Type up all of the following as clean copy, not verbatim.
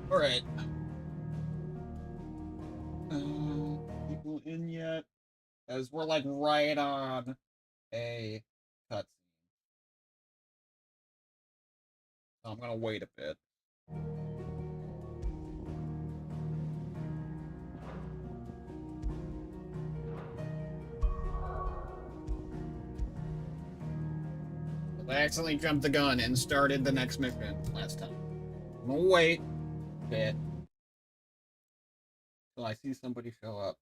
Alright. People in yet? As we're like right on a cutscene. So I'm gonna wait a bit. I accidentally jumped the gun and started the next mission last time. I'm gonna wait a bit till I see somebody show up.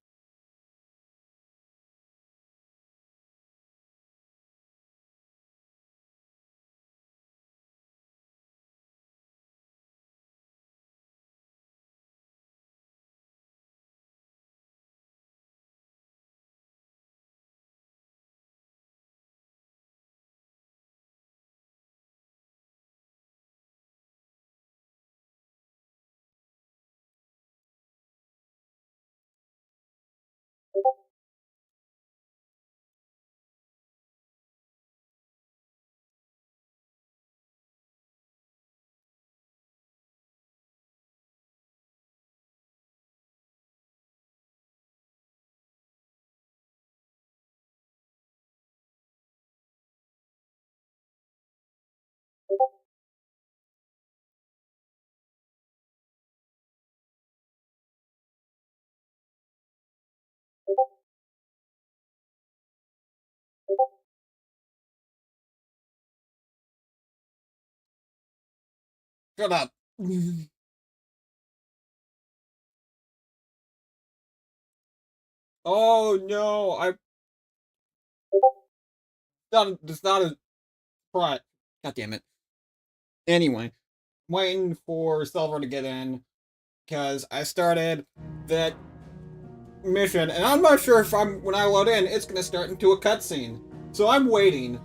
Shut up. Oh no, I not it's not a front. God damn it. Anyway, waiting for Silver to get in because I started that mission and I'm not sure if I'm when I load in it's gonna start into a cutscene. So I'm waiting.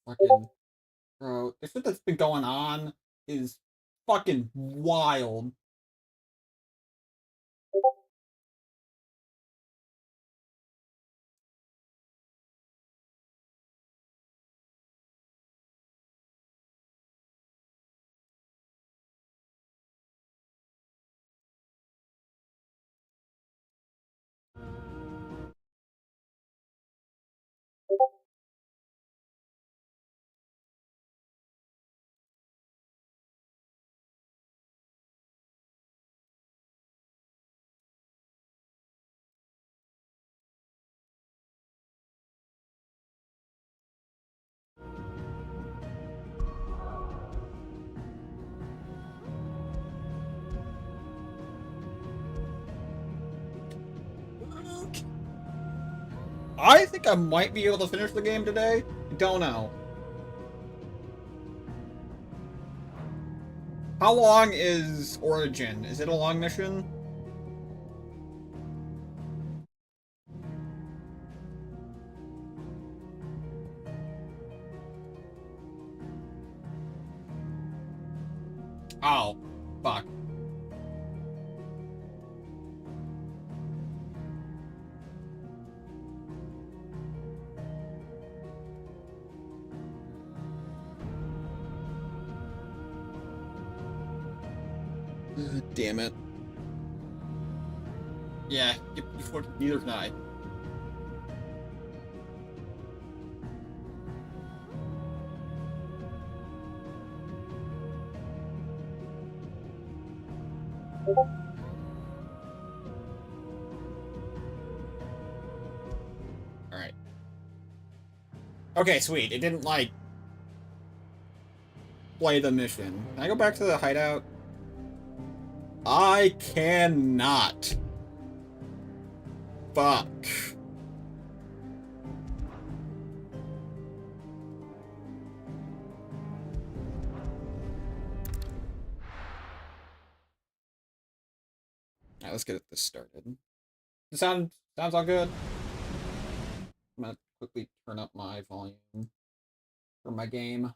Fucking bro, the shit that's been going on is fucking wild. I think I might be able to finish the game today. Don't know. How long is Origin? Is it a long mission? Oh, fuck. Damn it. Yeah, neither can I. Alright. Okay, sweet. It didn't, like, play the mission. Can I go back to the hideout? I cannot. Fuck. Alright, let's get this started. Sounds all good? I'm gonna quickly turn up my volume for my game.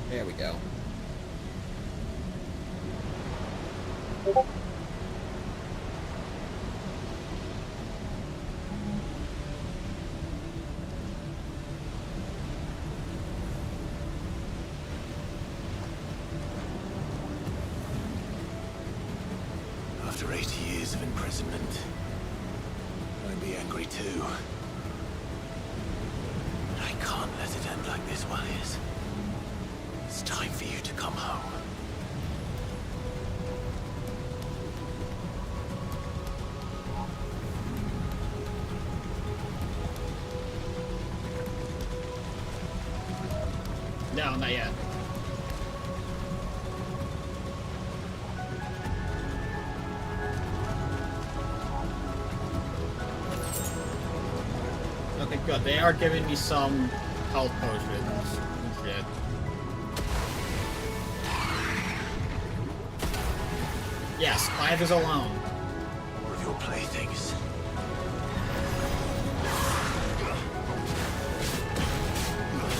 There we go. After 80 years of imprisonment, I'd be angry too. But I can't let it end like this, Wise. It's time for you to come home. No, not yet. Okay, good. They are giving me some health potions and shit. Yes, Clive is alone. More of your playthings.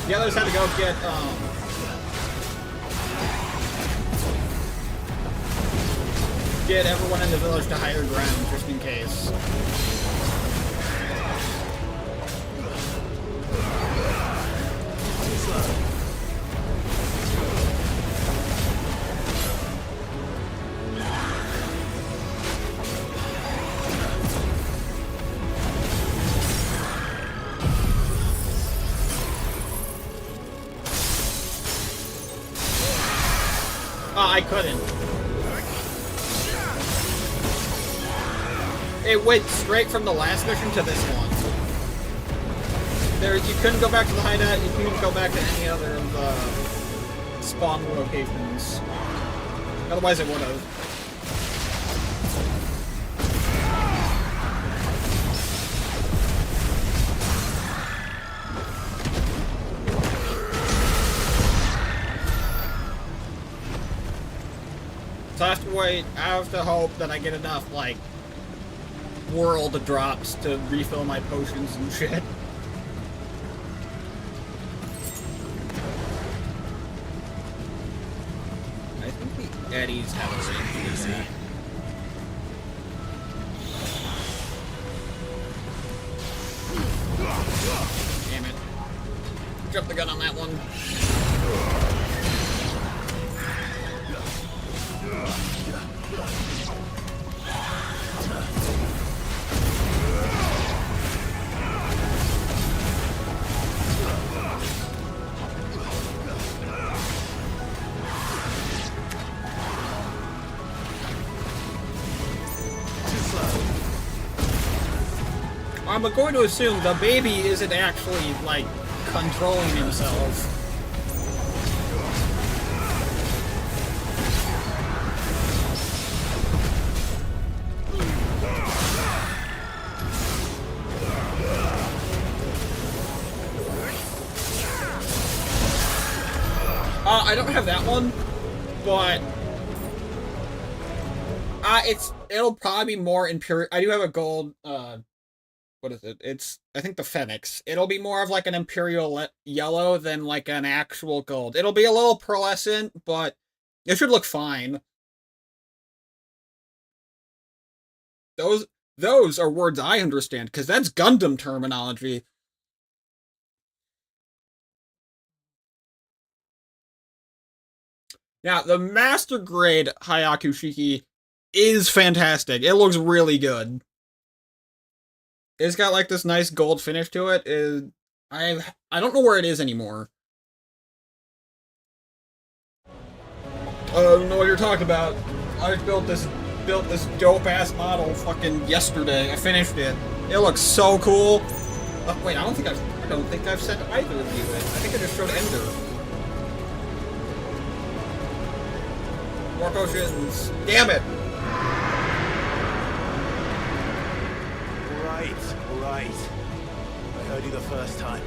The others had to go get everyone in the village to higher ground, just in case. I couldn't. It went straight from the last mission to this one. You couldn't go back to the hideout, you couldn't go back to any other of the spawn locations. Otherwise it would have. So I have to wait, I have to hope that I get enough, like, world drops to refill my potions and shit. I think the Eddies have a range easy. Damn it. Jump the gun on that one. I'm going to assume the baby isn't actually, like, controlling himself. I don't have that one, but it'll probably be more Imperial. I do have a gold, what is it? It's, I think, the Phoenix. It'll be more of like an Imperial yellow than like an actual gold. It'll be a little pearlescent, but it should look fine. Those are words I understand, because that's Gundam terminology. Now, the Master Grade Hyakushiki is fantastic. It looks really good. It's got like this nice gold finish to it. I don't know where it is anymore. I don't know what you're talking about. I built this dope ass model fucking yesterday. I finished it. It looks so cool. Wait, I don't think I've sent either of you it. I think I just showed Ender. More potions. Damn it! All right. I heard you the first time.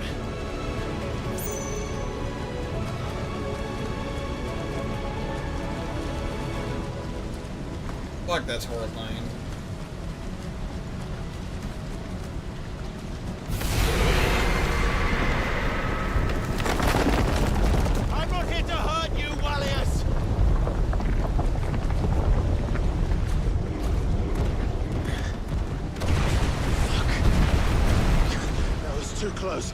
Fuck, that's horrifying. I'm not here to hurt you, Wallius! Fuck. That was too close.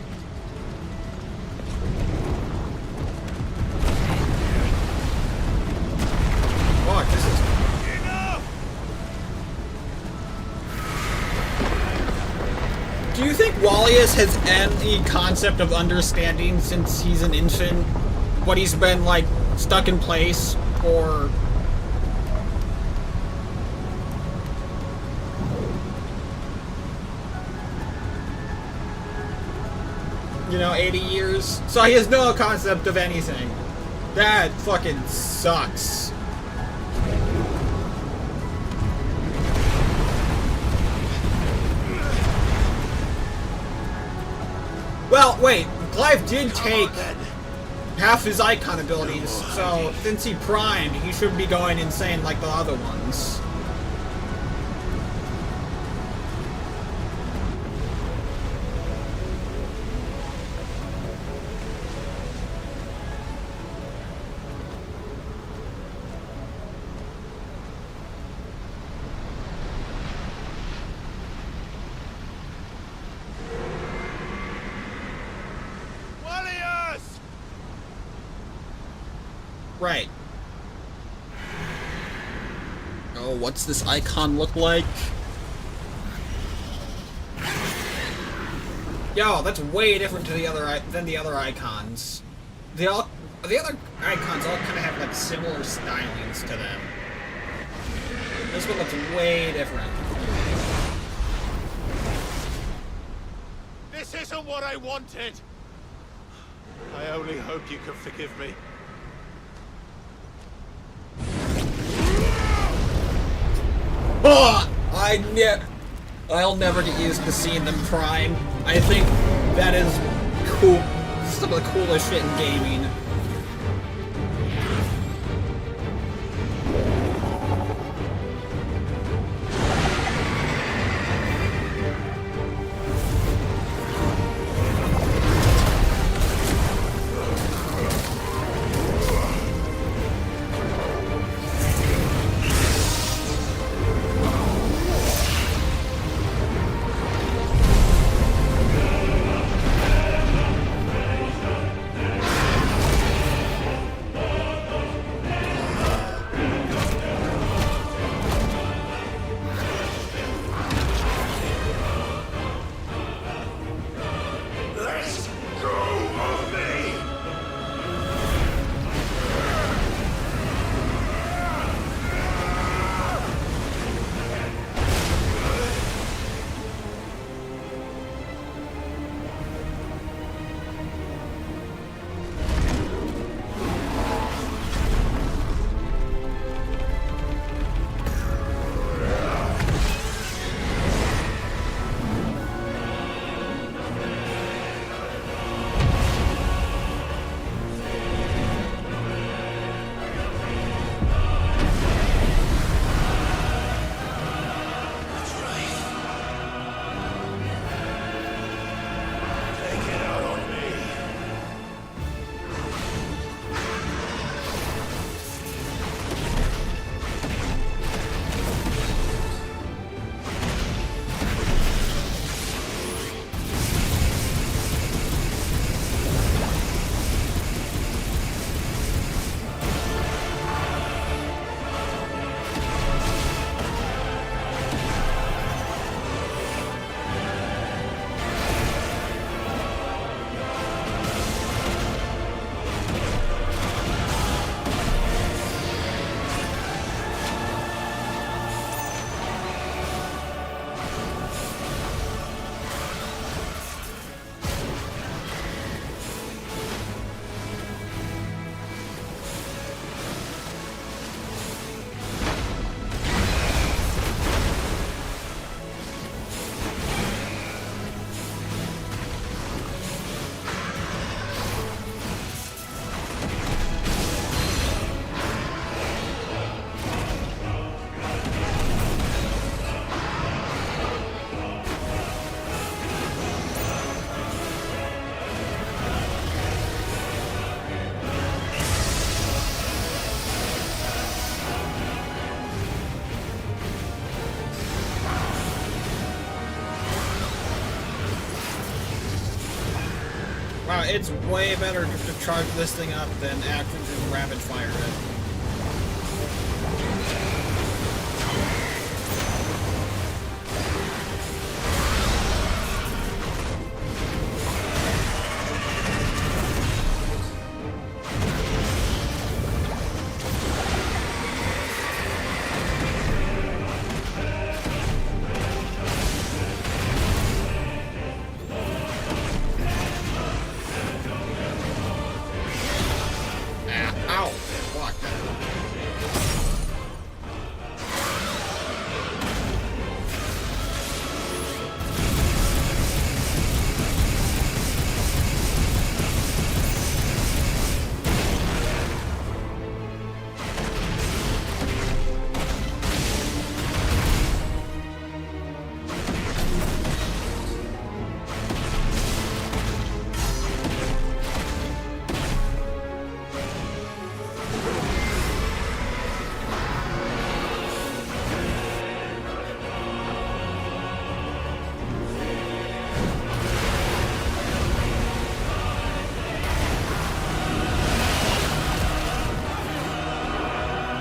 Fuck, this is... Do you think Wallius has any concept of understanding since he's an infant? What he's been, like, stuck in place for... you know, 80 years? So he has no concept of anything. That fucking sucks. Well, wait, Clive did take half his icon abilities, so since he primed, he shouldn't be going insane like the other ones. Right. Oh, what's this icon look like? Yo, that's way different to than the other icons. The other icons all kind of have like similar stylings to them. This one looks way different. This isn't what I wanted! I only hope you can forgive me. Oh, I'll never get used to seeing them prime. I think that is cool. Some of the coolest shit in gaming. it's way better to charge this thing up than actually just rapid fire it. Ow! Fuck that.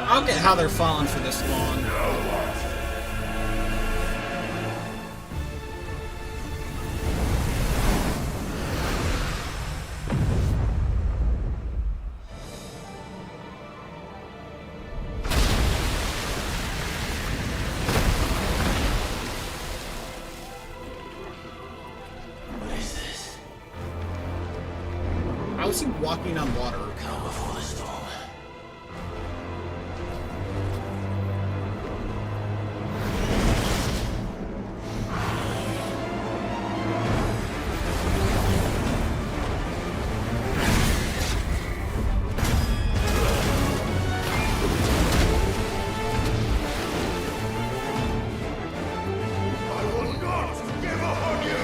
I don't get how they're falling for this long. What is this? How is he walking on water? Calm before the storm. I will not give up on you!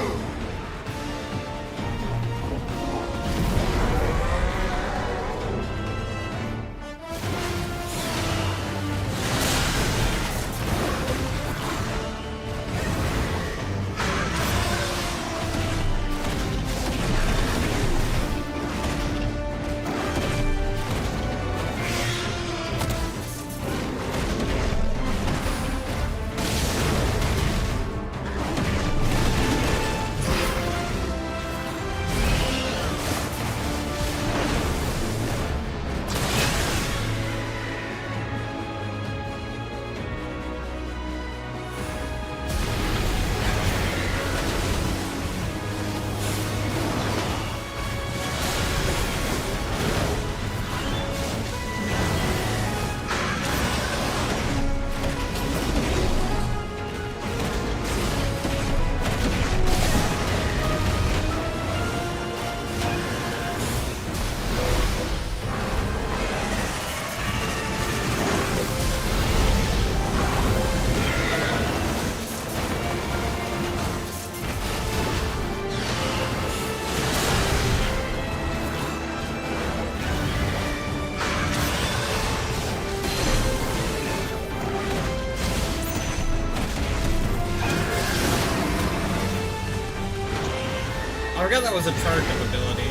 I forgot that was a charge-up ability.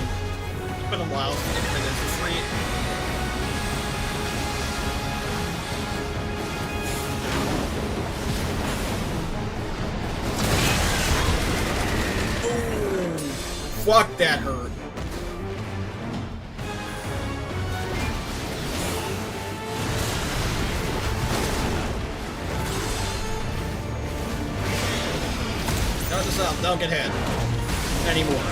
It's been a while since I've been this free. Ooh, fuck, that hurt. Note this up, don't get hit anymore.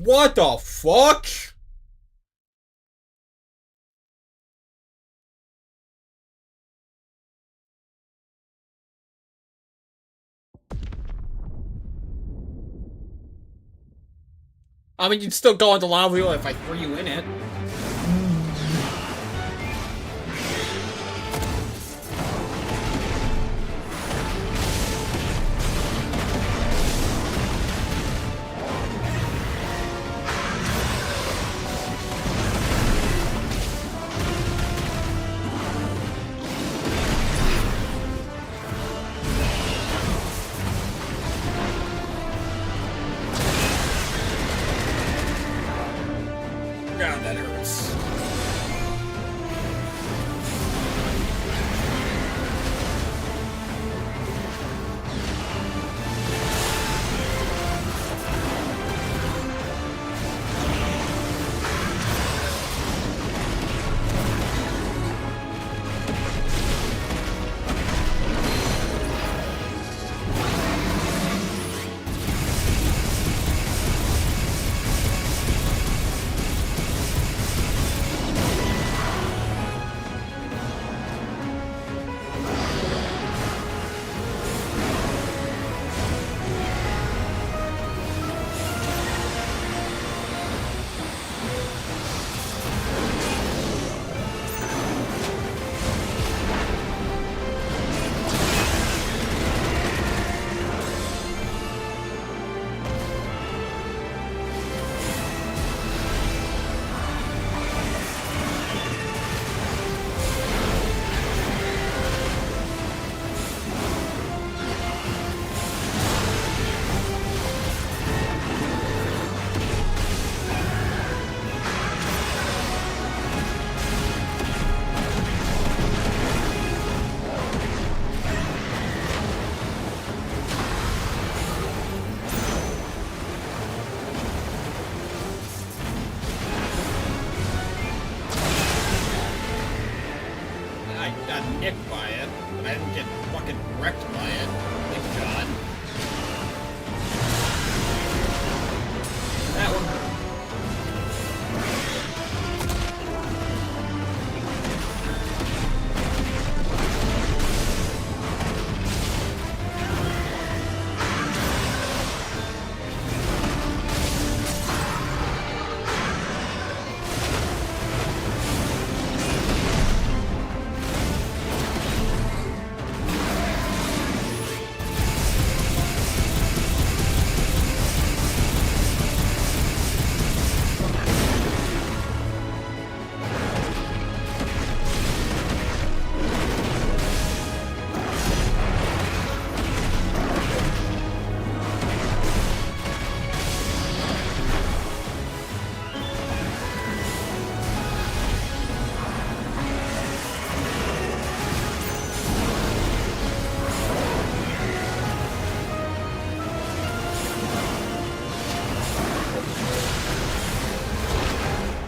What the fuck? I mean, you'd still go into lava wheel if I threw you in it. God, that hurts. I got nicked by it, but I didn't get fucking wrecked by it. Thank God. That one hurt.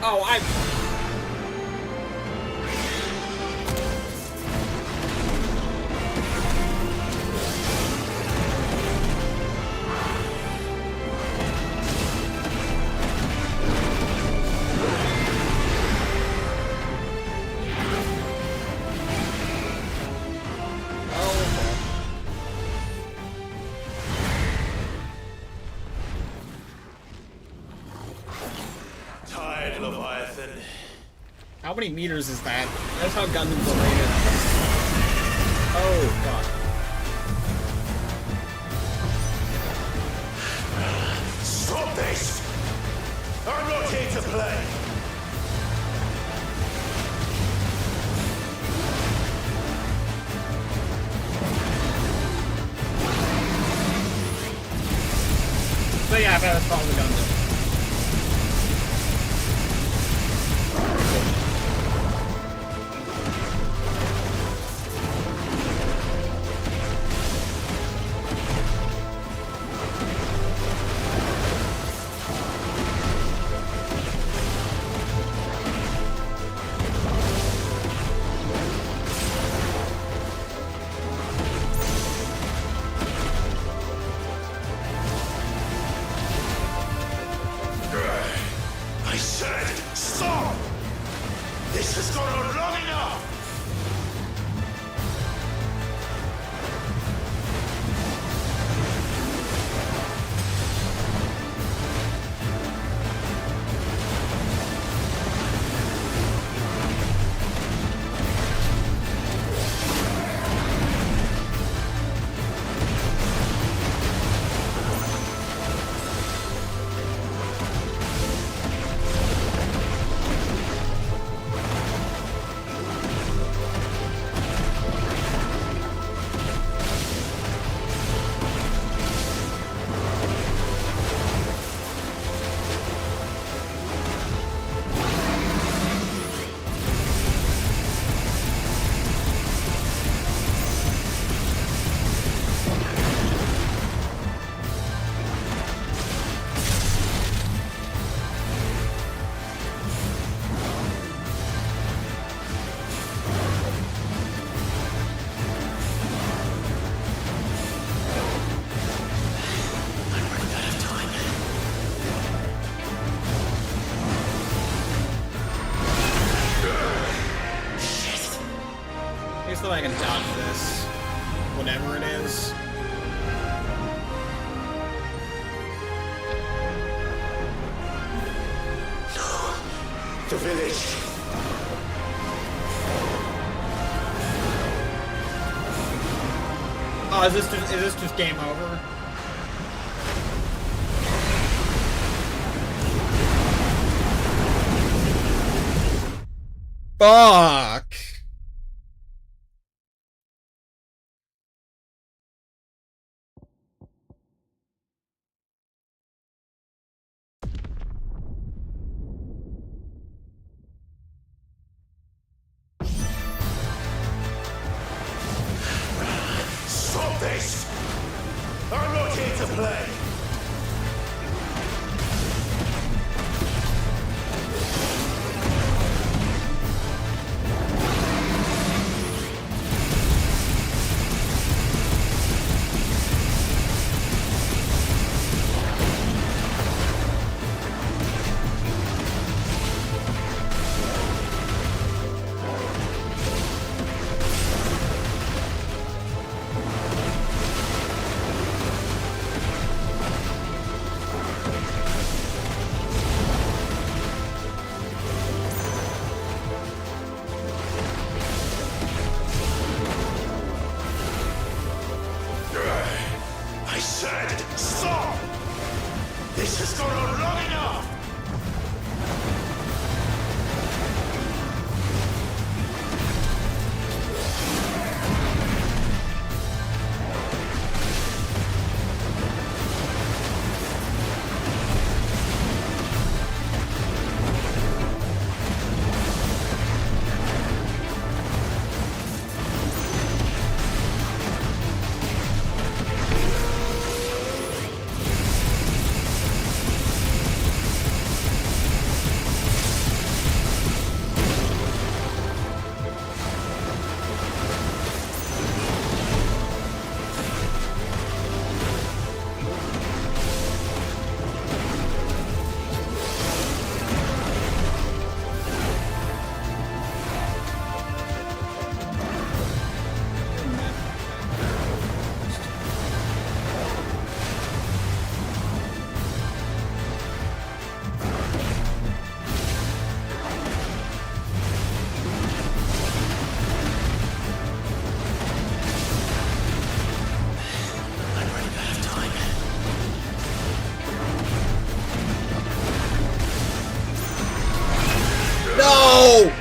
Oh, I... Tired, Leviathan. How many meters is that? That's how Gundams are rated. Oh, God. Stop this! I'm not here to play! So yeah, I better follow the Gundam. This has gone on long enough! Here's so I can dodge this. Whatever it is. The village. Oh, is this just game over? Fuck. Stop this! I'm not here to play! I said, stop! This has gone on long enough! No!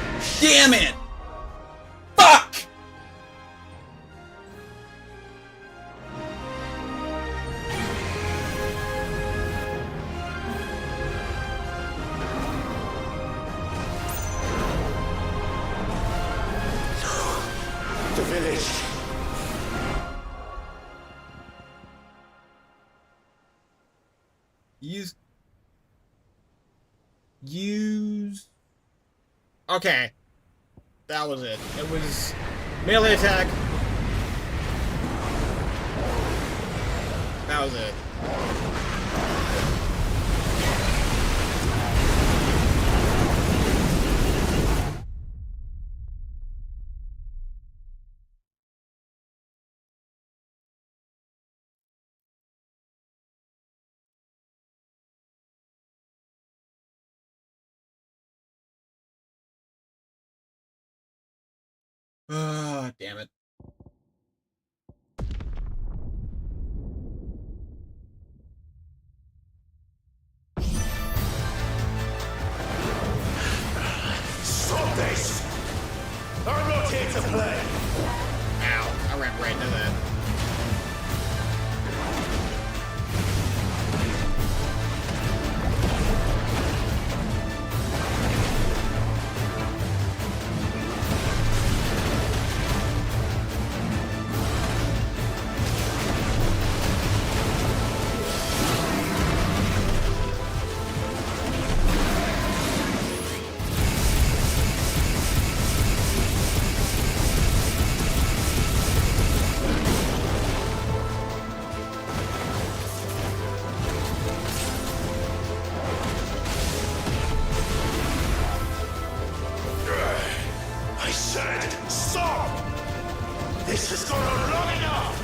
Damn it! Fuck! The village. Use. Okay. That was it. It was melee attack. That was it. Ah, damn it. Stop this! I'm not here to play! Ow, I ran right into that. I said stop! This has gone on long enough!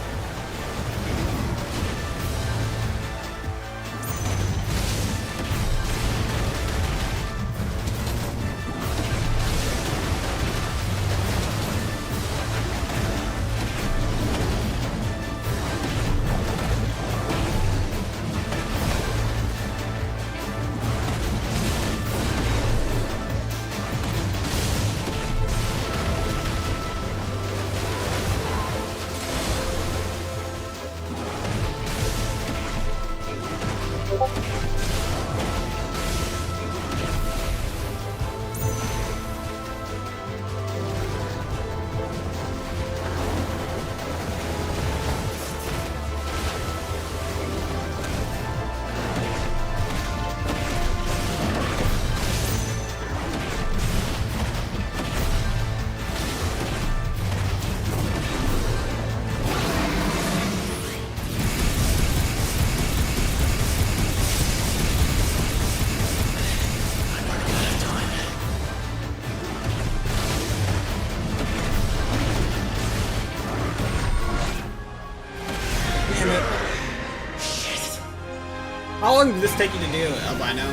Damn it. How long did this take you to do, Albino?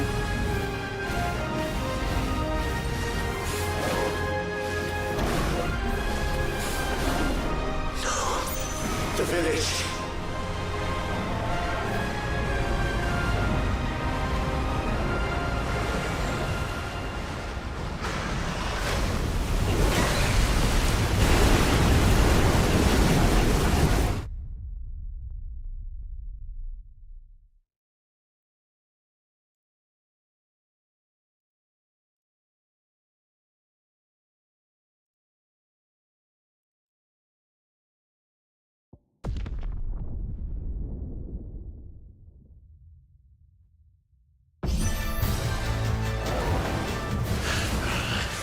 The village.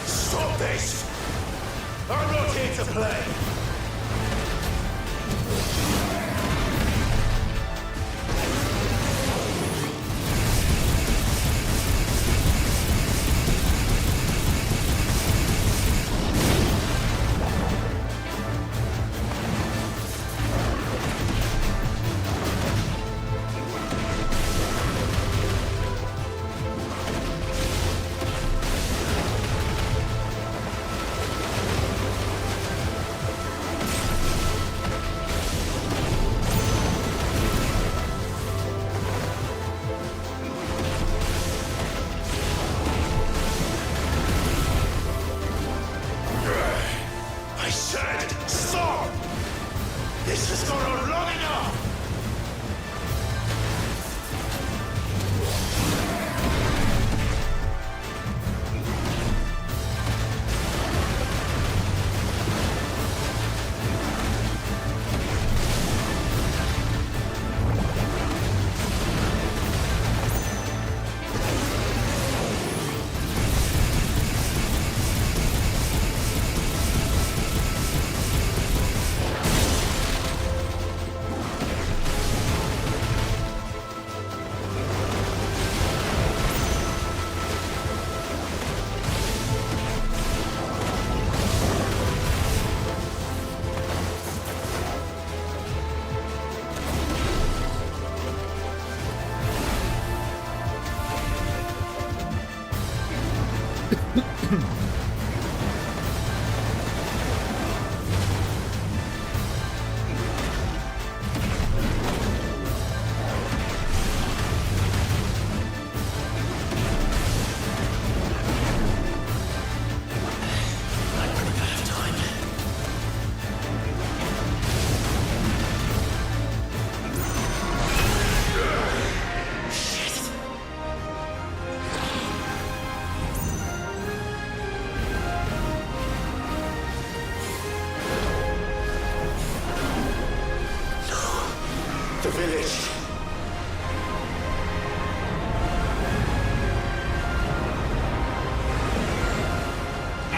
Stop this! I'm not here to play! I said stop! This has gone on long enough!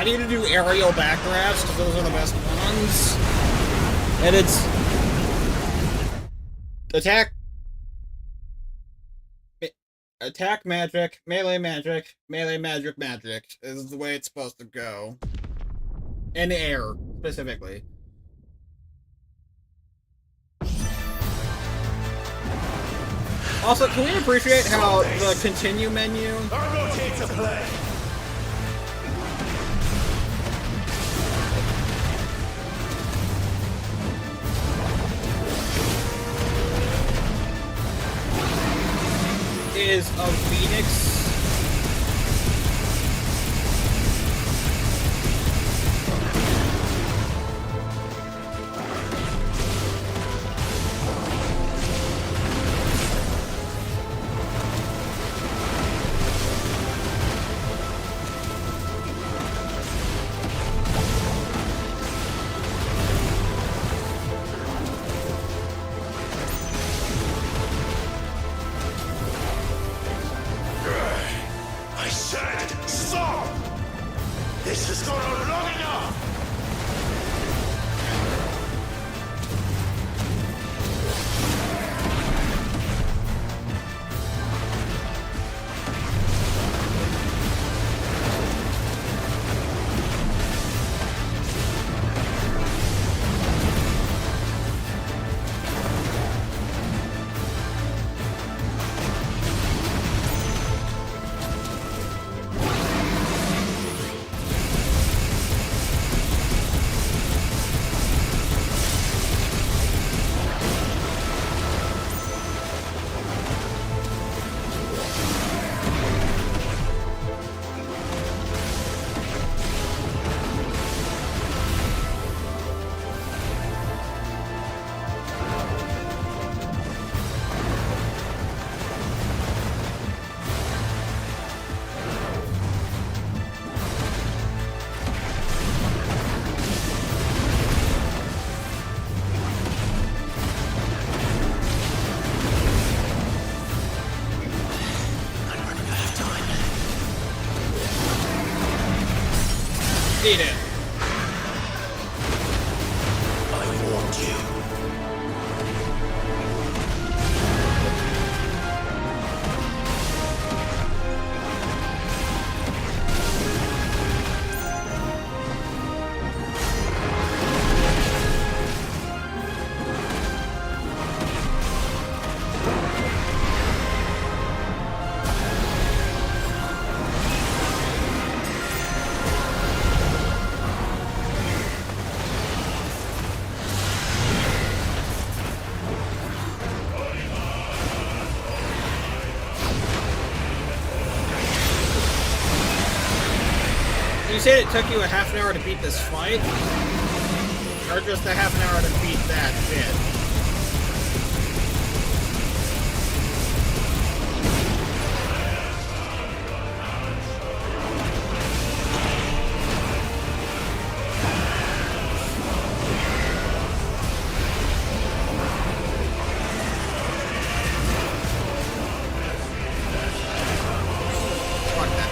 I need to do aerial backdrafts because those are the best ones. And it's attack, magic, melee magic, melee magic is the way it's supposed to go. In air, specifically. Also, can we appreciate how the continue menu I rotate to play. is a phoenix? I said stop! This has gone on long enough! Eat it. I warned you. You said it took you a half an hour to beat this fight? Or just a half an hour to beat that bit? Fuck that.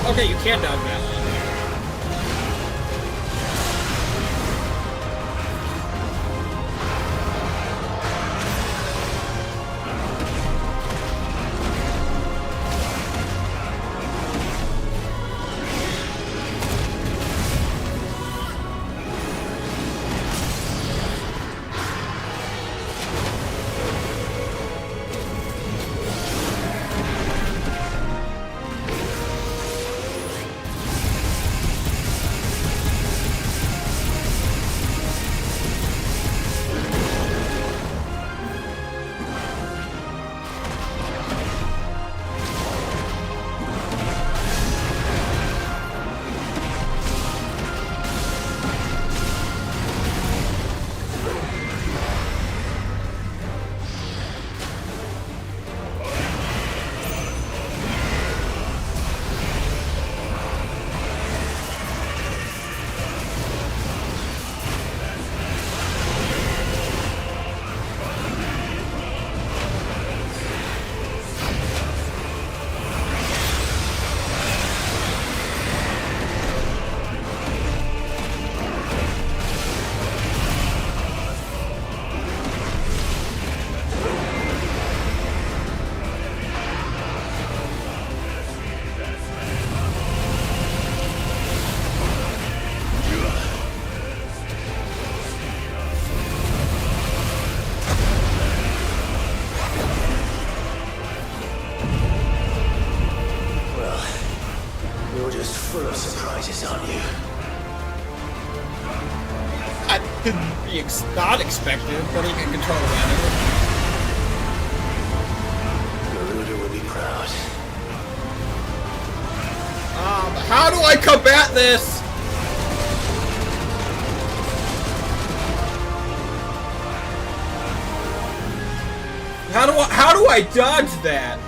Okay, you can dodge that one. could be not expected, but he can control the weather. Garuda will be proud. How do I combat this? How do I dodge that?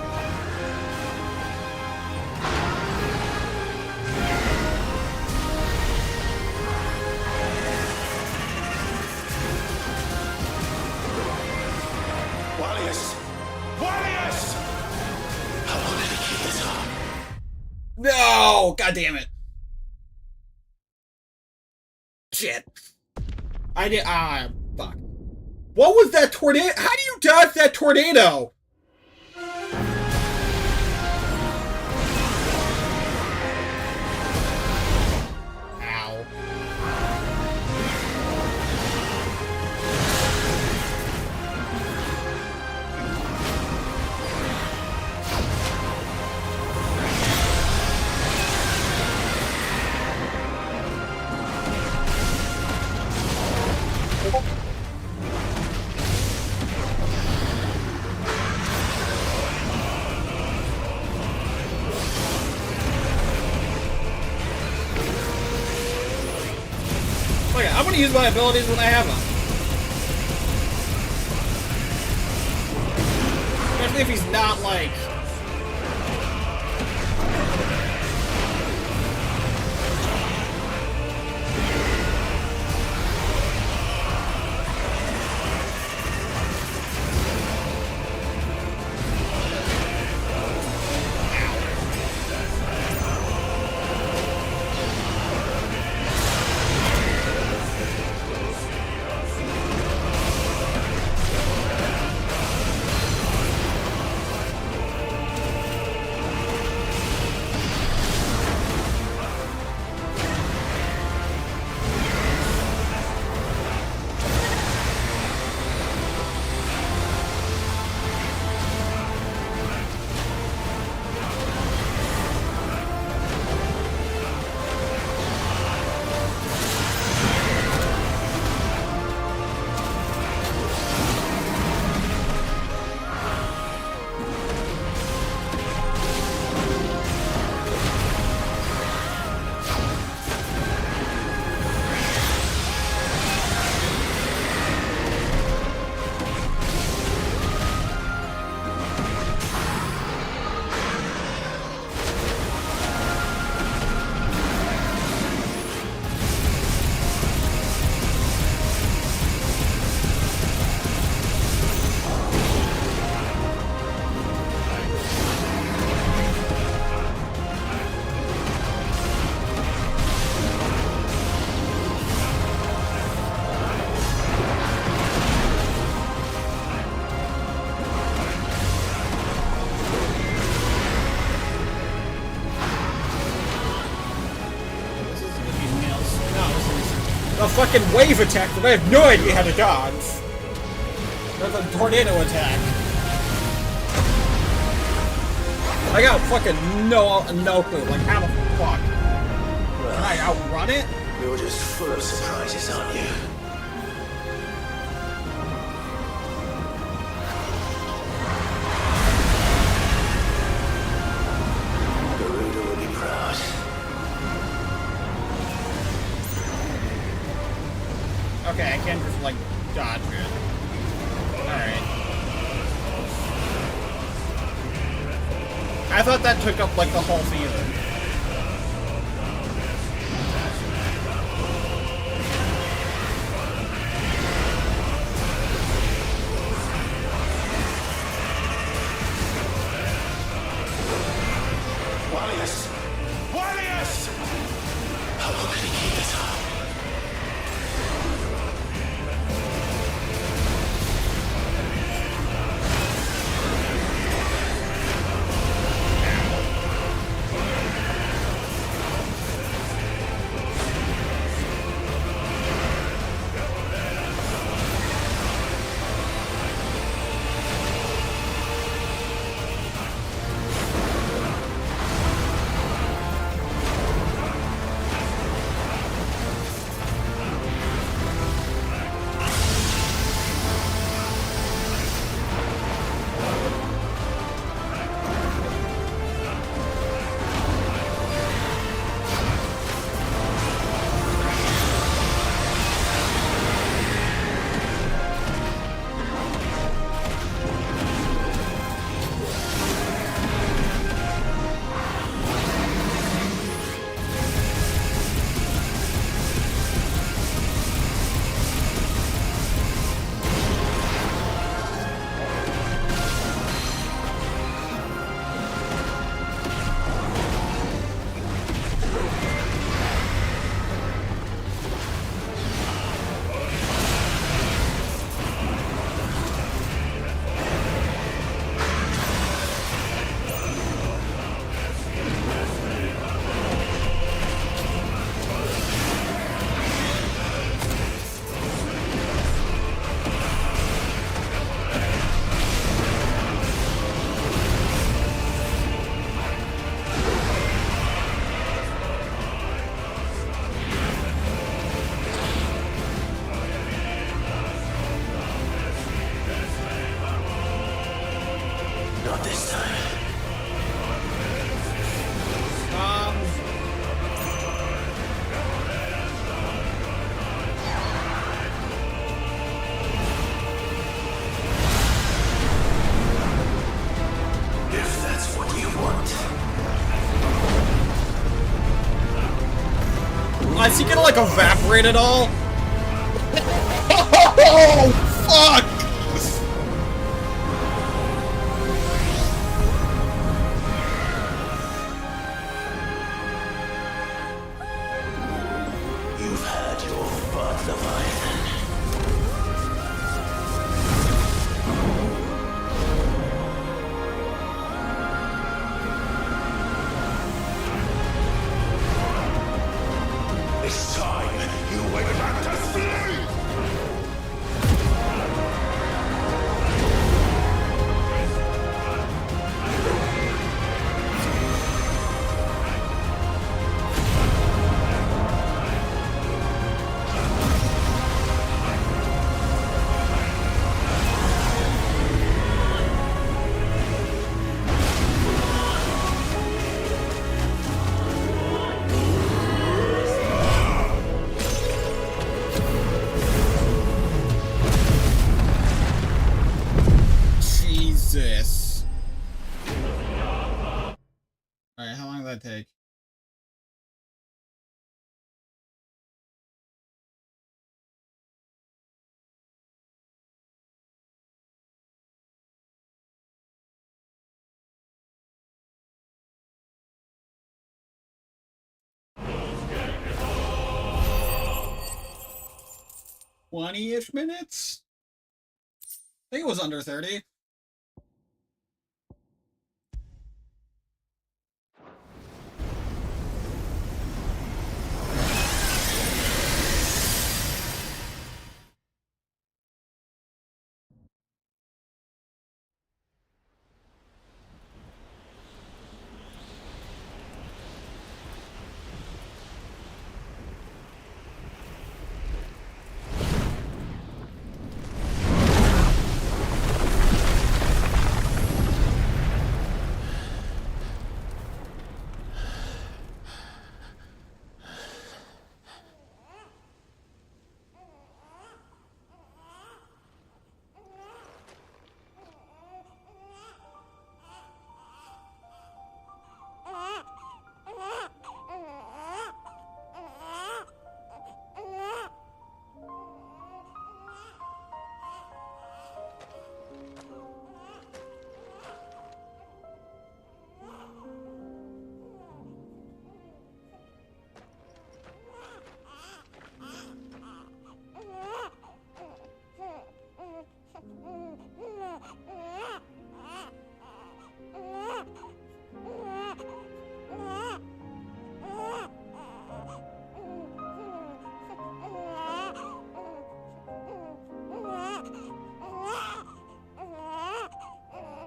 Warriors! Warriors! How long did he keep this up? No! God damn it. Shit. I did. Fuck. What was that tornado? How do you dodge that tornado? Ow. Okay, I'm gonna use my abilities when I have them. Especially if he's not like... A fucking wave attack that I have no idea how to dodge. That's a tornado attack. I got fucking no clue. Like, how the fuck? Can I outrun it? You're just full of surprises, aren't you? Garuda will be proud. Okay, I can't just, like, dodge it. Alright. I thought that took up, like, the whole season. Warriors! Warriors! How long can he keep this up? is he gonna, like, evaporate it all? Oh, fuck! You've had your fun, Leviathan. It's time you went back to sleep! Jesus. Alright, how long did that take? $20-ish minutes? I think it was under 30.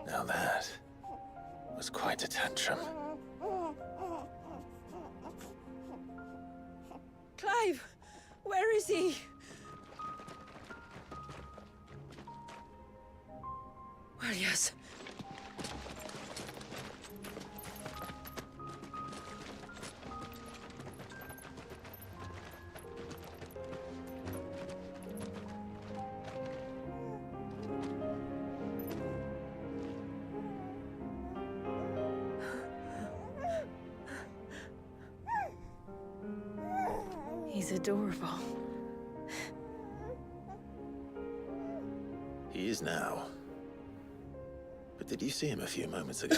Now that was quite a tantrum. Clive! Where is he? Well, yes. He's adorable. He is now. But did you see him a few moments ago?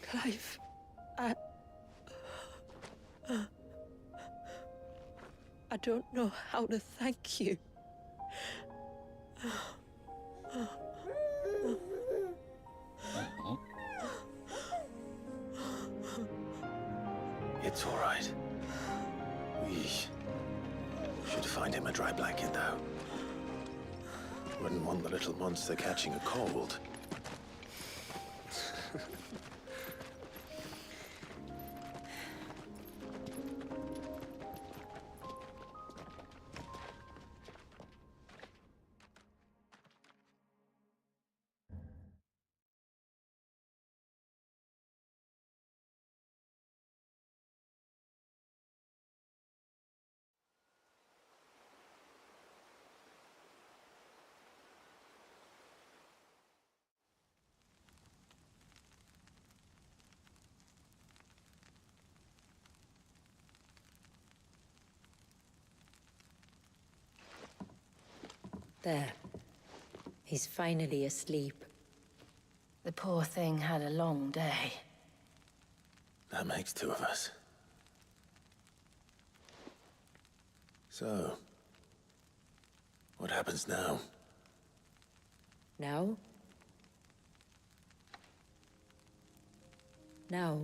Clive, I don't know how to thank you. It's all right. We should find him a dry blanket, though. Wouldn't want the little monster catching a cold. There. He's finally asleep. The poor thing had a long day. That makes two of us. So, what happens now? Now? Now,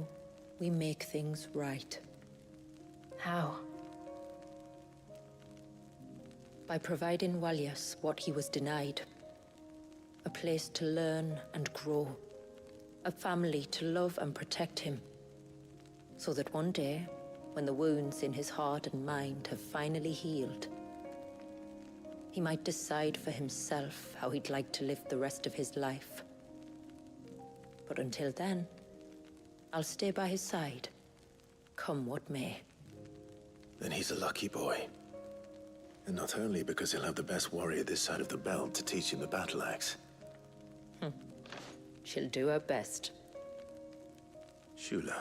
we make things right. How? By providing Walyas what he was denied. A place to learn and grow. A family to love and protect him. So that one day, when the wounds in his heart and mind have finally healed, he might decide for himself how he'd like to live the rest of his life. But until then, I'll stay by his side, come what may. Then he's a lucky boy. And not only because he'll have the best warrior this side of the belt to teach him the battle axe. She'll do her best. Shula.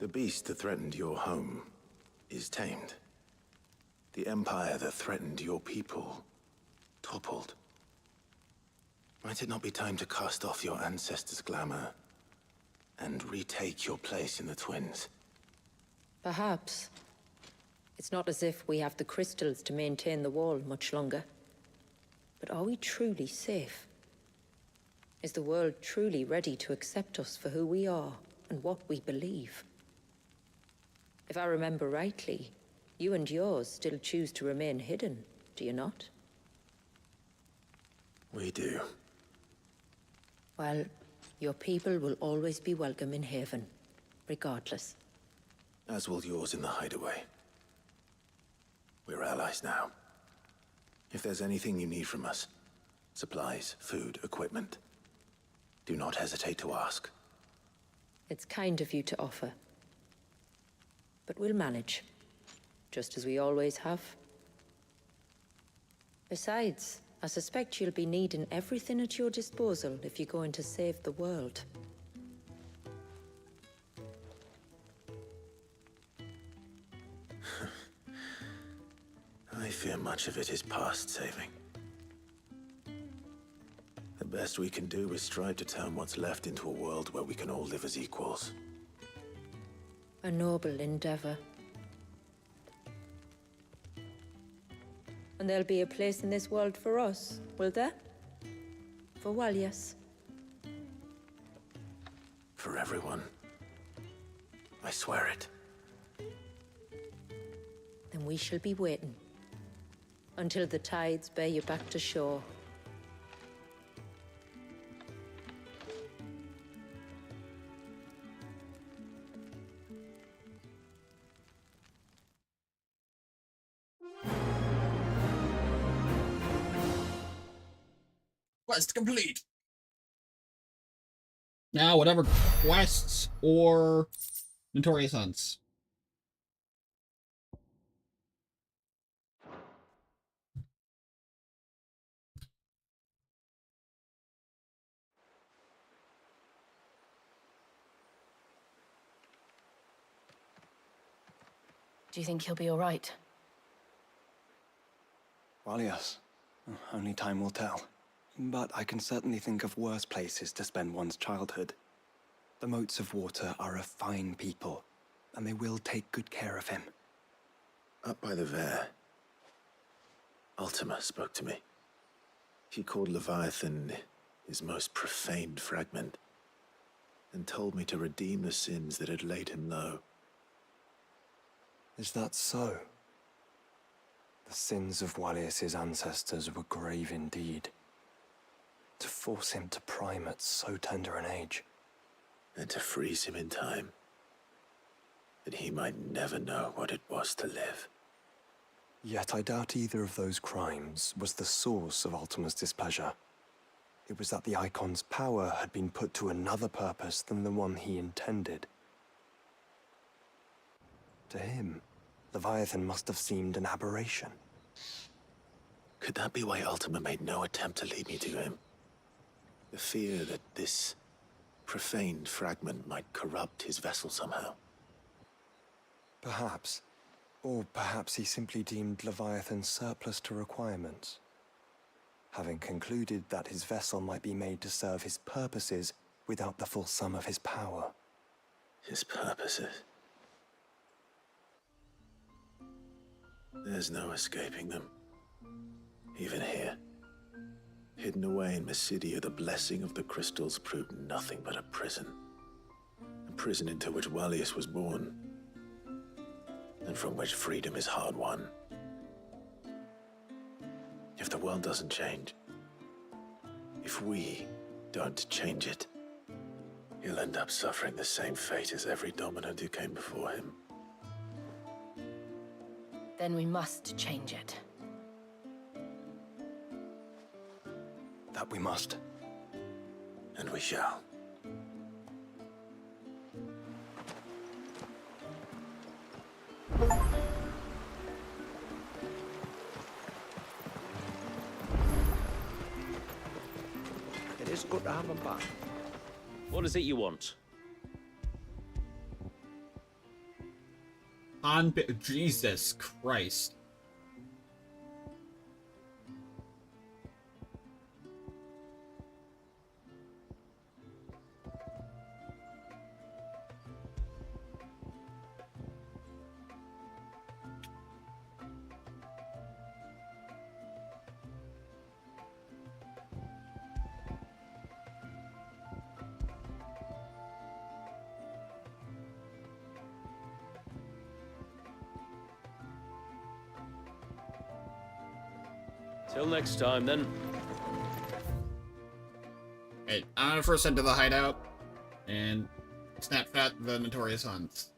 The beast that threatened your home is tamed. The empire that threatened your people toppled. Might it not be time to cast off your ancestors' glamour and retake your place in the Twins? Perhaps. It's not as if we have the crystals to maintain the wall much longer. But are we truly safe? Is the world truly ready to accept us for who we are and what we believe? If I remember rightly, you and yours still choose to remain hidden, do you not? We do. Well, your people will always be welcome in Haven, regardless. As will yours in the hideaway. We're allies now. If there's anything you need from us, supplies, food, equipment, do not hesitate to ask. It's kind of you to offer. But we'll manage, just as we always have. Besides, I suspect you'll be needing everything at your disposal if you're going to save the world. I fear much of it is past saving. The best we can do is strive to turn what's left into a world where we can all live as equals. A noble endeavor. And there'll be a place in this world for us, will there? For Walyas. For everyone. I swear it. Then we shall be waiting. Until the tides bear you back to shore. Quest complete. Now, whatever quests or Notorious Hunts. Do you think he'll be all right? Well, yes. Only time will tell. But I can certainly think of worse places to spend one's childhood. The Moats of Water are a fine people, and they will take good care of him. Up by the Vare, Ultima spoke to me. He called Leviathan his most profaned fragment, and told me to redeem the sins that had laid him low. Is that so? The sins of Walyas' ancestors were grave indeed. To force him to prime at so tender an age. And to freeze him in time, that he might never know what it was to live. Yet I doubt either of those crimes was the source of Ultima's displeasure. It was that the Icon's power had been put to another purpose than the one he intended. To him, Leviathan must have seemed an aberration. Could that be why Ultima made no attempt to lead me to him? The fear that this profaned fragment might corrupt his vessel somehow. Perhaps. Or perhaps he simply deemed Leviathan surplus to requirements, having concluded that his vessel might be made to serve his purposes without the full sum of his power. His purposes. There's no escaping them. Even here. Hidden away in Mysidia, the blessing of the crystals proved nothing but a prison. A prison into which Wallius was born, and from which freedom is hard won. If the world doesn't change, if we don't change it, he'll end up suffering the same fate as every dominant who came before him. Then we must change it. That we must. And we shall. It is good to have them back. What is it you want? Jesus Christ. Till next time, then. Hey, I'm gonna first head to the hideout and snapshot the Notorious Hunts.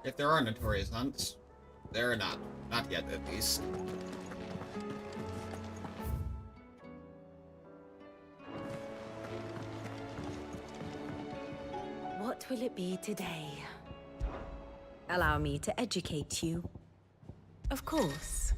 If there are Notorious Hunts, there are not. Not yet, at least. What will it be today? Allow me to educate you. Of course.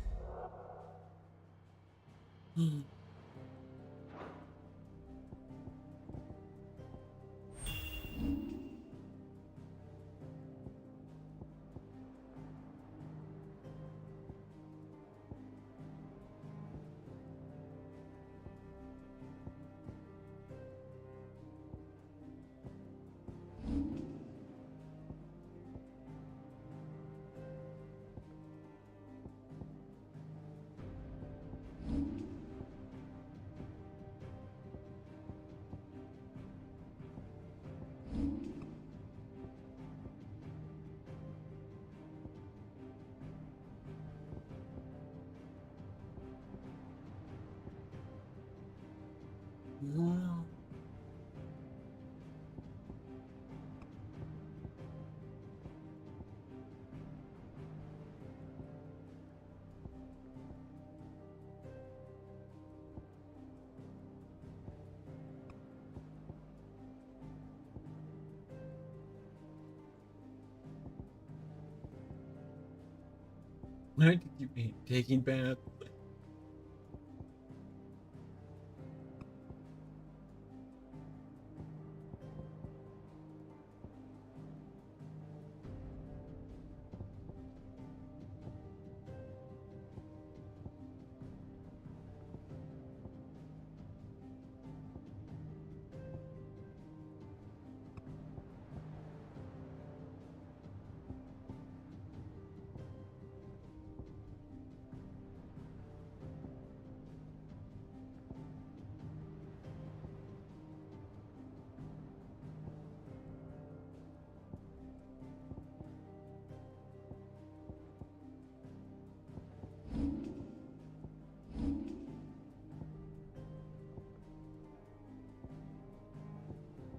Why did you be taking bath?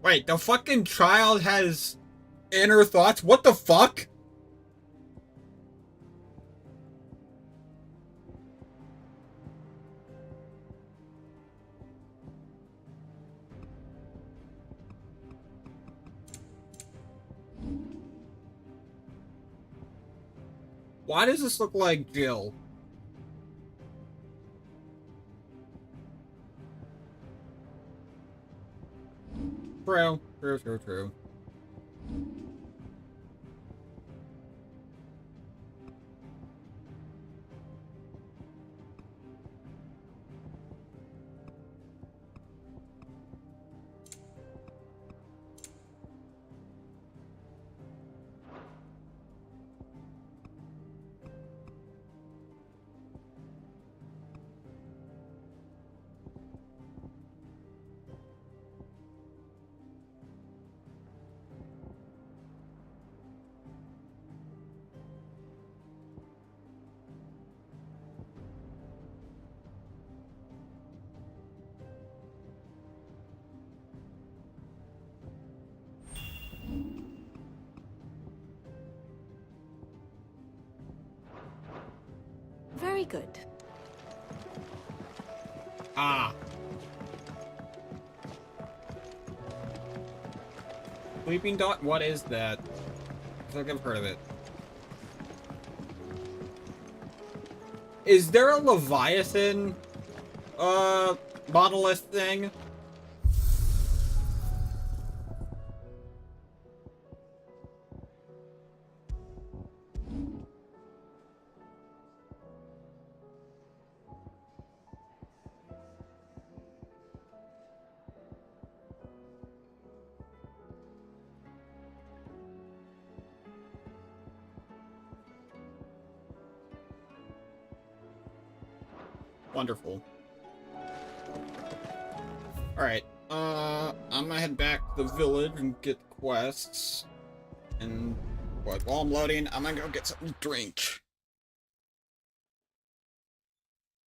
Wait, the fucking child has inner thoughts? What the fuck? Why does this look like Jill? True. Very good. Ah. Sleeping Dot? What is that? I feel like I've heard of it. Is there a Leviathan, monolith thing? Wonderful. Alright, I'm gonna head back to the village and get quests. And, what, while I'm loading, I'm gonna go get something to drink.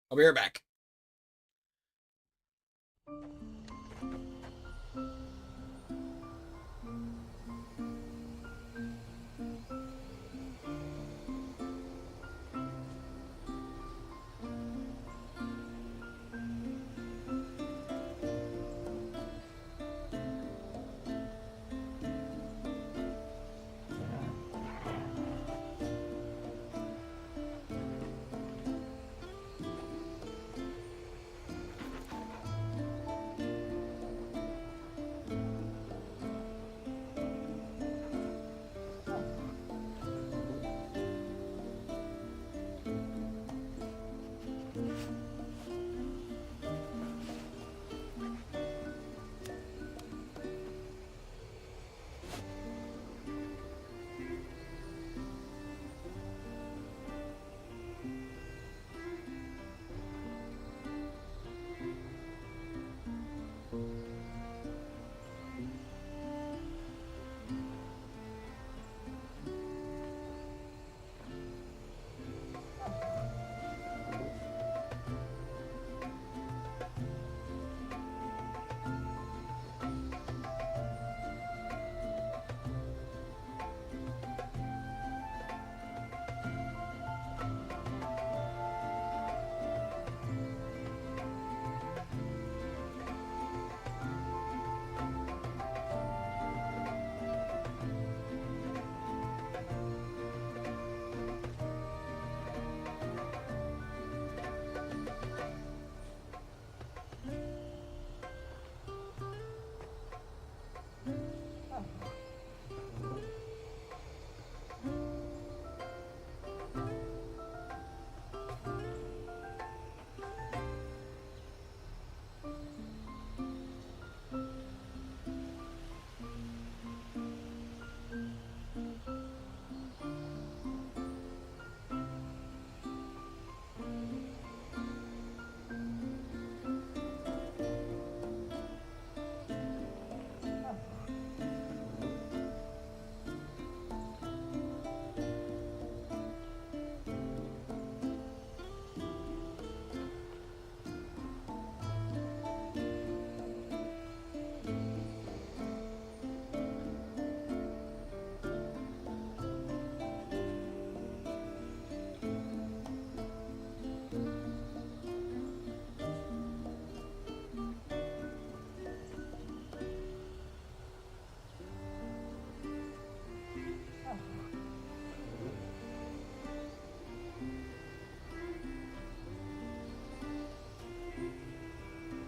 I'll be right back.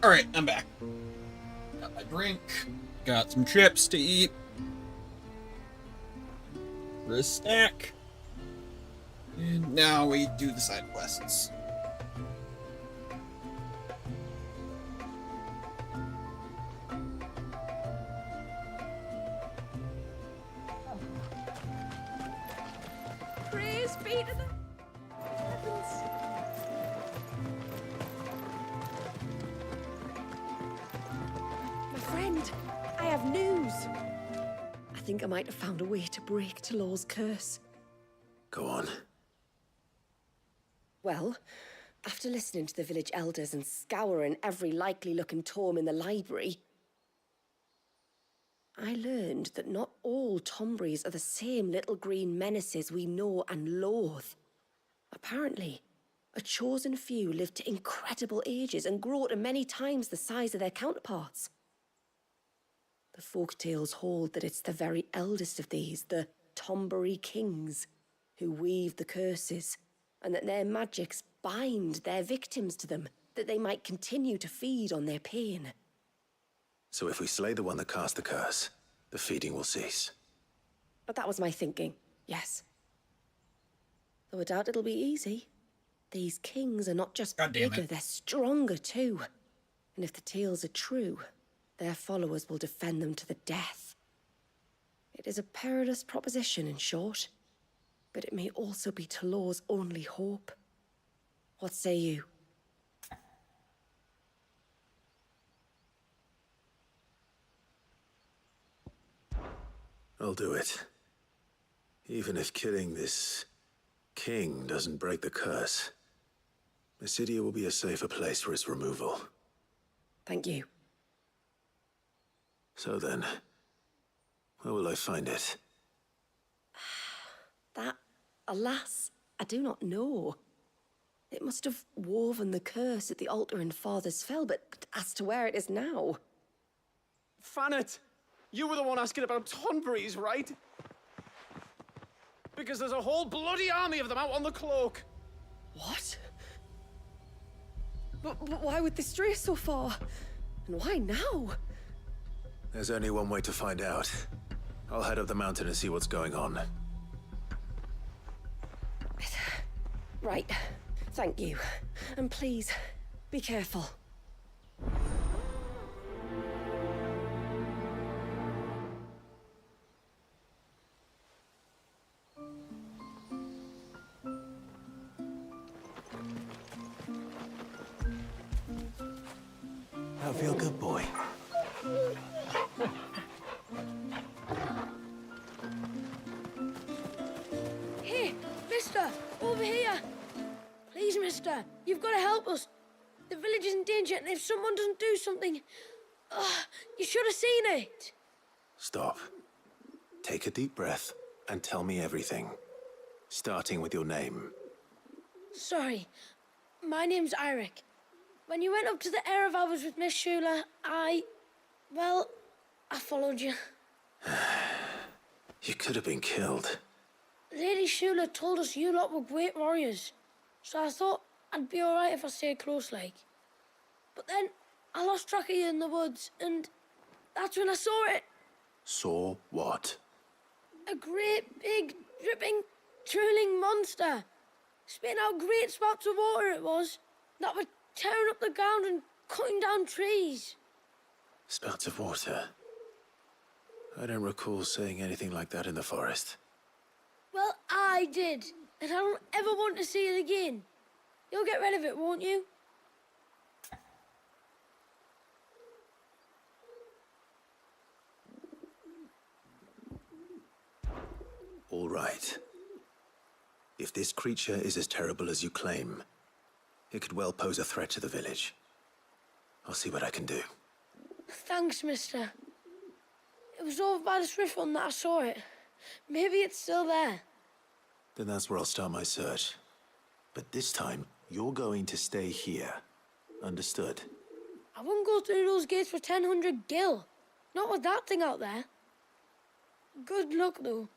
Alright, I'm back. Got my drink, got some chips to eat. For a snack. And now we do the side quests. Praise be to the heavens. My friend, I have news. I think I might have found a way to break Talor's curse. Go on. Well, after listening to the village elders and scouring every likely-looking tome in the library, I learned that not all Tombries are the same little green menaces we know and loathe. Apparently, a chosen few live to incredible ages and grow to many times the size of their counterparts. The folktales hold that it's the very eldest of these, the Tombury kings, who weave the curses, and that their magics bind their victims to them, that they might continue to feed on their pain. So if we slay the one that cast the curse, the feeding will cease. But that was my thinking, yes. Though I doubt it'll be easy. These kings are not just God damn bigger, it. they're stronger too. And if the tales are true, their followers will defend them to the death. It is a perilous proposition, in short. But it may also be Talor's only hope. What say you? I'll do it. Even if killing this king doesn't break the curse, Mysidia will be a safer place for its removal. Thank you. So then, where will I find it? That, alas, I do not know. It must have woven the curse at the altar in Father's Fell, but as to where it is now... Fanet, you were the one asking about Tonburies, right? Because there's a whole bloody army of them out on the cloak. What? But why would they stray so far? And why now? There's only one way to find out. I'll head up the mountain and see what's going on. Right. Thank you. And please, be careful. I feel good, boy. Hey, mister, over here. Please, mister, you've got to help us. The village is in danger, and if someone doesn't do something... you should have seen it. Stop. Take a deep breath and tell me everything. Starting with your name. Sorry, my name's Eirik. When you went up to the Erevav with Miss Shula, well, I followed you. You could have been killed. Lady Shula told us you lot were great warriors, so I thought I'd be alright if I stayed close, like. But then I lost track of you in the woods, and that's when I saw it. Saw what? A great, big, dripping, drooling monster. Spitting out great spouts of water it was, that were tearing up the ground and cutting down trees. Spouts of water. I don't recall seeing anything like that in the forest. Well, I did, and I don't ever want to see it again. You'll get rid of it, won't you? All right. If this creature is as terrible as you claim, it could well pose a threat to the village. I'll see what I can do. Thanks, mister. It was over by the Swift one that I saw it. Maybe it's still there. Then that's where I'll start my search. But this time, you're going to stay here. Understood? I wouldn't go through those gates for 1,000 gil. Not with that thing out there. Good luck, though.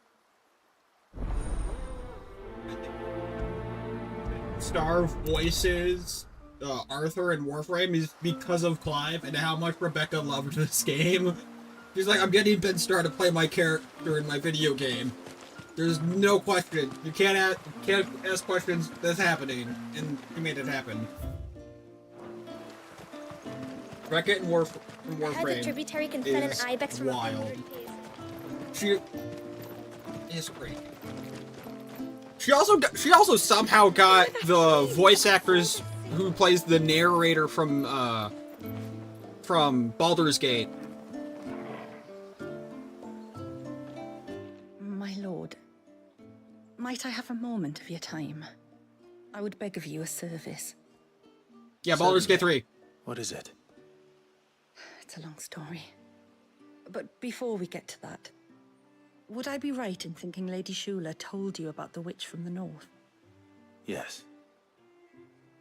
Star Voices Arthur in Warframe is because of Clive and how much Rebecca loved this game. She's like, I'm getting Ben Starr to play my character in my video game. There's no question. You can't ask questions. That's happening, and he made it happen. Rebecca in Warframe tributary can fend an is ibex from wild. She is great. She also somehow got the voice actors who plays the narrator from Baldur's Gate. My lord, might I have a moment of your time? I would beg of you a service. Yeah, Baldur's Gate 3. What is it? It's a long story. But before we get to that, would I be right in thinking Lady Shula told you about the witch from the north? Yes.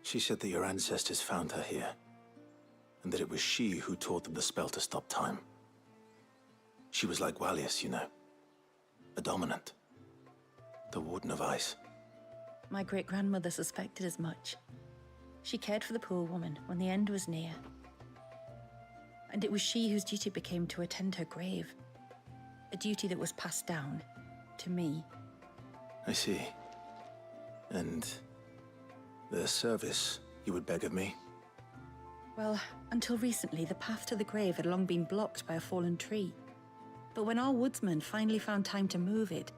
She said that your ancestors found her here, and that it was she who taught them the spell to stop time. She was like Wallius, you know. A dominant. The Warden of Ice. My great-grandmother suspected as much. She cared for the poor woman when the end was near. And it was she whose duty became to attend her grave. A duty that was passed down to me. I see. And the service you would beg of me? Well, until recently, the path to the grave had long been blocked by a fallen tree. But when our woodsmen finally found time to move it,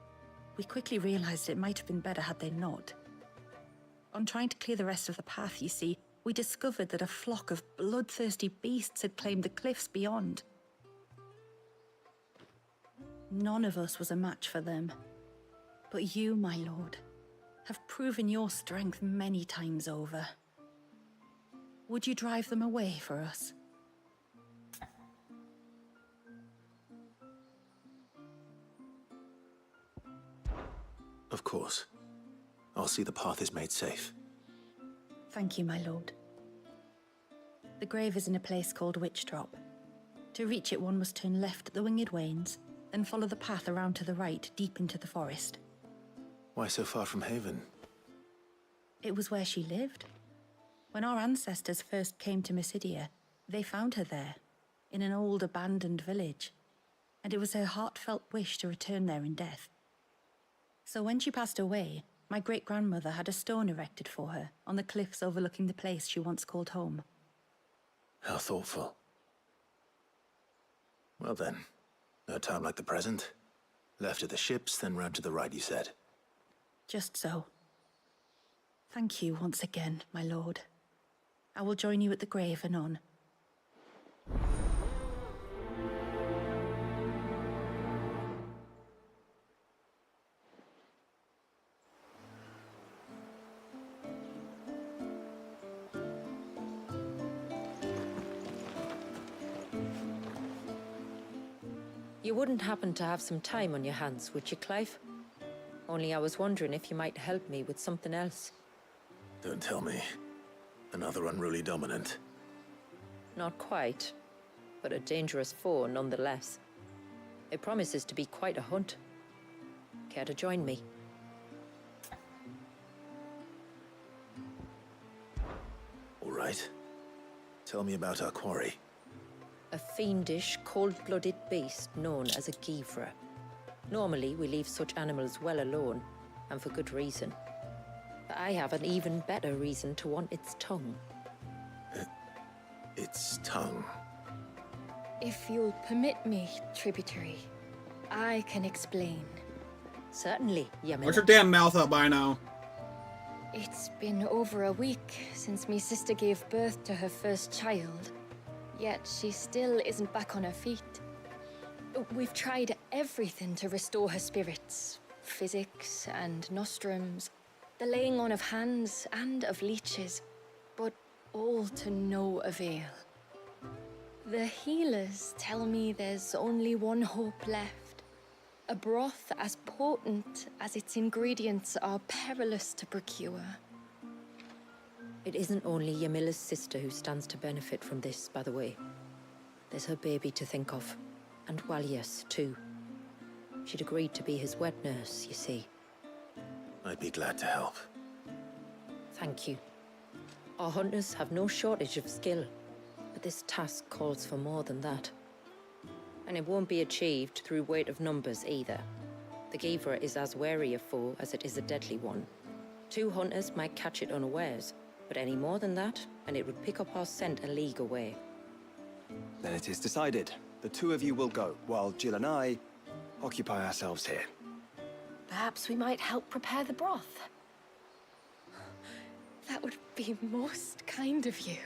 we quickly realized it might have been better had they not. On trying to clear the rest of the path, you see, we discovered that a flock of bloodthirsty beasts had claimed the cliffs beyond. None of us was a match for them. But you, my lord, have proven your strength many times over. Would you drive them away for us? Of course. I'll see the path is made safe. Thank you, my lord. The grave is in a place called Witchdrop. To reach it, one must turn left at the Winged Wains, then follow the path around to the right, deep into the forest. Why so far from Haven? It was where she lived. When our ancestors first came to Mysidia, they found her there, in an old abandoned village, and it was her heartfelt wish to return there in death. So when she passed away, my great-grandmother had a stone erected for her on the cliffs overlooking the place she once called home. How thoughtful. Well then, no time like the present. Left at the ships, then round to the right, you said. Just so. Thank you once again, my lord. I will join you at the grave anon. You wouldn't happen to have some time on your hands, would you, Clive? Only I was wondering if you might help me with something else. Don't tell me. Another unruly dominant. Not quite, but a dangerous foe nonetheless. It promises to be quite a hunt. Care to join me? All right. Tell me about our quarry. A fiendish, cold-blooded beast known as a Givra. Normally, we leave such animals well alone, and for good reason. But I have an even better reason to want its tongue. Its tongue. If you'll permit me, tributary, I can explain. Certainly, Yamina. Watch your damn mouth up by now. It's been over a week since me sister gave birth to her first child. Yet she still isn't back on her feet. We've tried everything to restore her spirits. Physics and nostrums, the laying on of hands and of leeches, but all to no avail. The healers tell me there's only one hope left. A broth as potent as its ingredients are perilous to procure. It isn't only Yamila's sister who stands to benefit from this, by the way. There's her baby to think of. And Wallius, too. She'd agreed to be his wet nurse, you see. I'd be glad to help. Thank you. Our hunters have no shortage of skill, but this task calls for more than that. And it won't be achieved through weight of numbers either. The Givra is as wary a foe as it is a deadly one. 2 hunters might catch it unawares, but any more than that, and it would pick up our scent a league away. Then it is decided. The 2 of you will go, while Jill and I occupy ourselves here. Perhaps we might help prepare the broth. That would be most kind of you.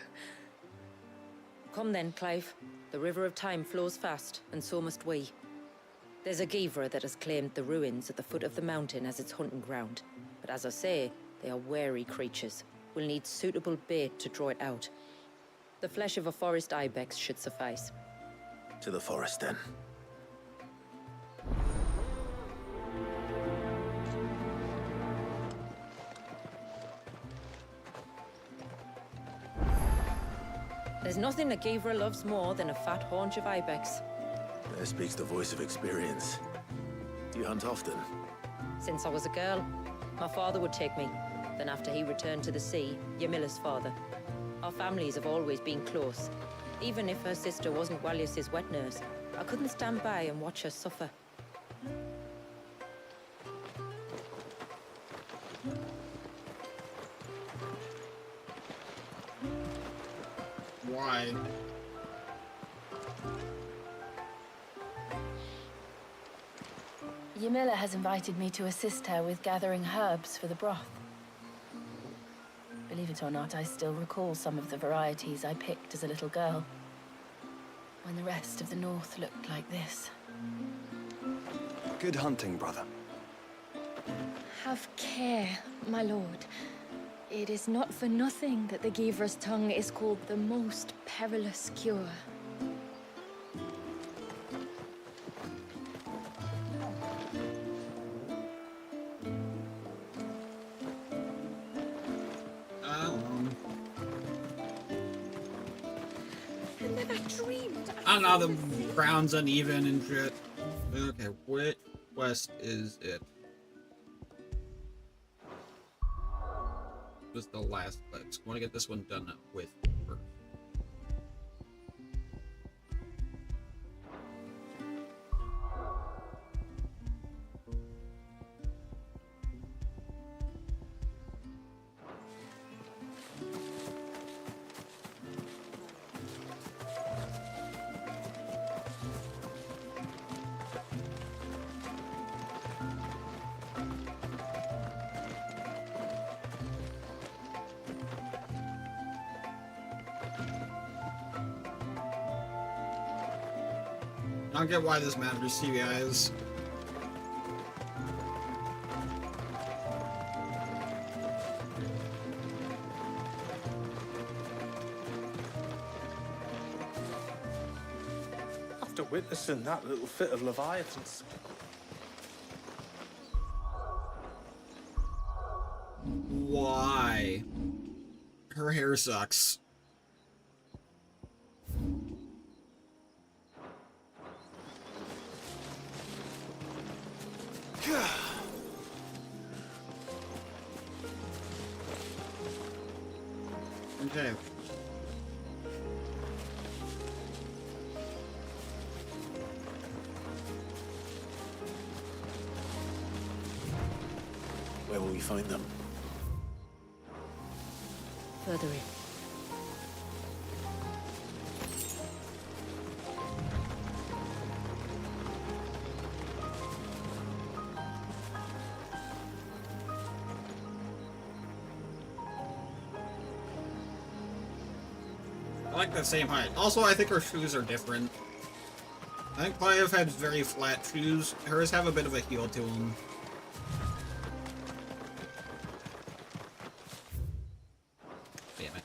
Come then, Clive. The River of Time flows fast, and so must we. There's a Givra that has claimed the ruins at the foot of the mountain as its hunting ground. But as I say, they are wary creatures. We'll need suitable bait to draw it out. The flesh of a forest ibex should suffice. To the forest, then. There's nothing a Givra loves more than a fat haunch of ibex. There speaks the voice of experience. Do you hunt often? Since I was a girl, my father would take me. Then after he returned to the sea, Yamila's father. Our families have always been close. Even if her sister wasn't Walius's wet nurse, I couldn't stand by and watch her suffer. Why? Yamila has invited me to assist her with gathering herbs for the broth. Believe it or not, I still recall some of the varieties I picked as a little girl, when the rest of the north looked like this. Good hunting, brother. Have care, my lord. It is not for nothing that the Givra's tongue is called the most perilous cure. I don't know, the ground's uneven and shit. Okay, what quest is it? Was the last quest. I want to get this one done with first. I don't get why this matters to you guys. After witnessing that little fit of Leviathan's. Why? Her hair sucks. Okay. Where will we find them? Further in. I like the same height. Also, I think her shoes are different. I think Clive had very flat shoes. Hers have a bit of a heel to them. Damn it.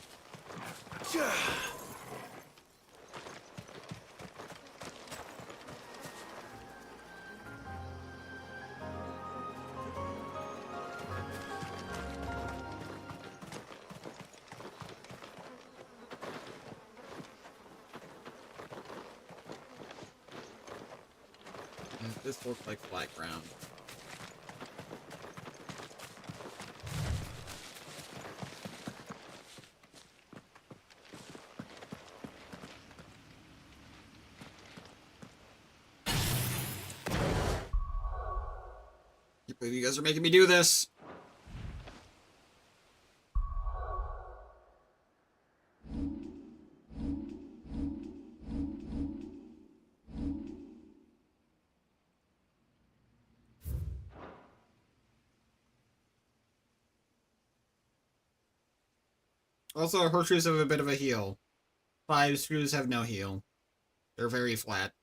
This looks like flat ground. You guys are making me do this. Also, horseshoes have a bit of a heel. 5 screws have no heel. They're very flat.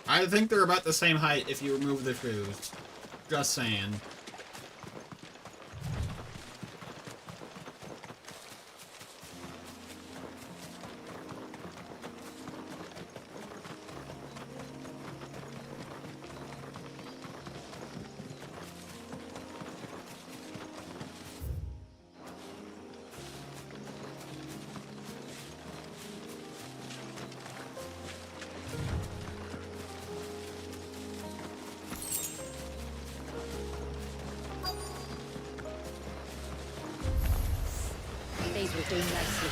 I think they're about the same height if you remove the screws. Just saying. These will do nicely.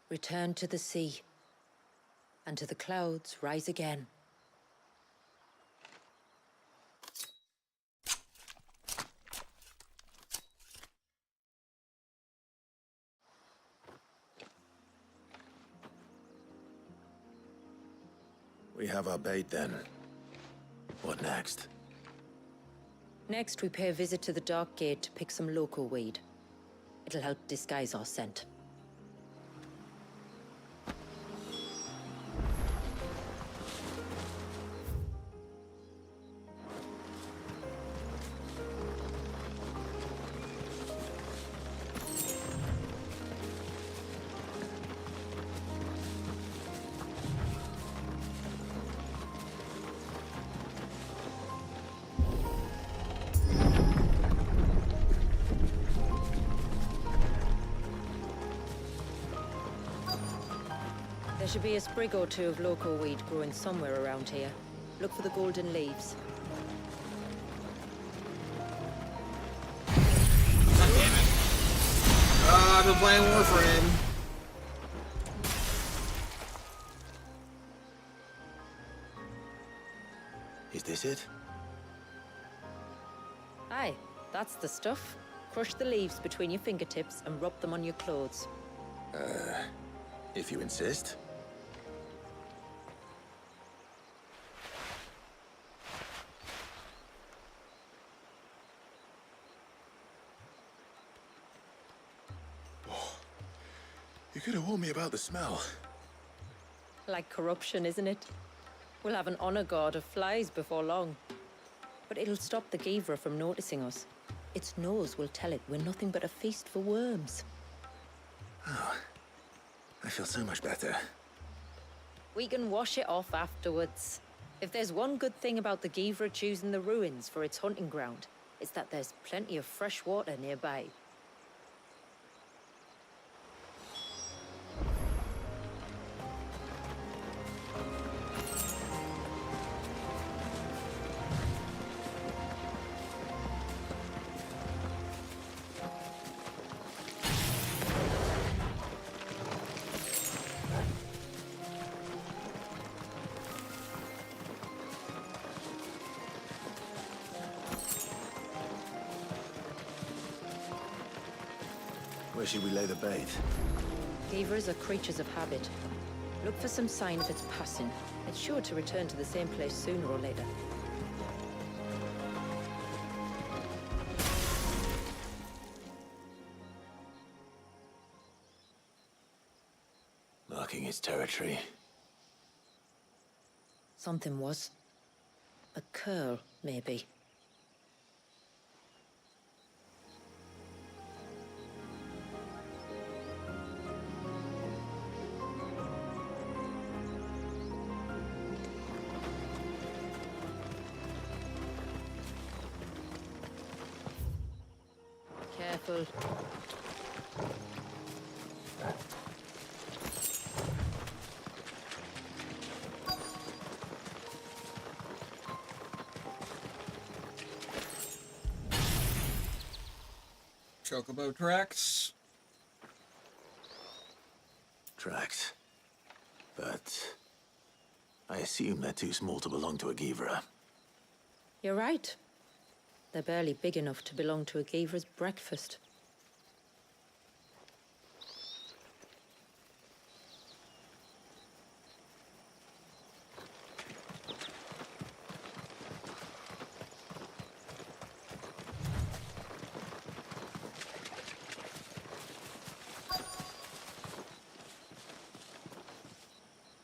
Return to the sea, and to the clouds rise again. We have our bait then. What next? Next, we pay a visit to the Dark Gate to pick some local weed. It'll help disguise our scent. There should be a sprig or two of local weed growing somewhere around here. Look for the golden leaves. God damn it. I've been playing Warframe. Is this it? Aye, that's the stuff. Crush the leaves between your fingertips and rub them on your clothes. If you insist. You could have warned me about the smell. Like corruption, isn't it? We'll have an honor guard of flies before long. But it'll stop the Givra from noticing us. Its nose will tell it we're nothing but a feast for worms. Oh, I feel so much better. We can wash it off afterwards. If there's one good thing about the Givra choosing the ruins for its hunting ground, it's that there's plenty of fresh water nearby. Where should we lay the bait? Gavers are creatures of habit. Look for some sign of its passing. It's sure to return to the same place sooner or later. Marking its territory. Something was. A curl, maybe. Careful. Chocobo tracks. Tracks. But I assume they're too small to belong to a Givra. You're right. They're barely big enough to belong to a Gavra's breakfast.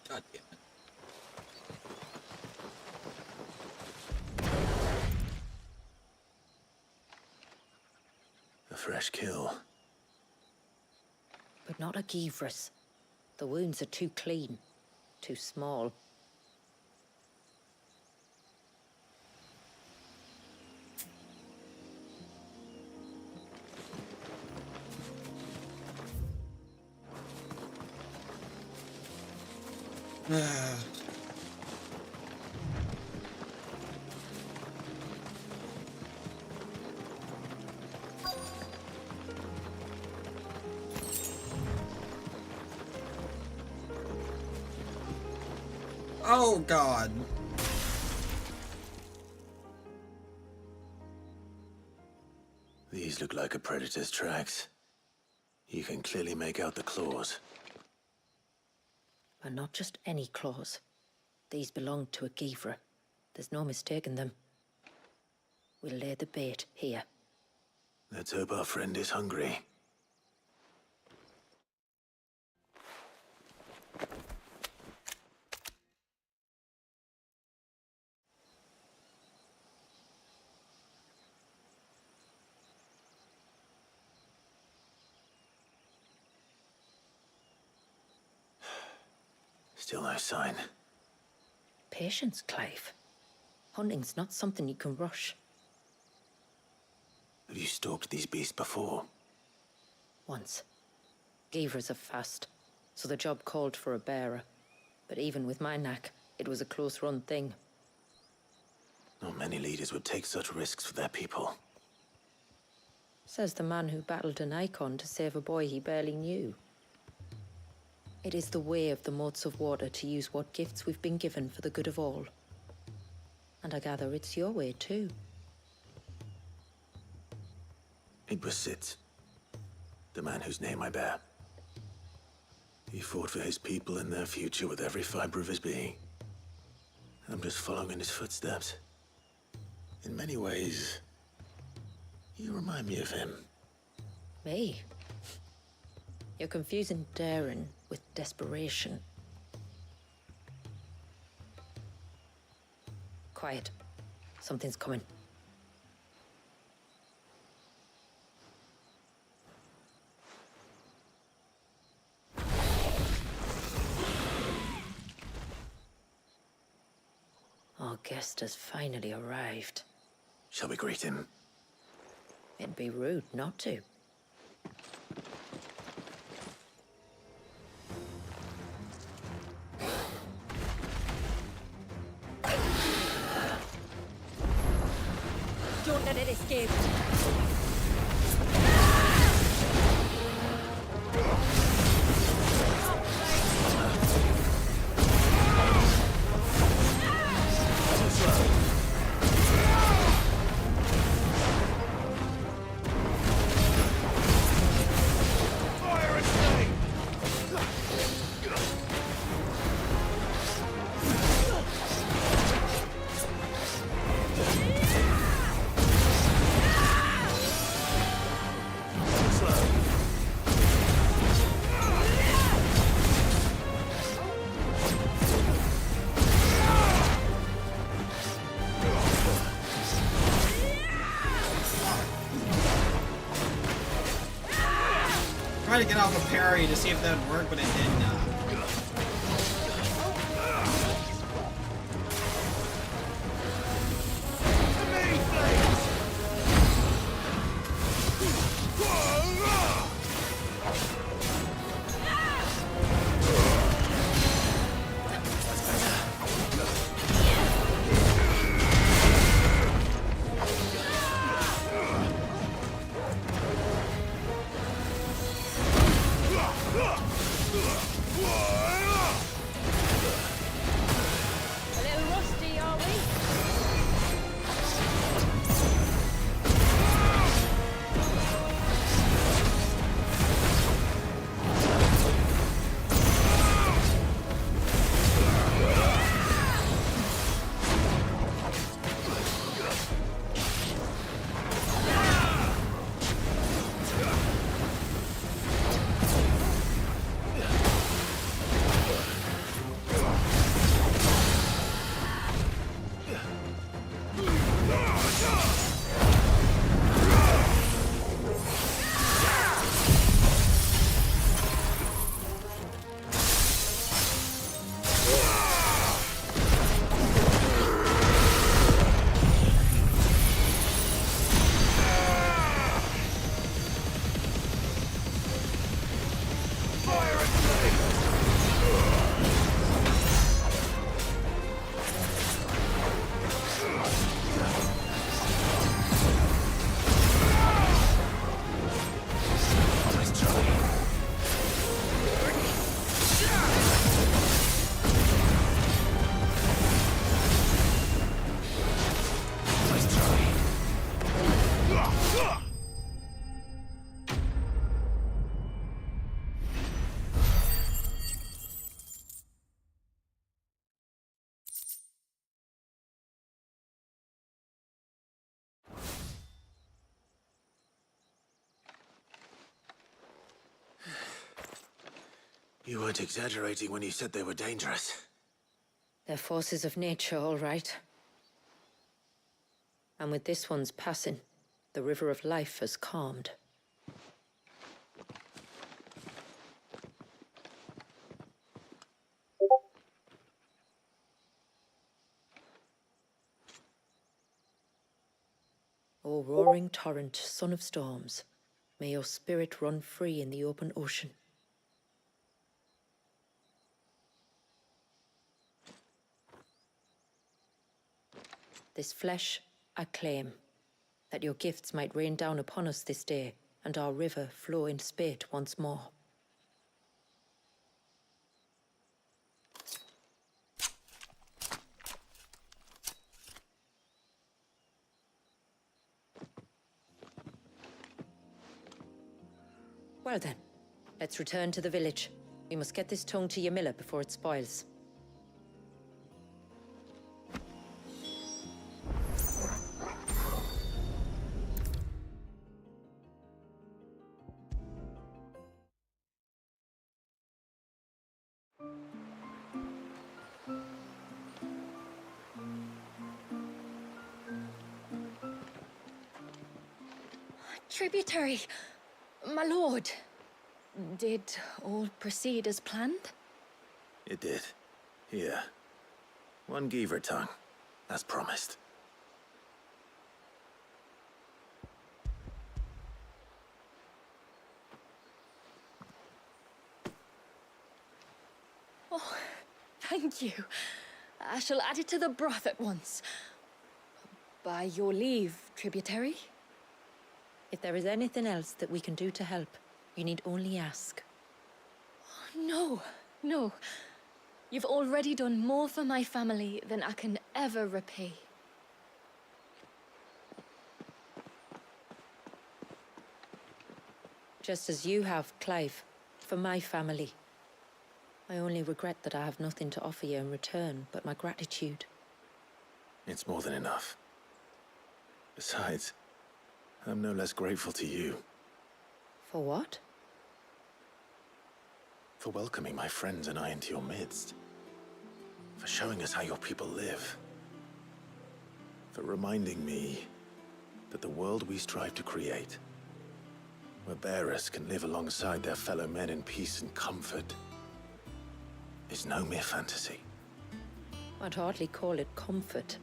God damn it. A fresh kill. But not a Givra's. The wounds are too clean, too small. Oh god. These look like a predator's tracks. You can clearly make out the claws. But not just any claws. These belong to a Givra. There's no mistaking them. We'll lay the bait here. Let's hope our friend is hungry. Still no sign. Patience, Clive. Hunting's not something you can rush. Have you stalked these beasts before? Once. Gavers are fast, so the job called for a bearer. But even with my knack, it was a close-run thing. Not many leaders would take such risks for their people. Says the man who battled an icon to save a boy he barely knew. It is the way of the Moats of Water to use what gifts we've been given for the good of all. And I gather it's your way too. It was Sid, the man whose name I bear. He fought for his people and their future with every fiber of his being. I'm just following in his footsteps. In many ways, you remind me of him. Me? You're confusing daring with desperation. Quiet. Something's coming. Our guest has finally arrived. Shall we greet him? It'd be rude not to. Don't let it escape. tried to get off a parry to see if that would work, but it did not. A little rusty, are we? You weren't exaggerating when you said they were dangerous. They're forces of nature, all right. And with this one's passing, the river of life has calmed. O roaring torrent, son of storms, may your spirit run free in the open ocean. This flesh I claim, that your gifts might rain down upon us this day, and our river flow in spate once more. Well then, let's return to the village. We must get this tongue to Ymilla before it spoils. Tributary, my lord. Did all proceed as planned? It did. Here. One Geaver tongue, as promised. Oh, thank you. I shall add it to the broth at once. By your leave, Tributary. If there is anything else that we can do to help, you need only ask. No, no. You've already done more for my family than I can ever repay. Just as you have, Clive, for my family. I only regret that I have nothing to offer you in return but my gratitude. It's more than enough. Besides, I'm no less grateful to you. For what? For welcoming my friends and I into your midst. For showing us how your people live. For reminding me that the world we strive to create where bearers can live alongside their fellow men in peace and comfort, is no mere fantasy. I'd hardly call it comfort.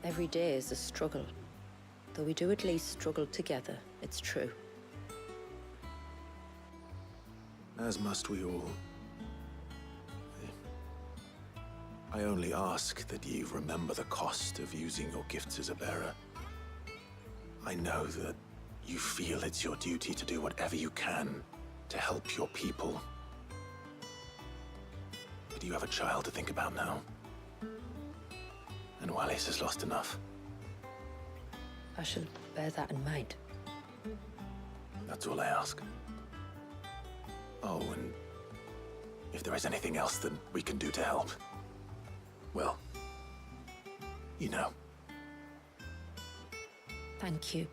Every day is a struggle. Though we do at least struggle together, it's true. As must we all. I only ask that ye remember the cost of using your gifts as a bearer. I know that you feel it's your duty to do whatever you can to help your people. But you have a child to think about now. And Wallis has lost enough. I shall bear that in mind. That's all I ask. Oh, and if there is anything else that we can do to help, well, you know. Thank you.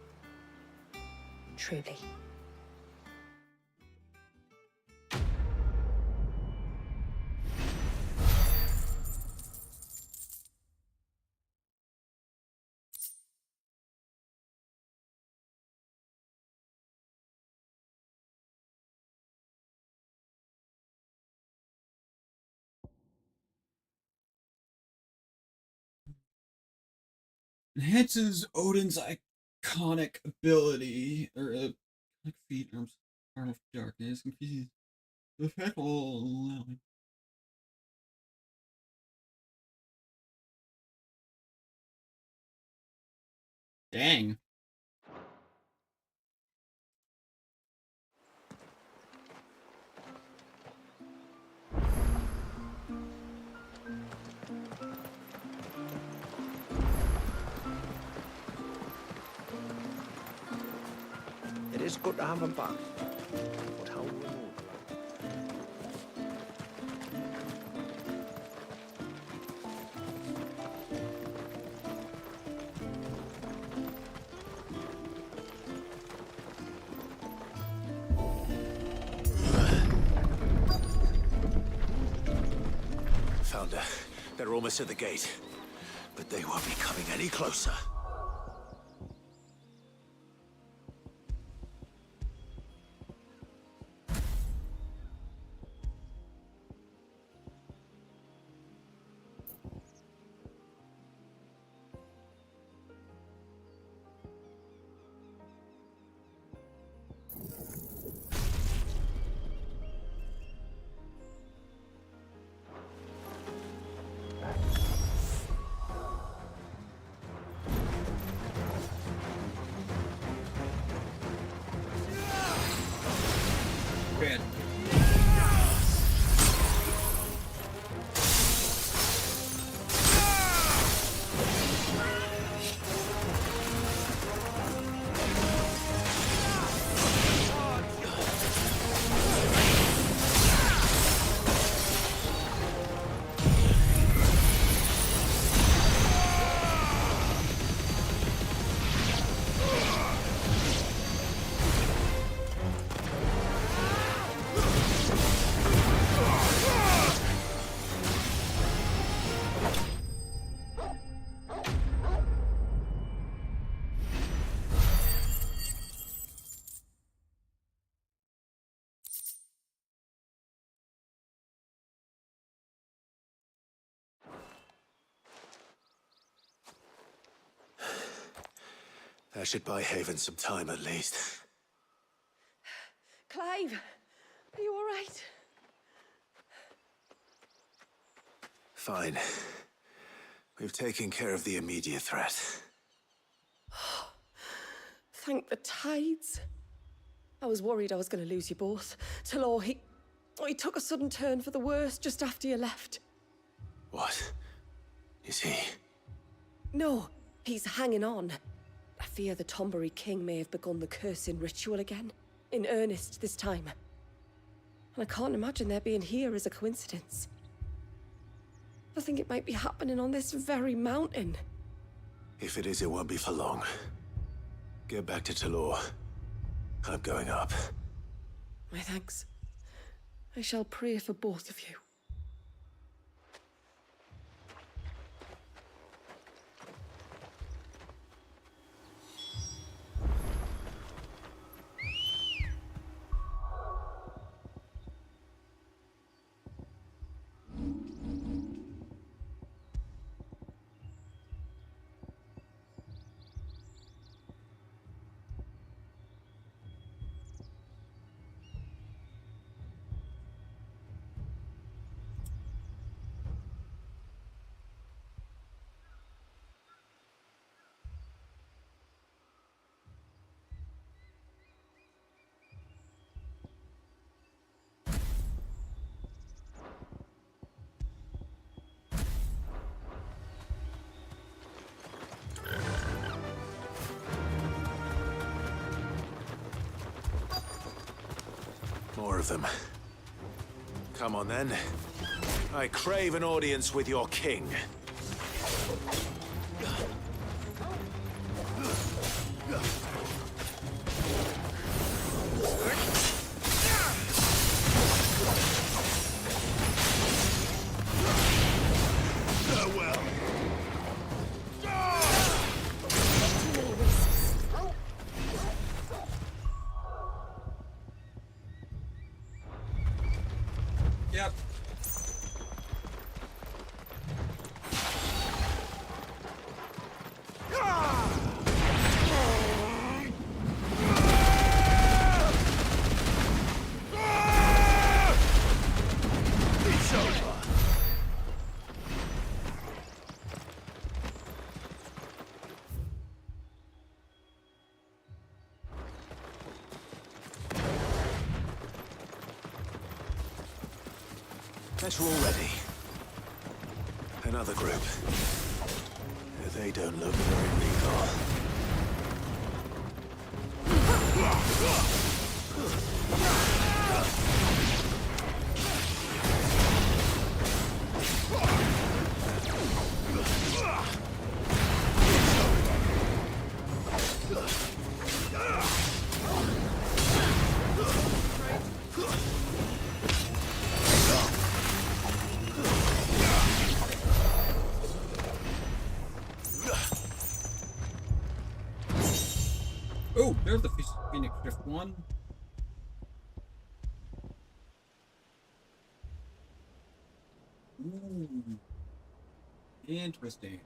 Truly. Enhances Odin's iconic ability, or like feet, arm of darkness, increases the effect while allowing. Dang. It is good to have them back. But how removal? Founder, they're almost at the gate. But they won't be coming any closer. Red. That should buy Haven some time at least. Clive, are you all right? Fine. We've taken care of the immediate threat. Thank the tides. I was worried I was going to lose you both. Talor, he took a sudden turn for the worse just after you left. What? Is he? No, he's hanging on. I fear the Tombury King may have begun the cursing ritual again. In earnest this time. And I can't imagine their being here as a coincidence. I think it might be happening on this very mountain. If it is, it won't be for long. Get back to Talor. I'm going up. My thanks. I shall pray for both of you. More of them. Come on, then. I crave an audience with your king. Farewell. Yep. It's over. Better already. Another group. They don't look very lethal. Oh, there's the Phoenix Drift one. Ooh. Interesting.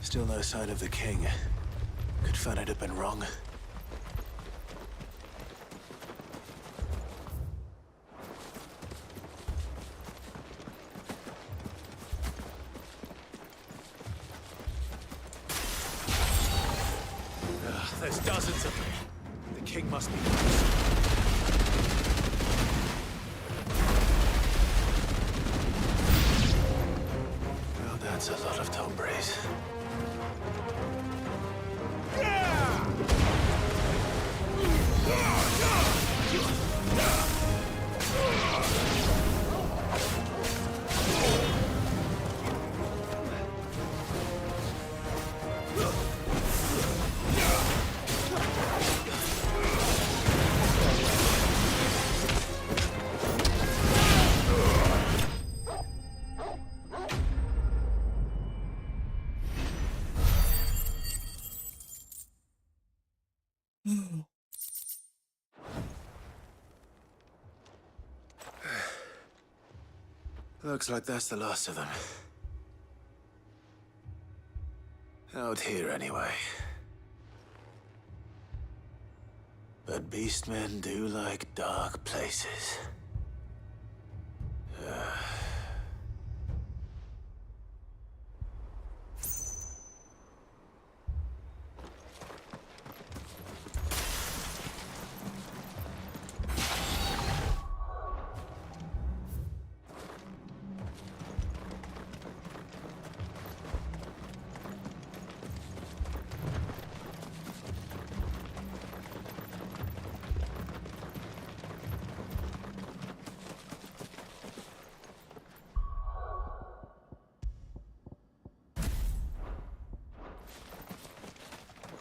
Still no sign of the king. Could Fanit have been wrong? There's dozens of them. The king must be close. Well, that's a lot of Tombres. Yeah! Looks like that's the last of them. Out here, anyway. But beastmen do like dark places.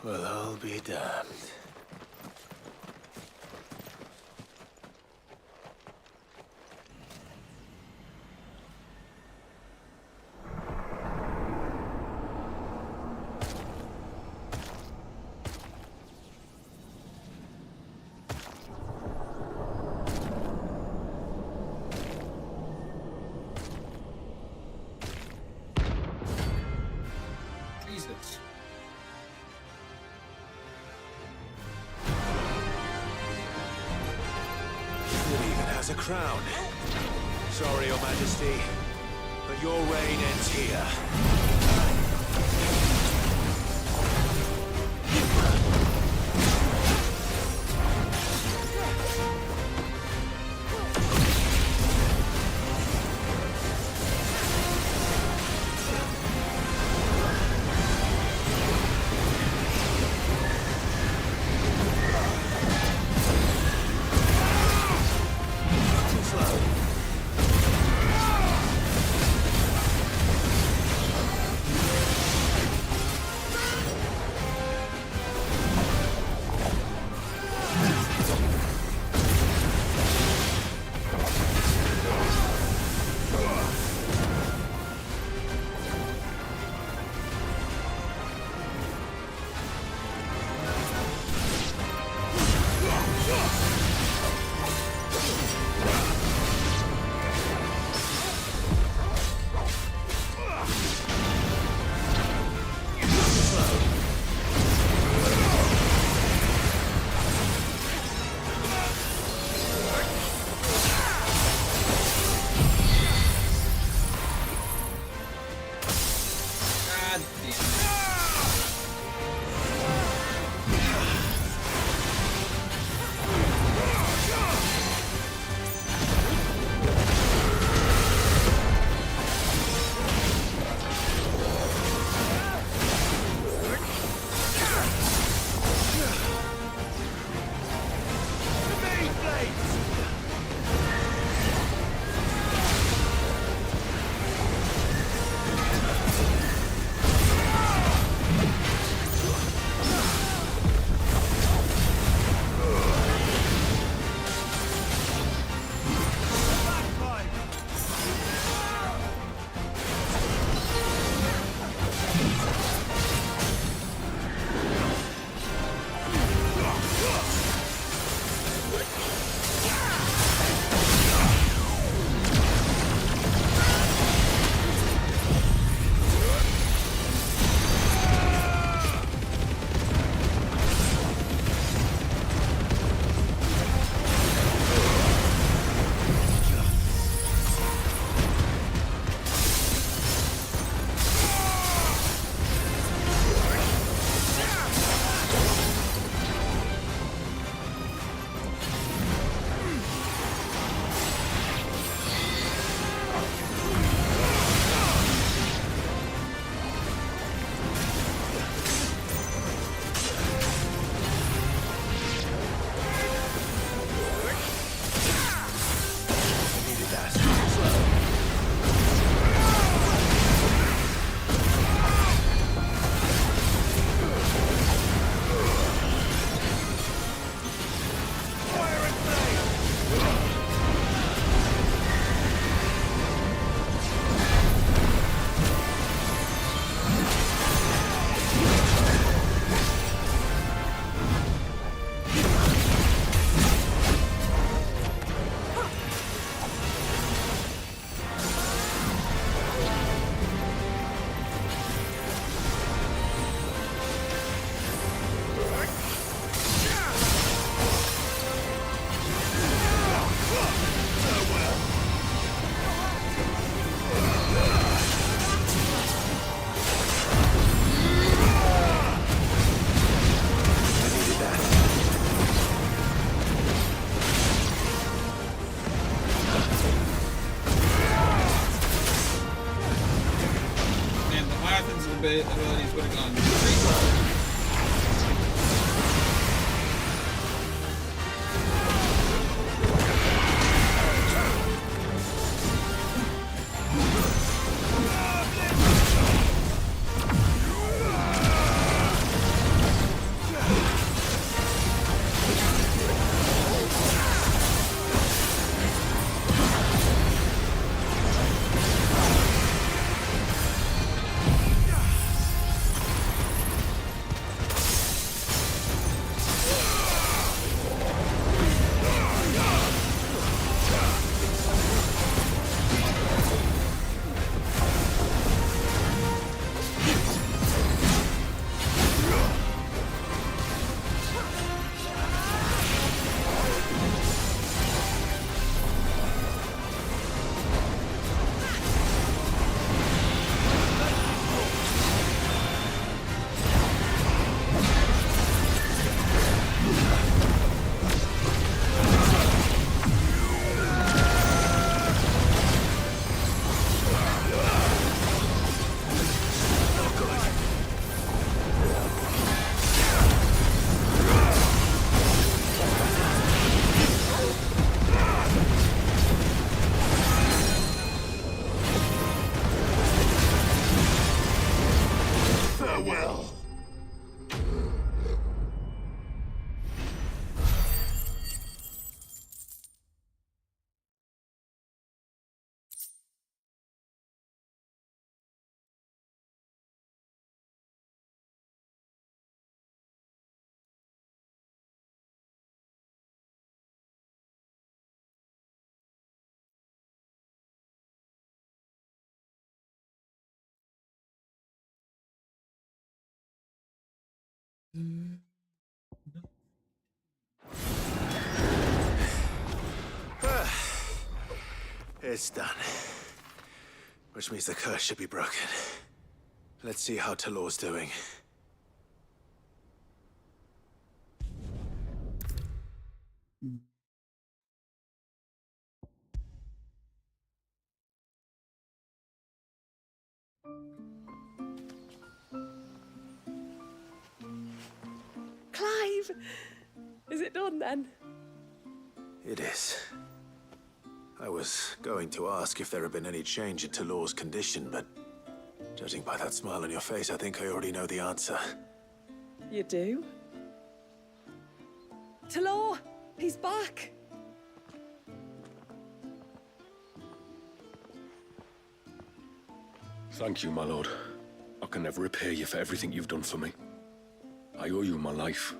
Well, I'll be damned. Jesus. It even has a crown. Sorry, Your Majesty, but your reign ends here. Too slow. abilities would have gone straight. It's done. Which means the curse should be broken. Let's see how Talor's doing. Clive! Is it done then? It is. I was going to ask if there had been any change in Talor's condition, but judging by that smile on your face, I think I already know the answer. You do? Talor! He's back! Thank you, my lord. I can never repay you for everything you've done for me. I owe you my life.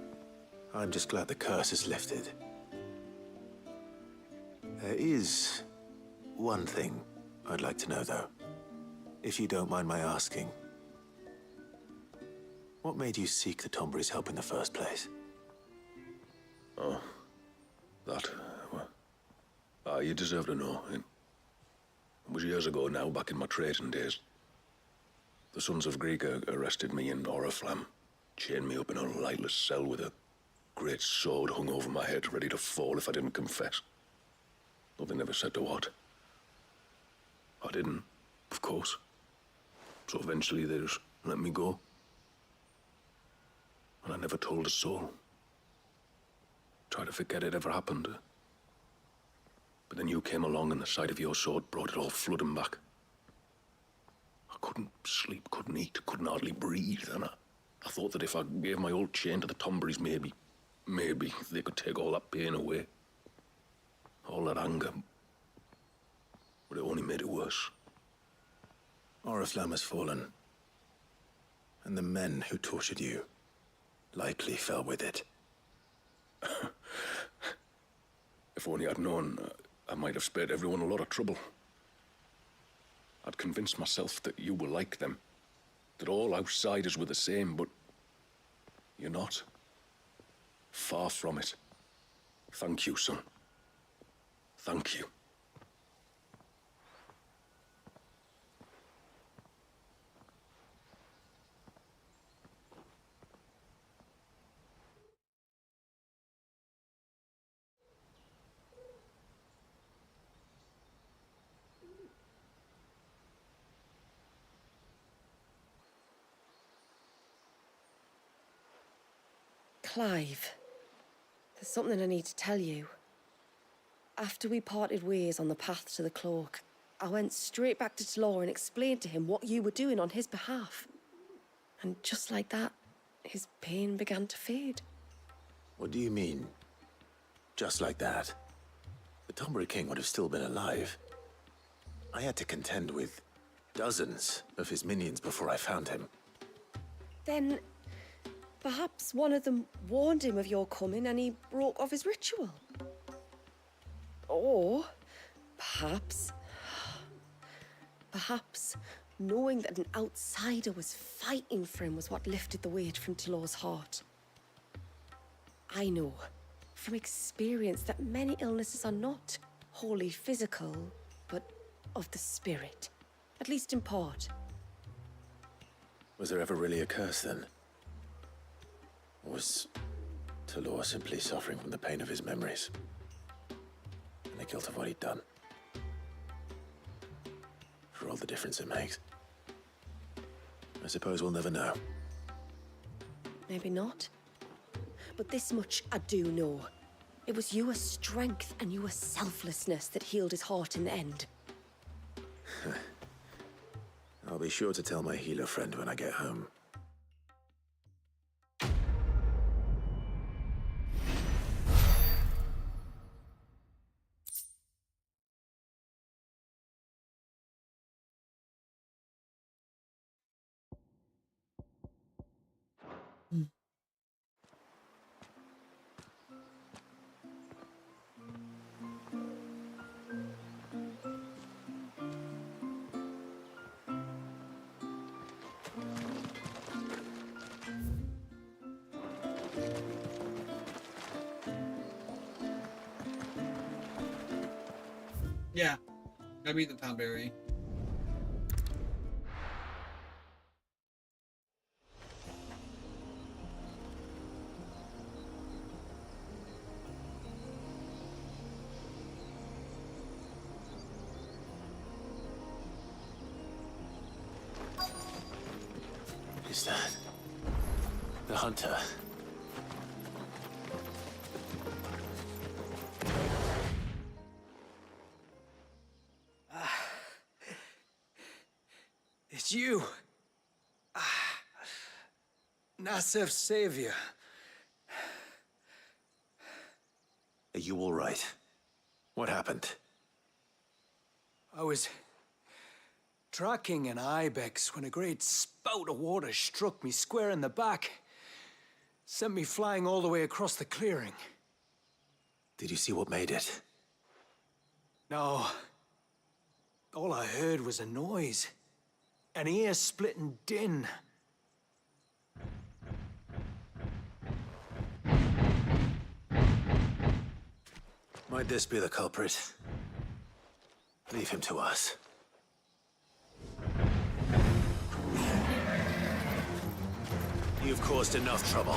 I'm just glad the curse is lifted. There is one thing I'd like to know, though. If you don't mind my asking. What made you seek the Tombury's help in the first place? Oh, that, well, you deserve to know. It was years ago now, back in my trading days. The Sons of Greek arrested me in Oriflamme, chained me up in a lightless cell with a great sword hung over my head, ready to fall if I didn't confess. Though they never said to what. I didn't, of course. So eventually they just let me go. And I never told a soul. Tried to forget it ever happened. But then you came along and the sight of your sword brought it all flooding back. I couldn't sleep, couldn't eat, couldn't hardly breathe, and I thought that if I gave my old chain to the Tomburys, maybe they could take all that pain away. All that anger. But it only made it worse. Oriflamme has fallen. And the men who tortured you likely fell with it. If only I'd known, I might have spared everyone a lot of trouble. I'd convinced myself that you were like them. That all outsiders were the same, but you're not. Far from it. Thank you, son. Thank you. Clive, there's something I need to tell you. After we parted ways on the path to the cloak, I went straight back to Talor and explained to him what you were doing on his behalf. And just like that, his pain began to fade. What do you mean? Just like that? The Tonbury King would have still been alive. I had to contend with dozens of his minions before I found him. Then, perhaps one of them warned him of your coming and he broke off his ritual. Or, perhaps, knowing that an outsider was fighting for him was what lifted the weight from Talor's heart. I know, from experience, that many illnesses are not wholly physical, but of the spirit, at least in part. Was there ever really a curse then? Or was Talor simply suffering from the pain of his memories? And the guilt of what he'd done? For all the difference it makes. I suppose we'll never know. Maybe not. But this much I do know. It was your strength and your selflessness that healed his heart in the end. I'll be sure to tell my healer friend when I get home. Yeah, I beat the Tonberry. Is that the hunter? It's you. Nasev's savior. Are you all right? What happened? I was tracking an ibex when a great spout of water struck me square in the back. Sent me flying all the way across the clearing. Did you see what made it? No. All I heard was a noise. An ear-splitting din. Might this be the culprit? Leave him to us. You've caused enough trouble.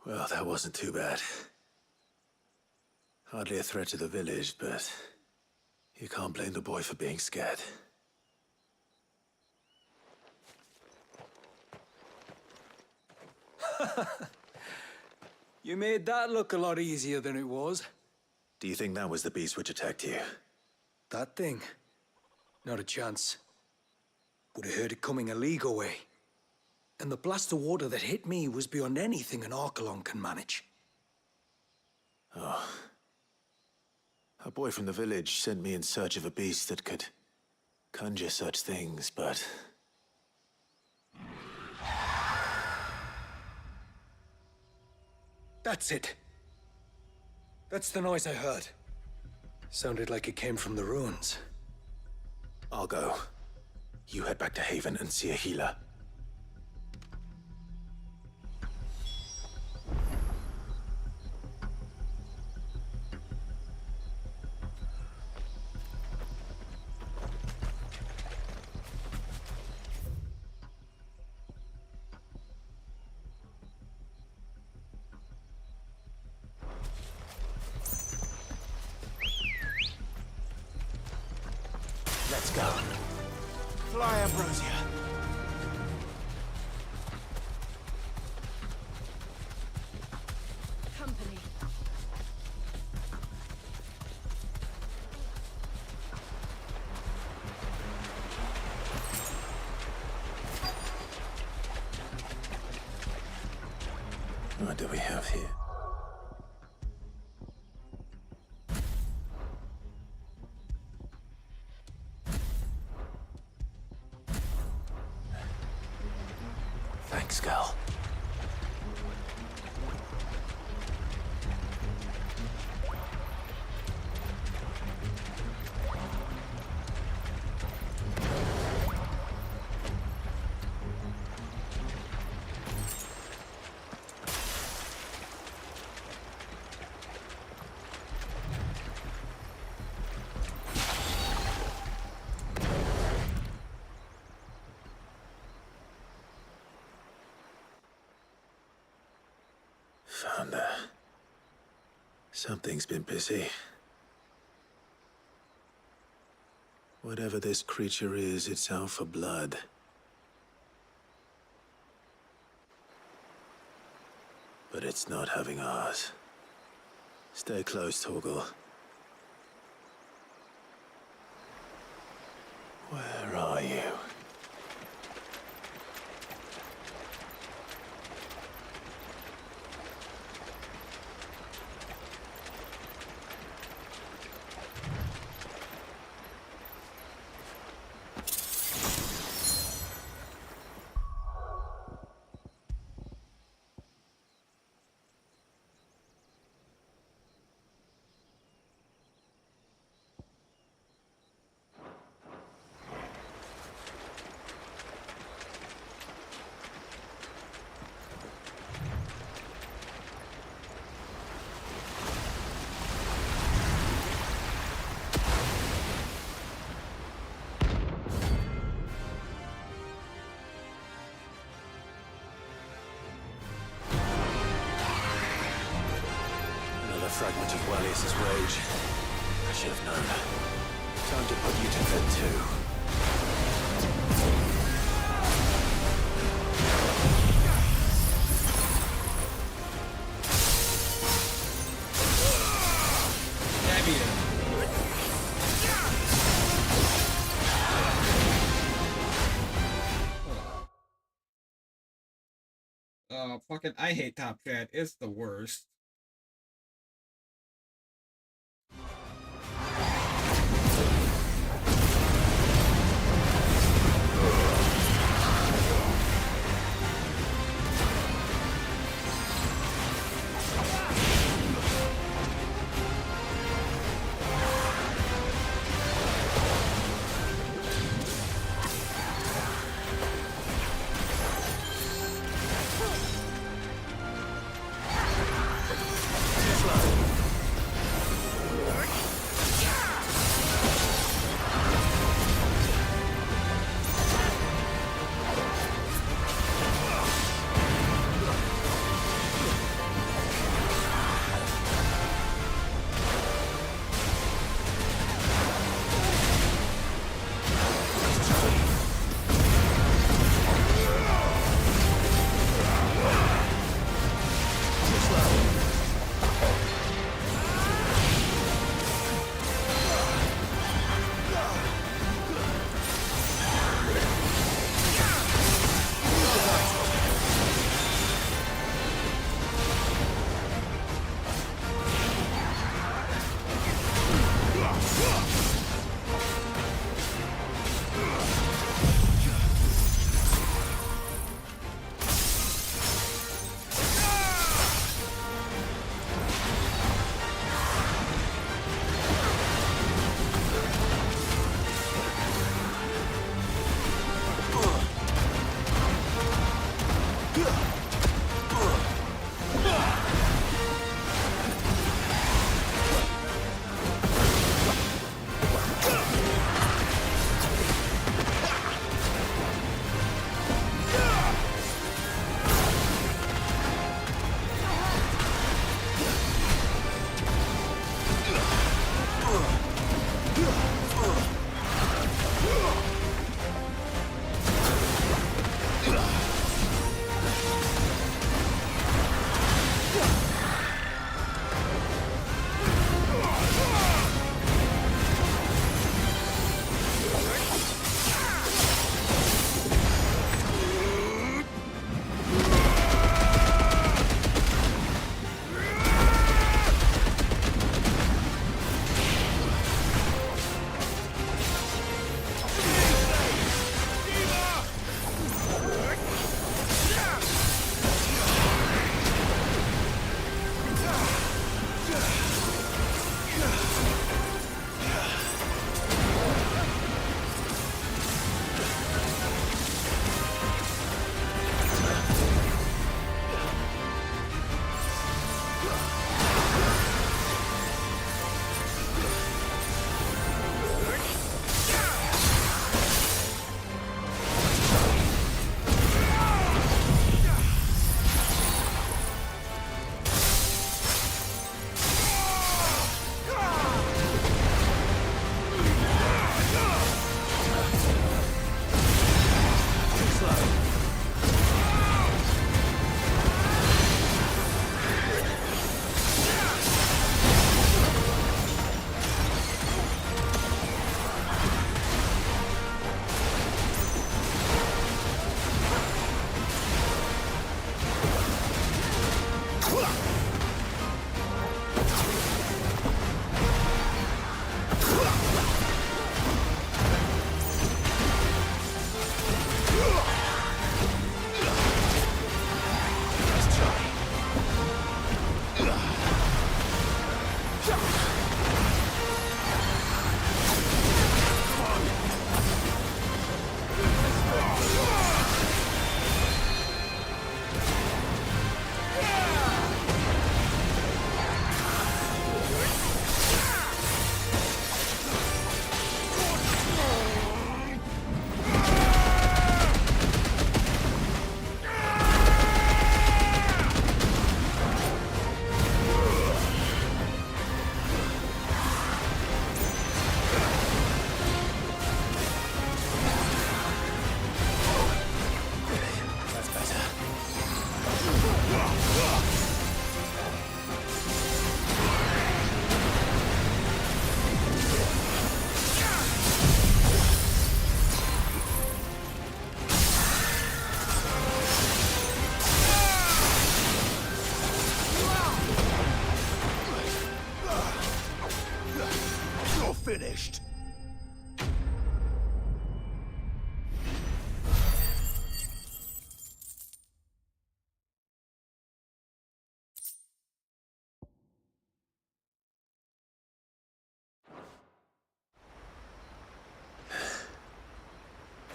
Well, that wasn't too bad. Hardly a threat to the village, but you can't blame the boy for being scared. You made that look a lot easier than it was. Do you think that was the beast which attacked you? That thing? Not a chance. Would have heard it coming a league away. And the blast of water that hit me was beyond anything an Archelon can manage. Oh. A boy from the village sent me in search of a beast that could conjure such things, but... That's it. That's the noise I heard. Sounded like it came from the ruins. I'll go. You head back to Haven and see a healer. Let's go. Fly, Ambrosia. Company. What do we have here? Thanks, Gal. Found her. Something's been busy. Whatever this creature is, it's out for blood. But it's not having ours. Stay close, Torgal. Where are you? Fragment of Wallius's rage. I should have known. Time to put you to bed too. Fucking, I hate Top Chat. It's the worst.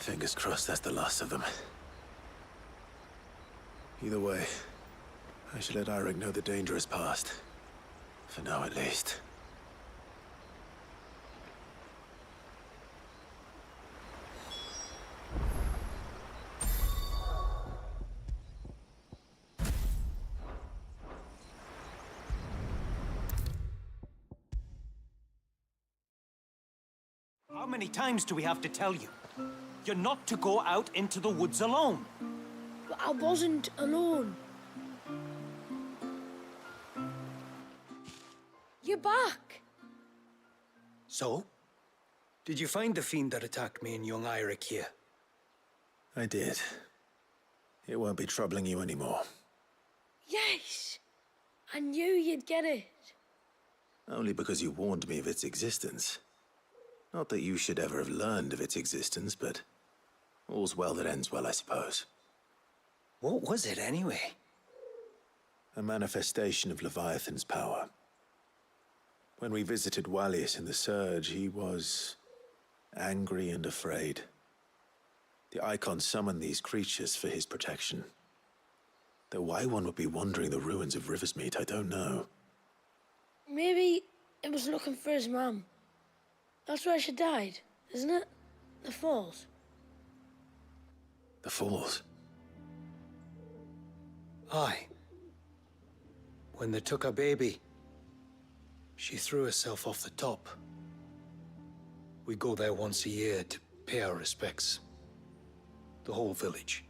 Fingers crossed that's the last of them. Either way, I should let Eirik know the danger is past. For now, at least. How many times do we have to tell you? You're not to go out into the woods alone. But I wasn't alone. You're back. So? Did you find the fiend that attacked me and young Eirik here? I did. It won't be troubling you anymore. Yes. I knew you'd get it. Only because you warned me of its existence. Not that you should ever have learned of its existence, but all's well that ends well, I suppose. What was it, anyway? A manifestation of Leviathan's power. When we visited Wallius in the Surge, he was angry and afraid. The Icon summoned these creatures for his protection. Though why one would be wandering the ruins of Riversmeet, I don't know. Maybe it was looking for his mum. That's where she died, isn't it? The Falls. The Falls? Aye. When they took her baby, she threw herself off the top. We go there once a year to pay our respects. The whole village.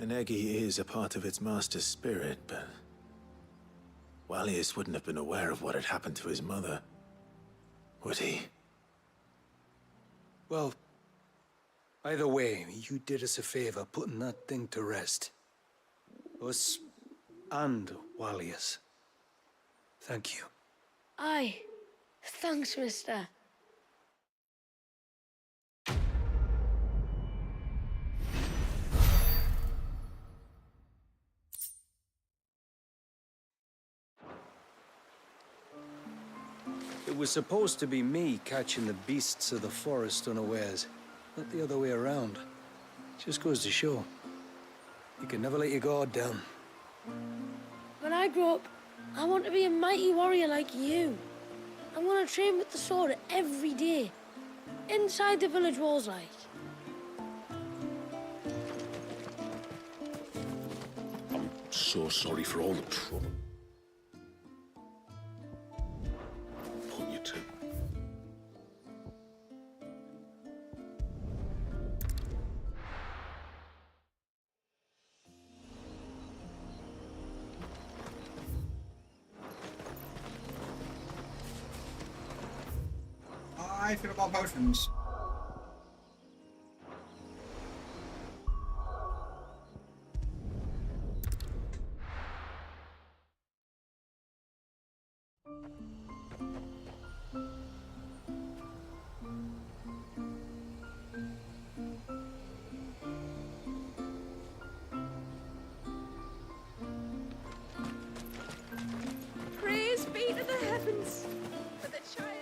Enegi is a part of its master's spirit, but Wallius wouldn't have been aware of what had happened to his mother, would he? Well, either way, you did us a favor putting that thing to rest. Us and Wallius. Thank you. Aye. Thanks, mister. It was supposed to be me catching the beasts of the forest unawares, not the other way around. Just goes to show. You can never let your guard down. When I grow up, I want to be a mighty warrior like you. I want to train with the sword every day. Inside the village walls, like. I'm so sorry for all the trouble. Put you to. I feel about potions. Praise be to the heavens for the child.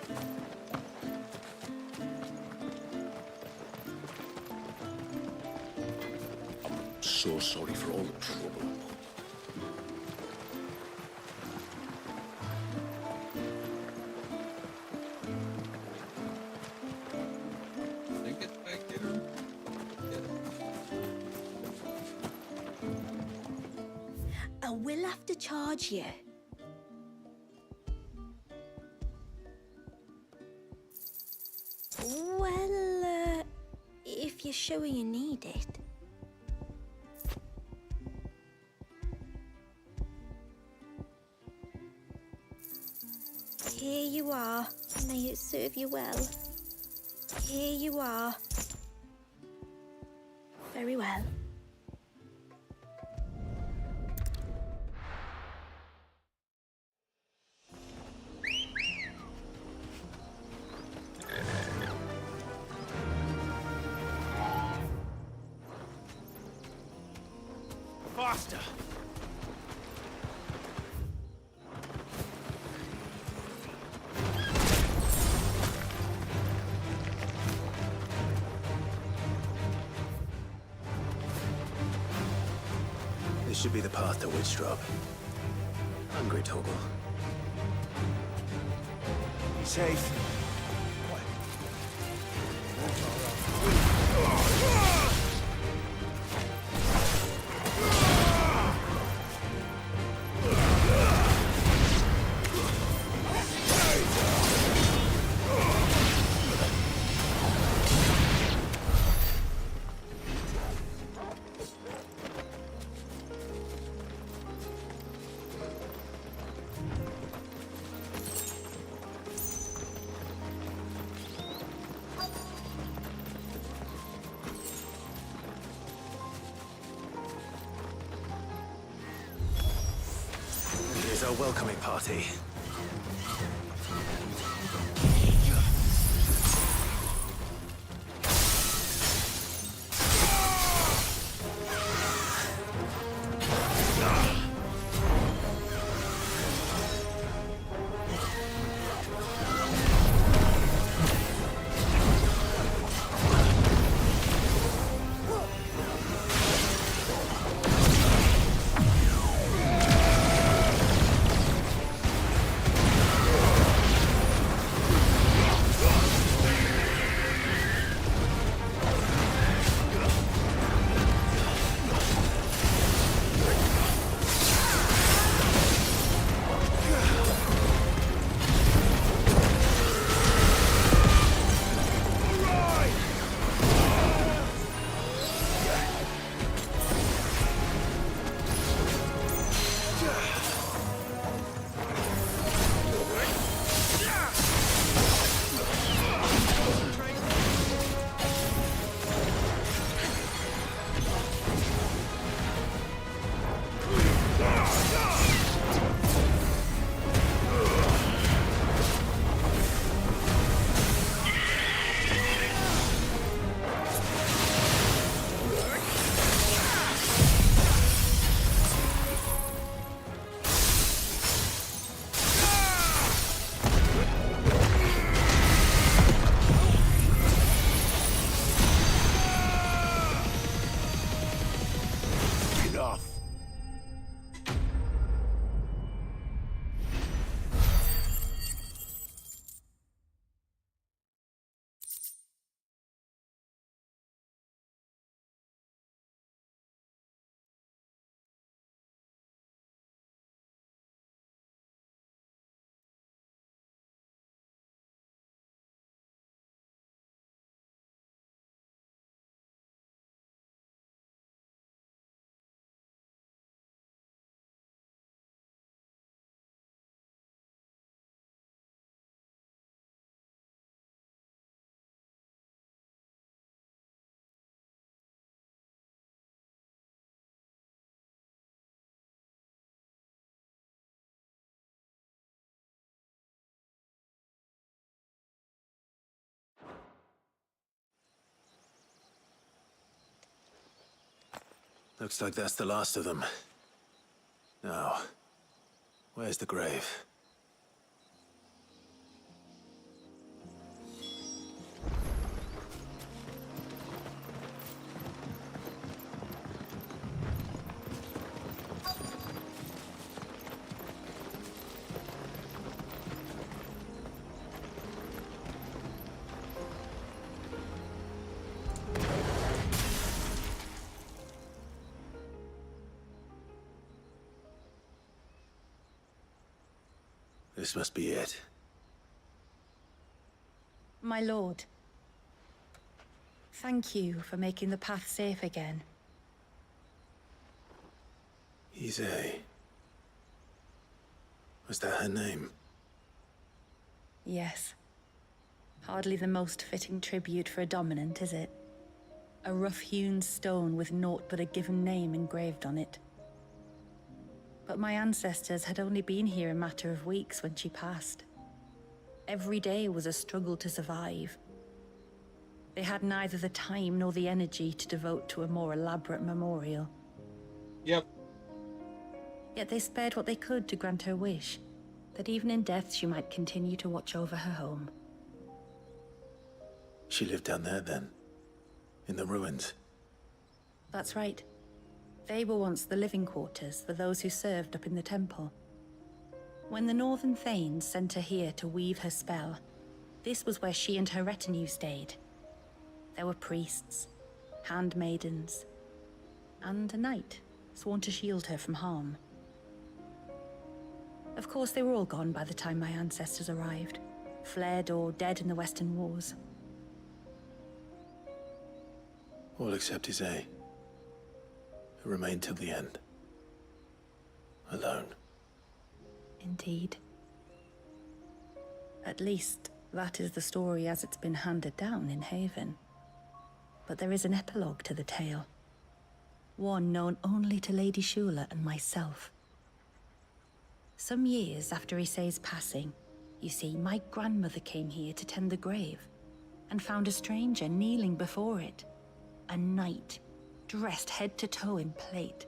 So sorry for all the trouble. Think it's back here. I will have to charge you. Well, if you're sure you need it. Here you are. May it serve you well. Here you are. Very well. Faster! This should be the path to Witchdrop. Hungry, Toggle? Safe. Here's our welcoming party. Looks like that's the last of them. Now, where's the grave? This must be it. My lord, thank you for making the path safe again. Ise. Was that her name? Yes. Hardly the most fitting tribute for a dominant, is it? A rough-hewn stone with naught but a given name engraved on it. But my ancestors had only been here a matter of weeks when she passed. Every day was a struggle to survive. They had neither the time nor the energy to devote to a more elaborate memorial. Yep. Yet they spared what they could to grant her wish, that even in death she might continue to watch over her home. She lived down there then? In the ruins? That's right. They were once the living quarters for those who served up in the temple. When the Northern Thanes sent her here to weave her spell, this was where she and her retinue stayed. There were priests, handmaidens, and a knight sworn to shield her from harm. Of course, they were all gone by the time my ancestors arrived, fled or dead in the Western Wars. All except Isay, who remained till the end. Alone. Indeed. At least, that is the story as it's been handed down in Haven. But there is an epilogue to the tale. One known only to Lady Shula and myself. Some years after Isay's passing, you see, my grandmother came here to tend the grave, and found a stranger kneeling before it. A knight, dressed head to toe in plate.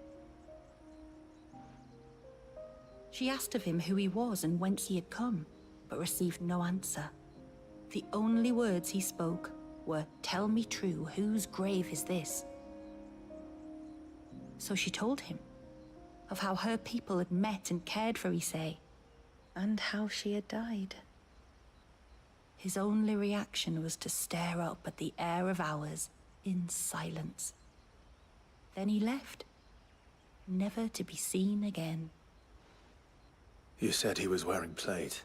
She asked of him who he was and whence he had come, but received no answer. The only words he spoke were, "Tell me true, whose grave is this?" So she told him of how her people had met and cared for Isay, and how she had died. His only reaction was to stare up at the Heir of Hours in silence. Then he left, never to be seen again. You said he was wearing plate.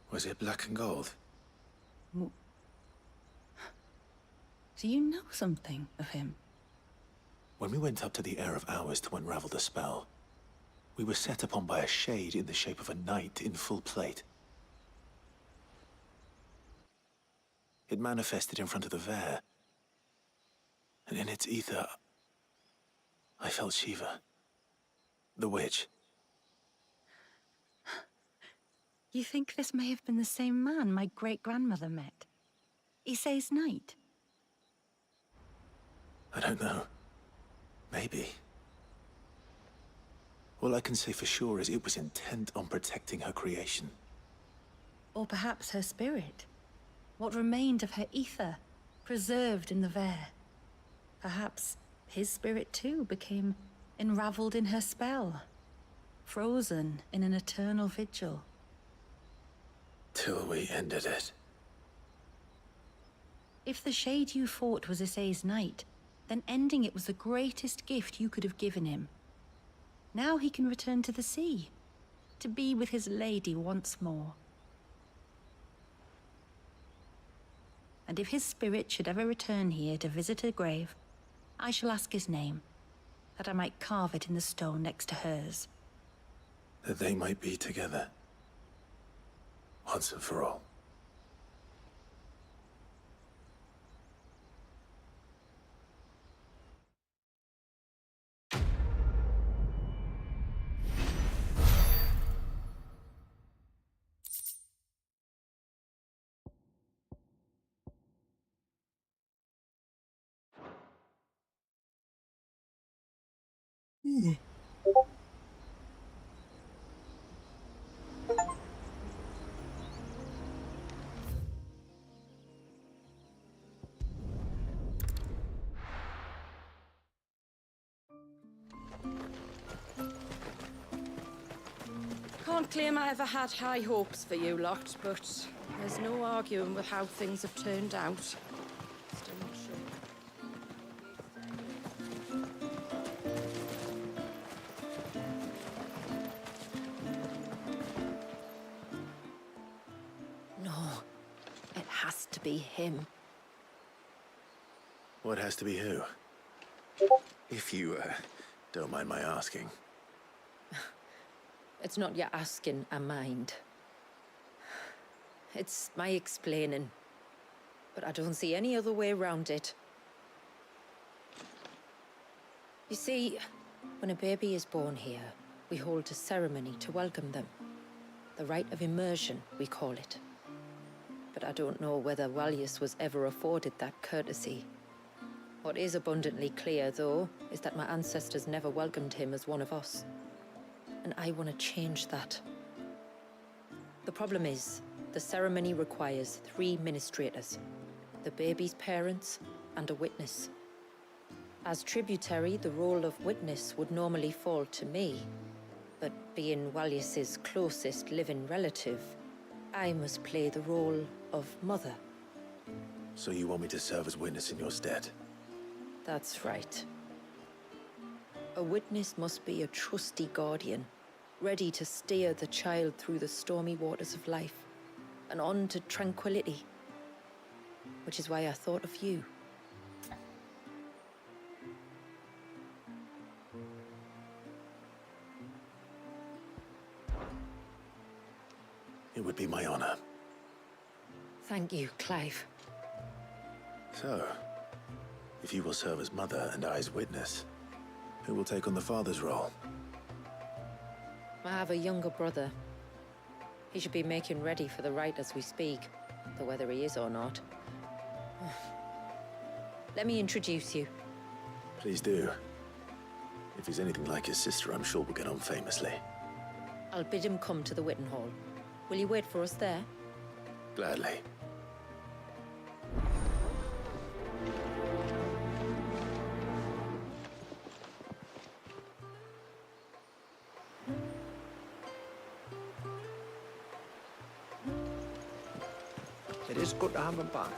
Was it black and gold? Do you know something of him? When we went up to the Heir of Hours to unravel the spell, we were set upon by a shade in the shape of a knight in full plate. It manifested in front of the Vair, and in its ether, I felt Shiva, the witch. You think this may have been the same man my great-grandmother met? Isay's knight? I don't know. Maybe. All I can say for sure is it was intent on protecting her creation. Or perhaps her spirit? What remained of her ether, preserved in the Vair? Perhaps his spirit too became enraveled in her spell, frozen in an eternal vigil. Till we ended it. If the shade you fought was Isay's knight, then ending it was the greatest gift you could have given him. Now he can return to the sea, to be with his lady once more. And if his spirit should ever return here to visit her grave, I shall ask his name, that I might carve it in the stone next to hers. That they might be together. Once and for all. Can't claim I ever had high hopes for you lot, but there's no arguing with how things have turned out. Still not sure. No, it has to be him. What has to be who? If you, don't mind my asking. It's not your asking, I mind. It's my explaining. But I don't see any other way around it. You see, when a baby is born here, we hold a ceremony to welcome them. The rite of immersion, we call it. But I don't know whether Walius was ever afforded that courtesy. What is abundantly clear, though, is that my ancestors never welcomed him as one of us. And I want to change that. The problem is, the ceremony requires 3 ministrators, the baby's parents and a witness. As tributary, the role of witness would normally fall to me. But being Walyas's closest living relative, I must play the role of mother. So you want me to serve as witness in your stead? That's right. A witness must be a trusty guardian, ready to steer the child through the stormy waters of life and on to tranquility. Which is why I thought of you. It would be my honor. Thank you, Clive. So, if you will serve as mother and I as witness, who will take on the father's role? I have a younger brother. He should be making ready for the rite as we speak, though whether he is or not. Let me introduce you. Please do. If he's anything like his sister, I'm sure we'll get on famously. I'll bid him come to the Witten Hall. Will you wait for us there? Gladly. It is good to have him back.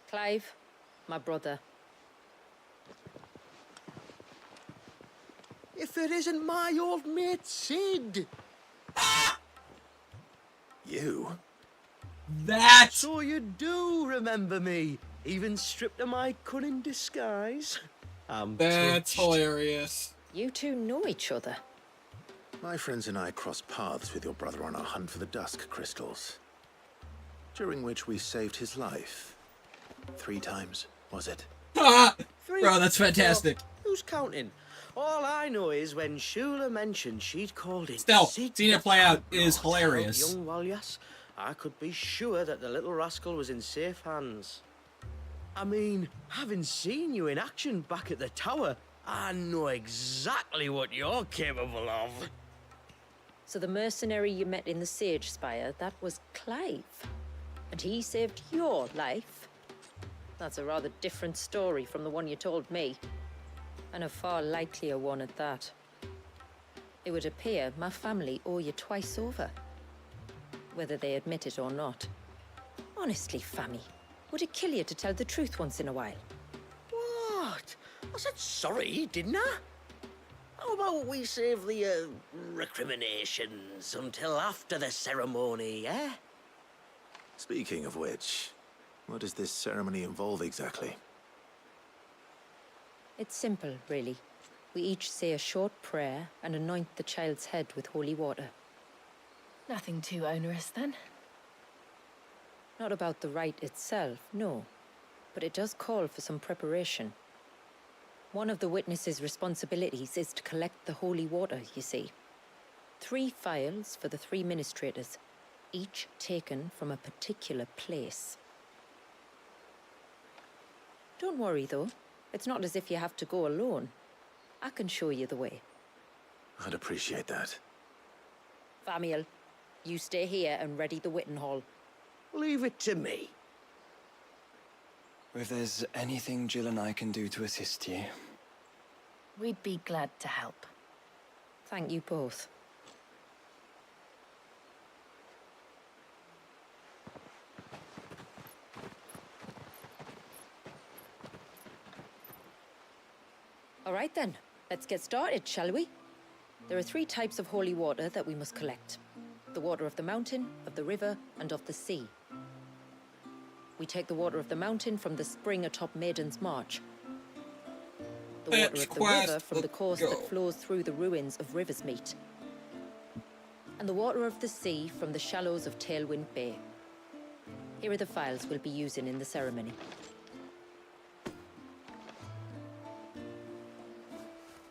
Clive, my brother. If it isn't my old mate Sid! You? That! So you do remember me, even stripped of my cunning disguise. That's hilarious. You two know each other. My friends and I crossed paths with your brother on our hunt for the Dusk Crystals, during which we saved his life. 3 times, was it? Bro, that's fantastic. Who's counting? All I know is when Shula mentioned she'd called in Still, Sid seeing it play out is to help hilarious. young Walyas, I could be sure that the little rascal was in safe hands. I mean, having seen you in action back at the tower, I know exactly what you're capable of. So the mercenary you met in the Sage Spire, that was Clive. And he saved your life? That's a rather different story from the one you told me. And a far likelier one at that. It would appear my family owe you twice over. Whether they admit it or not. Honestly, Fammy, would it kill you to tell the truth once in a while? What? I said sorry, didn't I? How about we save the, recriminations until after the ceremony, eh? Speaking of which, what does this ceremony involve exactly? It's simple, really. We each say a short prayer and anoint the child's head with holy water. Nothing too onerous, then? Not about the rite itself, no. But it does call for some preparation. One of the witness's responsibilities is to collect the holy water, you see. 3 phials for the 3 ministrators, each taken from a particular place. Don't worry, though. It's not as if you have to go alone. I can show you the way. I'd appreciate that. Famiel, you stay here and ready the Witten Hall. Leave it to me. If there's anything Jill and I can do to assist you... We'd be glad to help. Thank you both. All right then, let's get started, shall we? There are 3 types of holy water that we must collect. The water of the mountain, of the river, and of the sea. We take the water of the mountain from the spring atop Maiden's March. The water of the river from the course that flows through the ruins of Riversmeet. And the water of the sea from the shallows of Tailwind Bay. Here are the phials we'll be using in the ceremony.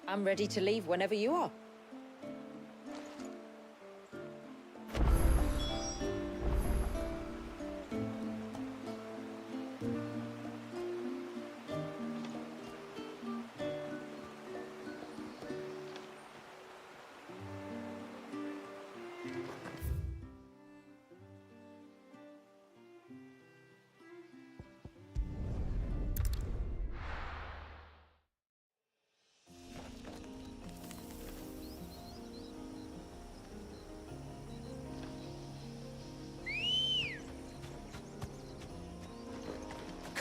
I'm ready to leave whenever you are.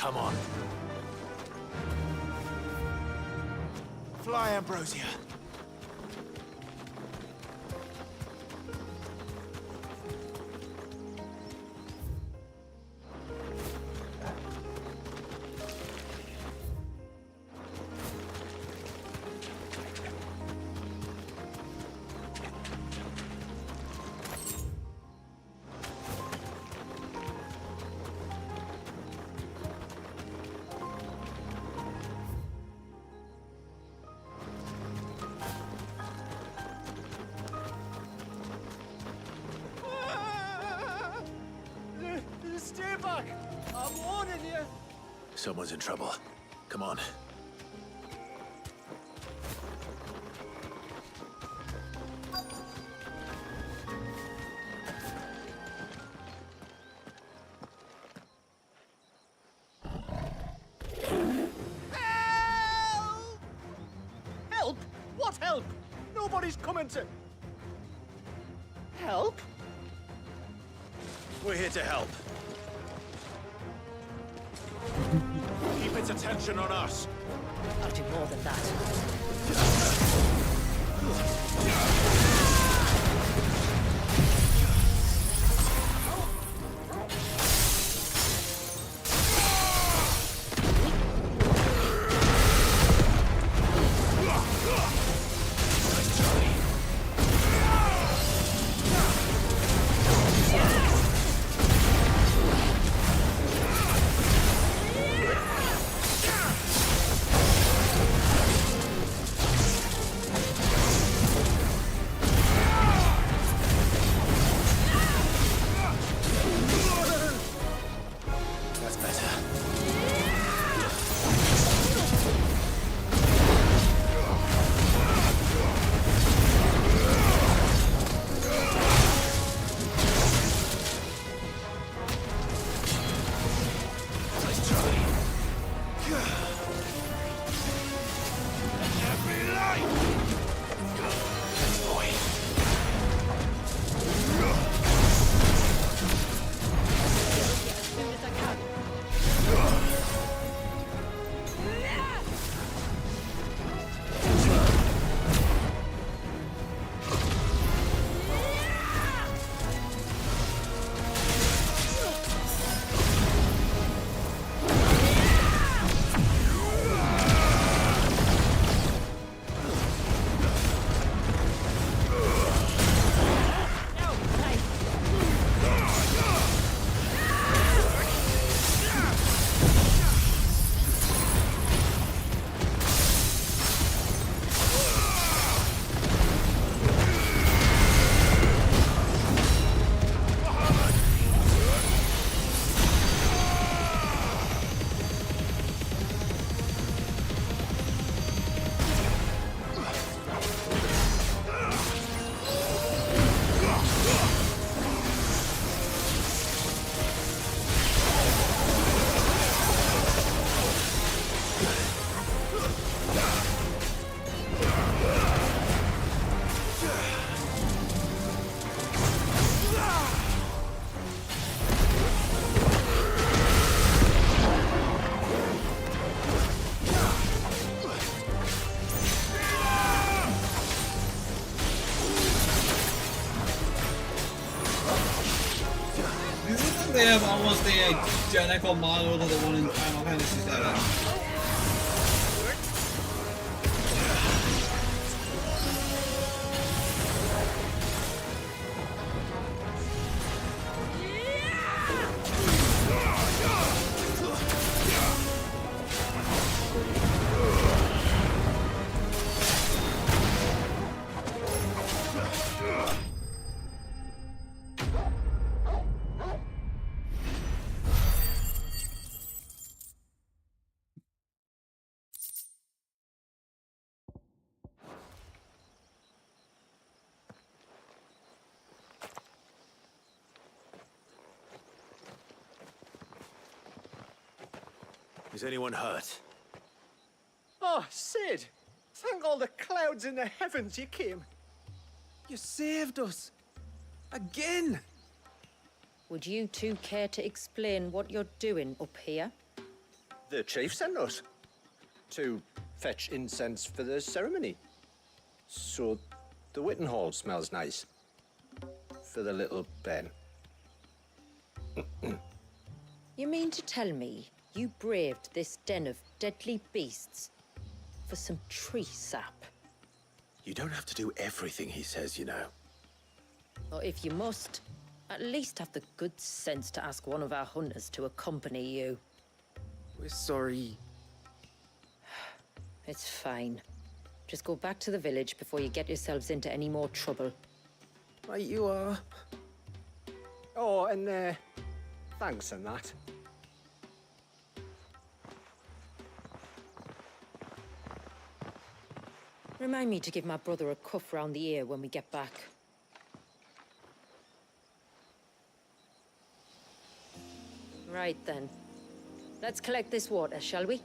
Come on. Fly, Ambrosia. Stay back! I'm warning you! Someone's in trouble. Come on. Help? What help? Nobody's coming to... Help? We're here to help. Keep its attention on us. I'll do more than that. That's better. Nice try. Every light! Thanks, boy. They have almost the identical model to the one in Final Fantasy VII. Is anyone hurt? Oh, Sid! Thank all the clouds in the heavens you came. You saved us. Again! Would you two care to explain what you're doing up here? The chief sent us to fetch incense for the ceremony. So the Witten Hall smells nice for the little Ben. You mean to tell me you braved this den of deadly beasts for some tree sap? You don't have to do everything he says, you know. Or if you must, at least have the good sense to ask one of our hunters to accompany you. We're sorry. It's fine. Just go back to the village before you get yourselves into any more trouble. Right you are. Oh, and thanks and that. Remind me to give my brother a cuff round the ear when we get back. Right then. Let's collect this water, shall we?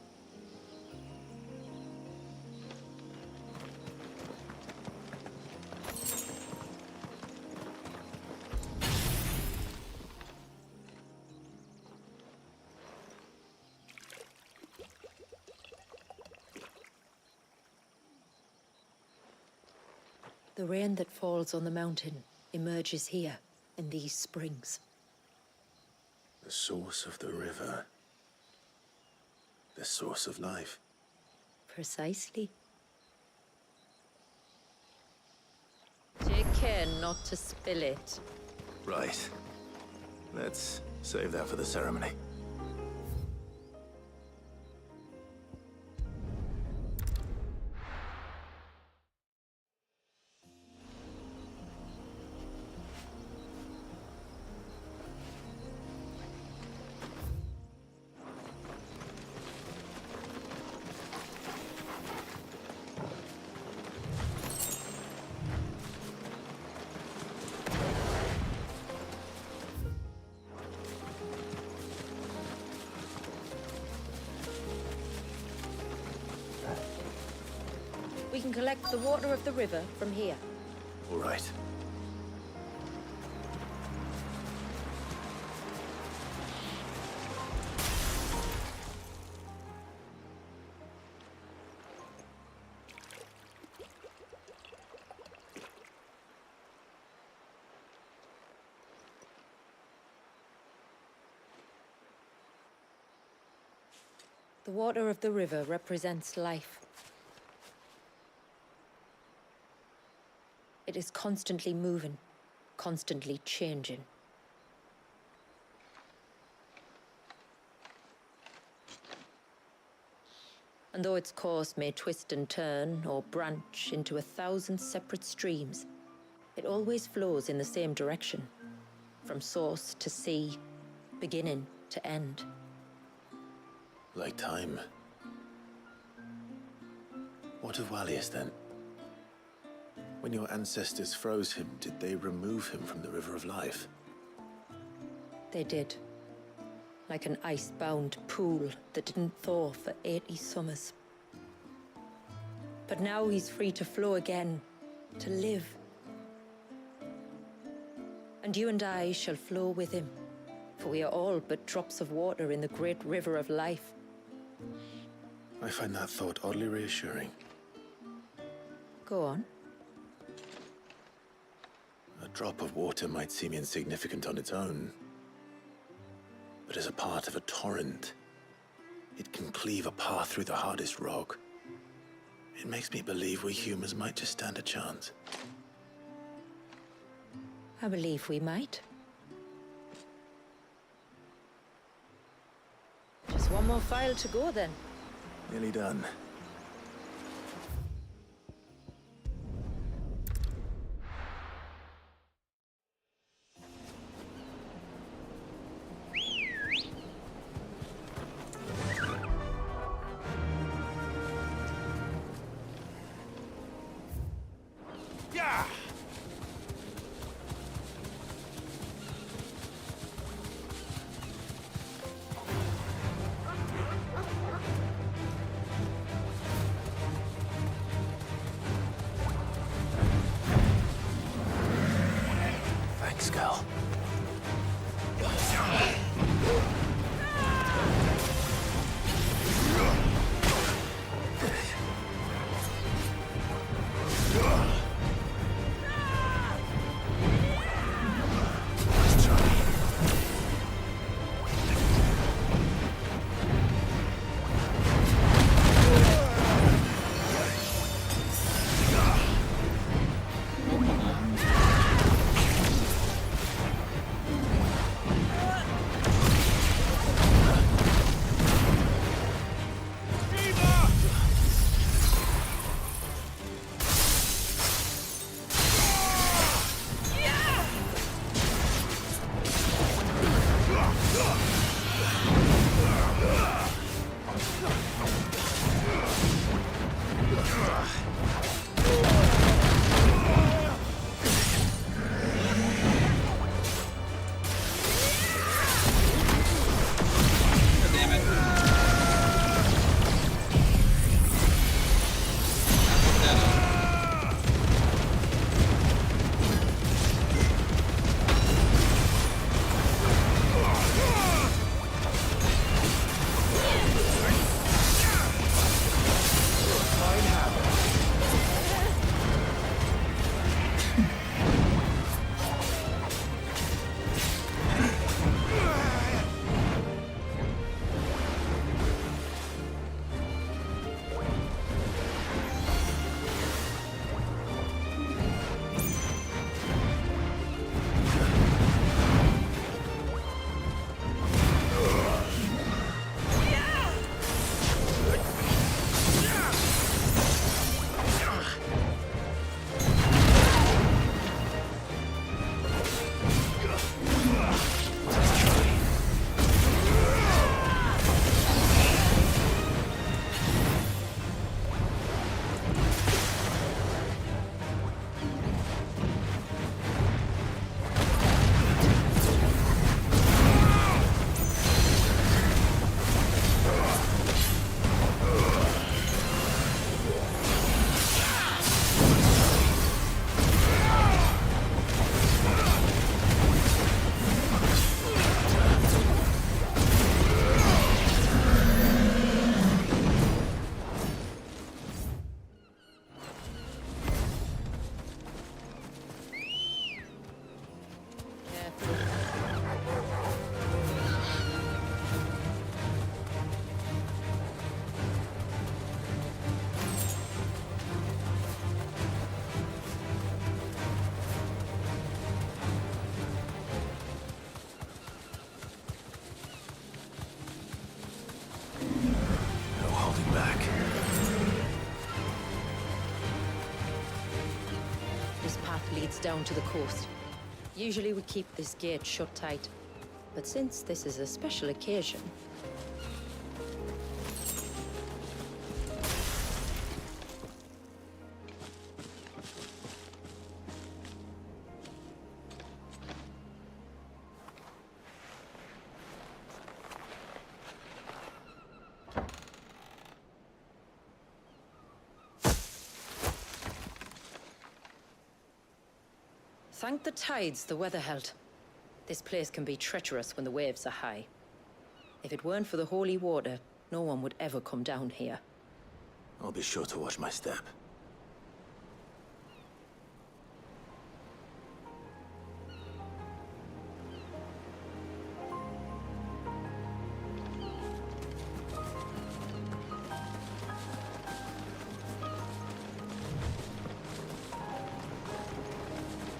The rain that falls on the mountain emerges here, in these springs. The source of the river. The source of life. Precisely. Take care not to spill it. Right. Let's save that for the ceremony. We can collect the water of the river from here. All right. The water of the river represents life. It is constantly moving, constantly changing. And though its course may twist and turn or branch into 1,000 separate streams, it always flows in the same direction, from source to sea, beginning to end. Like time. What of Wallius, then? When your ancestors froze him, did they remove him from the River of Life? They did. Like an ice-bound pool that didn't thaw for 80 summers. But now he's free to flow again, to live. And you and I shall flow with him, for we are all but drops of water in the great river of life. I find that thought oddly reassuring. Go on. A drop of water might seem insignificant on its own, but as a part of a torrent, it can cleave a path through the hardest rock. It makes me believe we humans might just stand a chance. I believe we might. Just one more file to go then. Nearly done. leads down to the coast. Usually we keep this gate shut tight, but since this is a special occasion... Thank the tides the weather held. This place can be treacherous when the waves are high. If it weren't for the holy water, no one would ever come down here. I'll be sure to watch my step.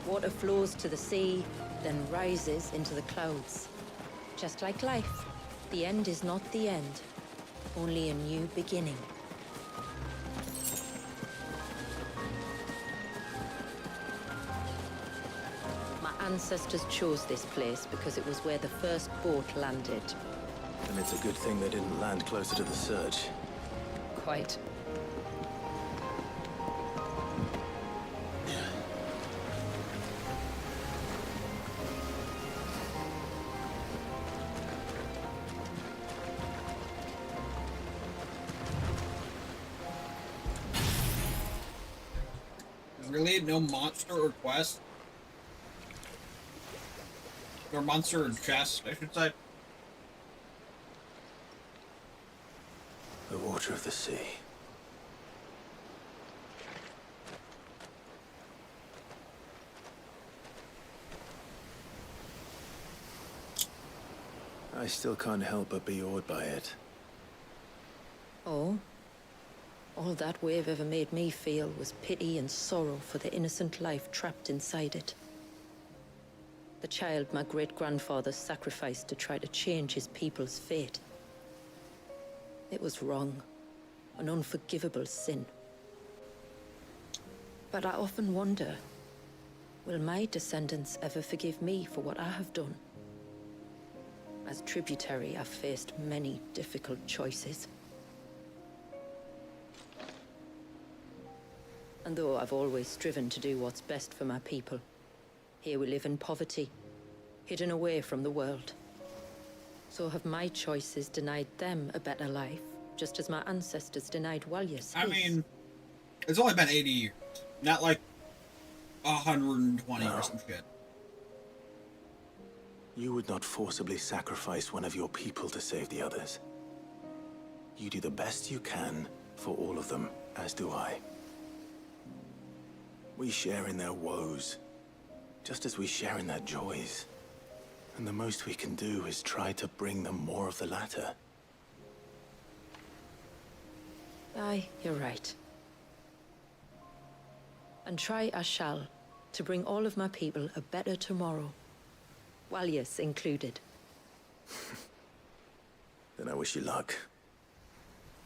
Water flows to the sea, then rises into the clouds. Just like life, the end is not the end, only a new beginning. My ancestors chose this place because it was where the first boat landed. And it's a good thing they didn't land closer to the surge. Quite. Really? No monster or quest? Or monster or chest, I should say. The water of the sea. I still can't help but be awed by it. Oh? All that wave ever made me feel was pity and sorrow for the innocent life trapped inside it. The child my great-grandfather sacrificed to try to change his people's fate. It was wrong, an unforgivable sin. But I often wonder, will my descendants ever forgive me for what I have done? As tributary, I've faced many difficult choices. And though I've always striven to do what's best for my people, here we live in poverty, hidden away from the world. So have my choices denied them a better life, just as my ancestors denied Walyas his? I mean, it's only been 80 years, not like 120 or some shit. You would not forcibly sacrifice one of your people to save the others. You do the best you can for all of them, as do I. We share in their woes, just as we share in their joys. And the most we can do is try to bring them more of the latter. Aye, you're right. And try I shall, to bring all of my people a better tomorrow. Walyas included. Then I wish you luck.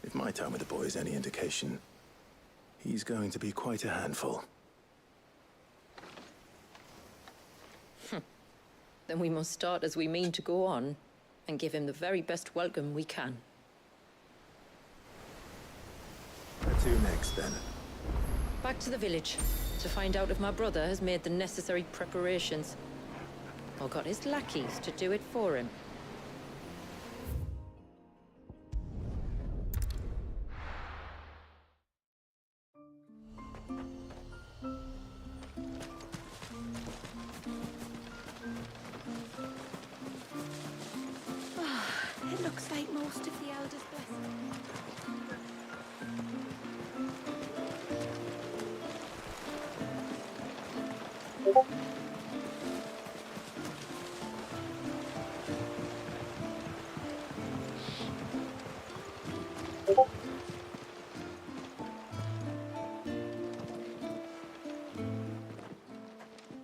If my time with the boy is any indication, he's going to be quite a handful. Then we must start as we mean to go on, and give him the very best welcome we can. Where to next, then? Back to the village, to find out if my brother has made the necessary preparations, or got his lackeys to do it for him. It looks like most of the elders' blessing.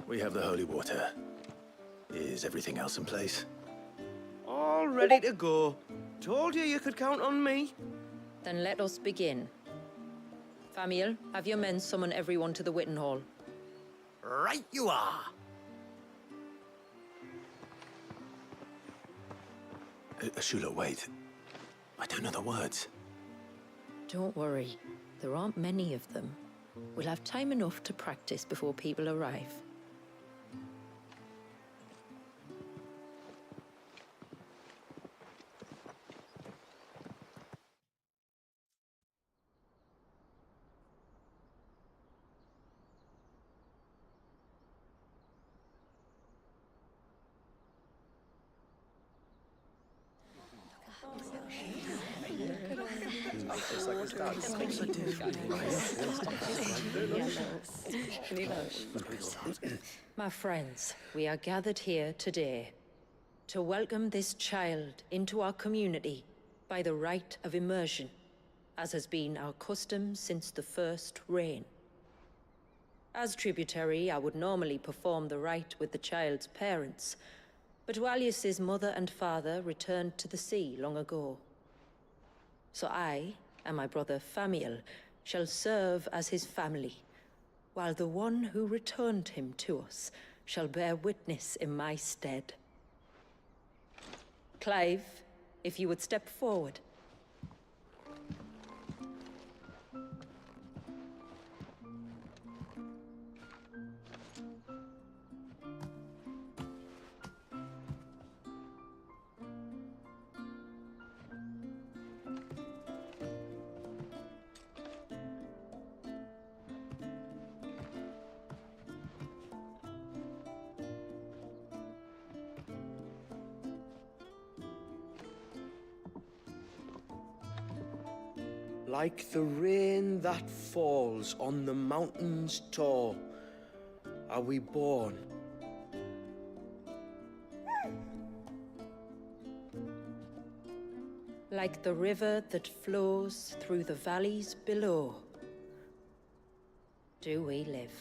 We have the holy water. Is everything else in place? All ready to go. Told you you could count on me. Then let us begin. Famiel, have your men summon everyone to the Witten Hall. Right you are. Ashula, wait. I don't know the words. Don't worry, there aren't many of them. We'll have time enough to practice before people arrive. My friends, we are gathered here today to welcome this child into our community by the rite of immersion, as has been our custom since the first reign. As tributary, I would normally perform the rite with the child's parents, but Walius's mother and father returned to the sea long ago. So I and my brother Famiel shall serve as his family, while the one who returned him to us shall bear witness in my stead. Clive, if you would step forward. Like the rain that falls on the mountains tall, are we born. Like the river that flows through the valleys below, do we live.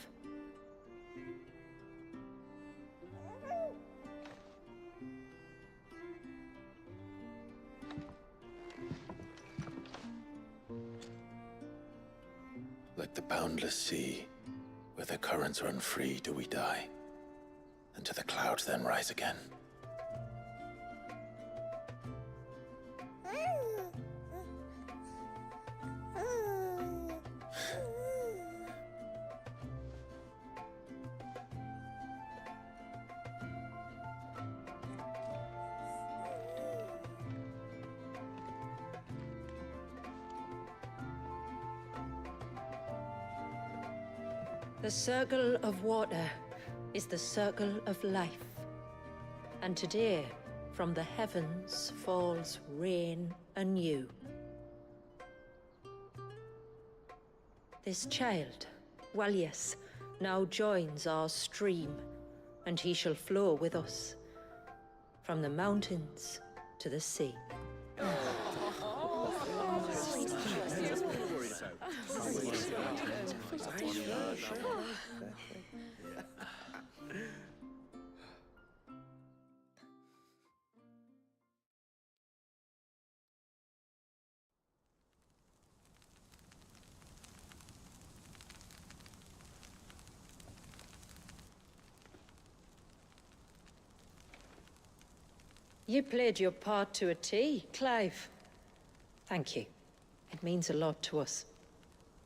Like the boundless sea, where the currents run free, do we die, and to the clouds then rise again. The circle of water is the circle of life. And today, from the heavens falls rain anew. This child, Walius, now joins our stream, and he shall flow with us, from the mountains to the sea. You played your part to a T, Clive. Thank you. It means a lot to us.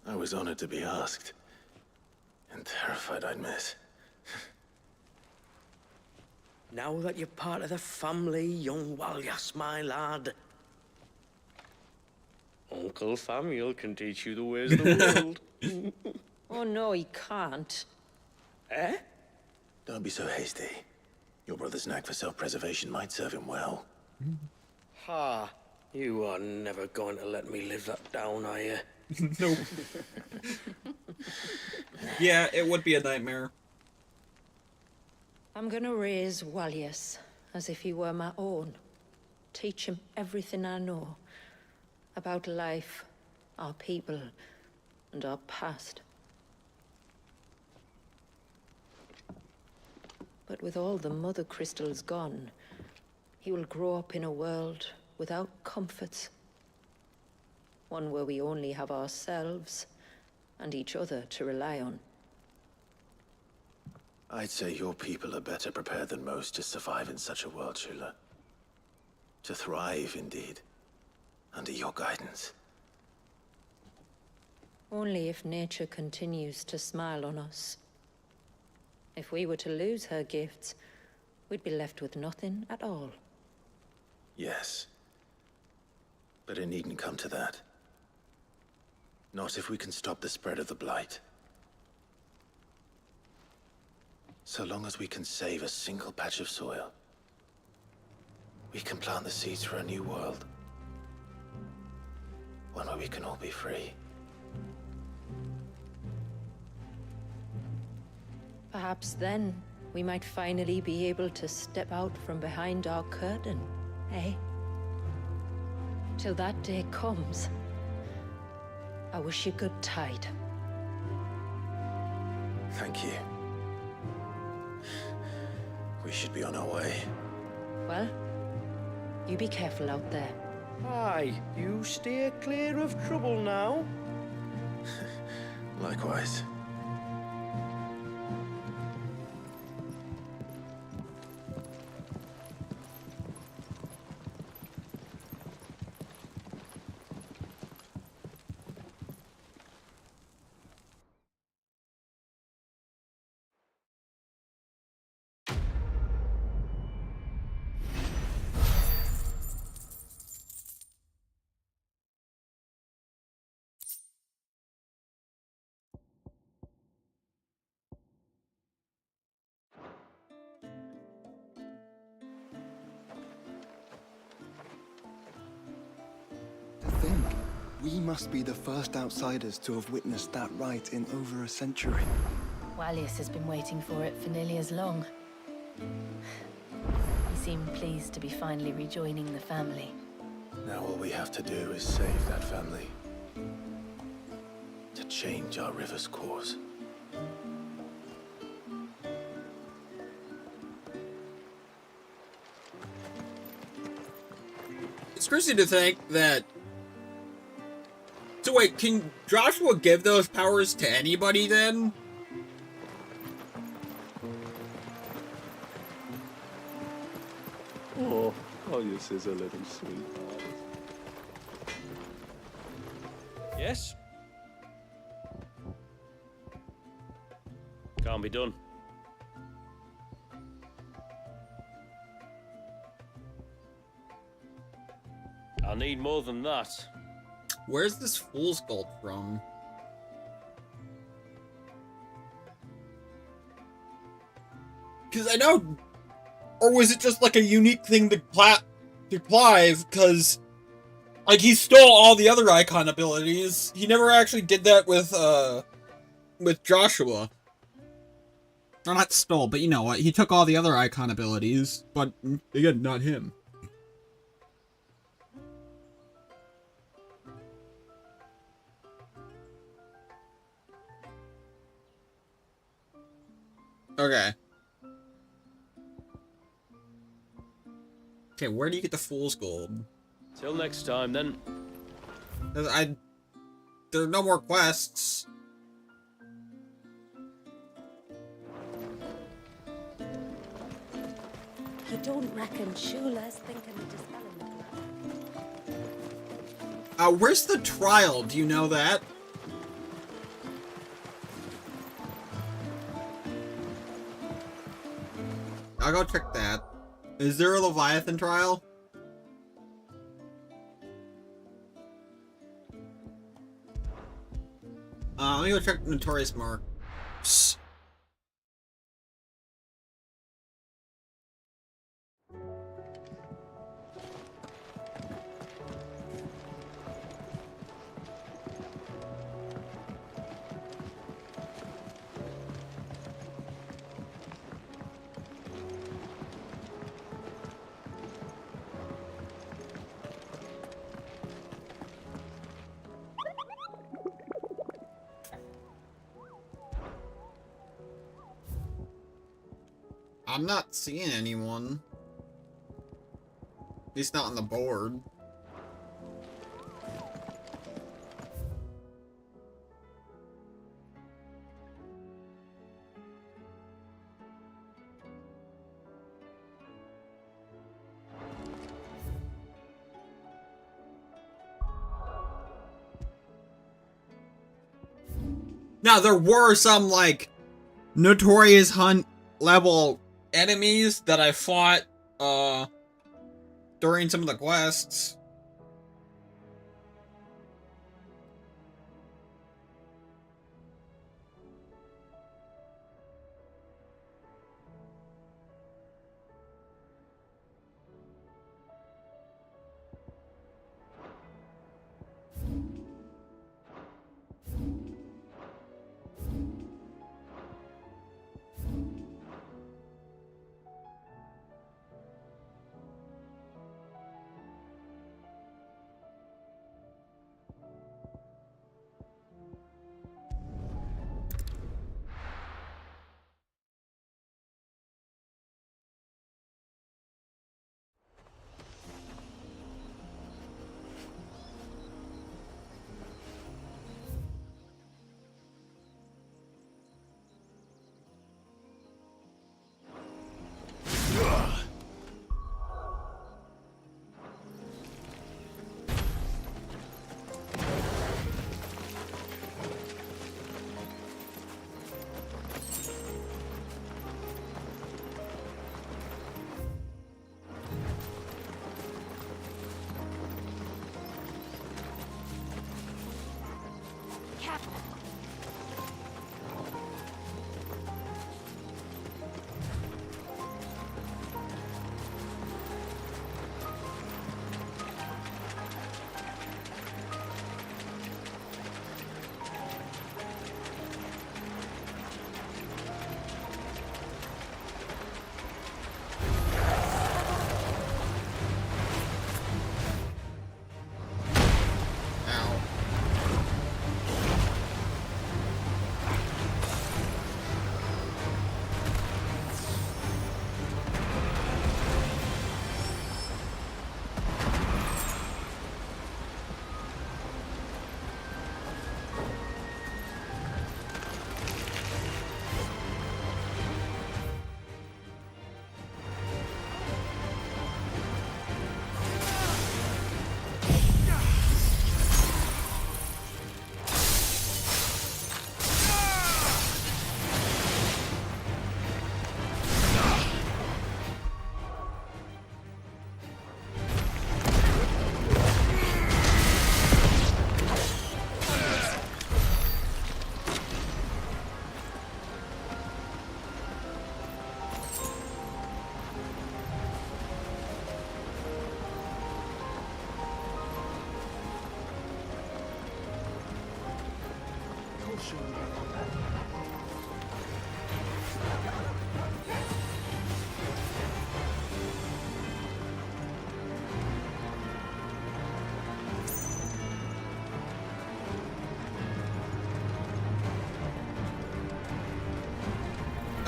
I was honored to be asked, and terrified I'd miss. Now that you're part of the family, young Walyas, my lad. Uncle Famiel can teach you the ways of the world. Oh no, he can't. Eh? Don't be so hasty. Your brother's knack for self-preservation might serve him well. Ha! You are never going to let me live that down, are you? Nope. Yeah, it would be a nightmare. I'm gonna raise Walius as if he were my own. Teach him everything I know about life, our people, and our past. But with all the mother crystals gone, he will grow up in a world without comforts. One where we only have ourselves and each other to rely on. I'd say your people are better prepared than most to survive in such a world, Shula. To thrive, indeed, under your guidance. Only if nature continues to smile on us. If we were to lose her gifts, we'd be left with nothing at all. Yes. But it needn't come to that. Not if we can stop the spread of the Blight. So long as we can save a single patch of soil, we can plant the seeds for a new world. One where we can all be free. Perhaps then, we might finally be able to step out from behind our curtain, eh? Till that day comes, I wish you good tide. Thank you. We should be on our way. Well, you be careful out there. Aye, you steer clear of trouble now. Likewise. To think, we must be the first outsiders to have witnessed that rite in over a century. Wallius has been waiting for it for nearly as long. He seemed pleased to be finally rejoining the family. Now all we have to do is save that family. To change our river's course. It's crazy to think that... So wait, can Joshua give those powers to anybody then? Oh, Wallius is a little sweetheart. Yes? Can't be done. I need more than that. Where's this fool's gold from? Because I know... Or was it just like a unique thing to Clive? Because, like, he stole all the other icon abilities. He never actually did that with Joshua. Or not stole, but you know what? He took all the other icon abilities, but again, not him. Okay. Okay, where do you get the fool's gold? Till next time, then. There are no more quests. You don't reckon Shula's thinking of dispelling the plan? Where's the trial? Do you know that? I'll go check that. Is there a Leviathan trial? Let me go check Notorious Mark. Psst. I'm not seeing anyone. At least not on the board. Now, there were some, like, Notorious Hunt level enemies that I fought, during some of the quests.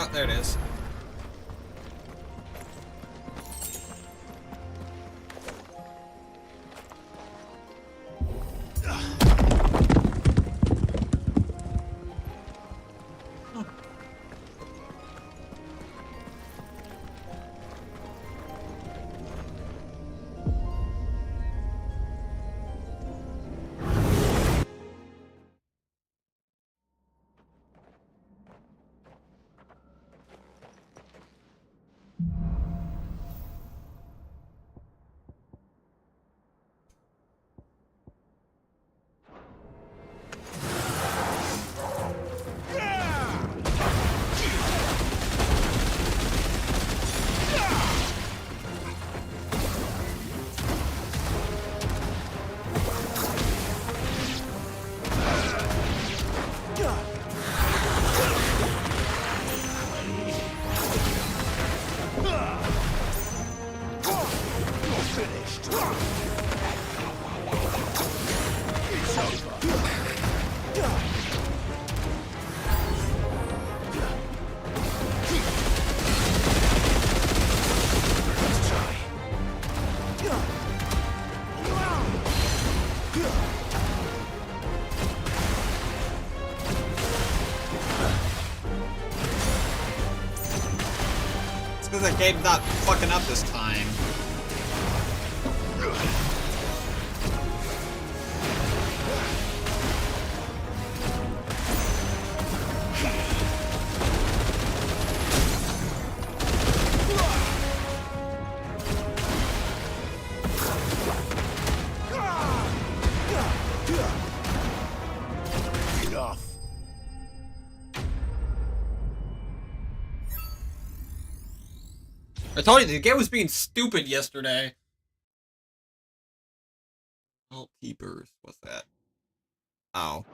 Oh, there it is. Because the game's not fucking up this time. I told you, the game was being stupid yesterday. Vault Keepers, what's that? Oh.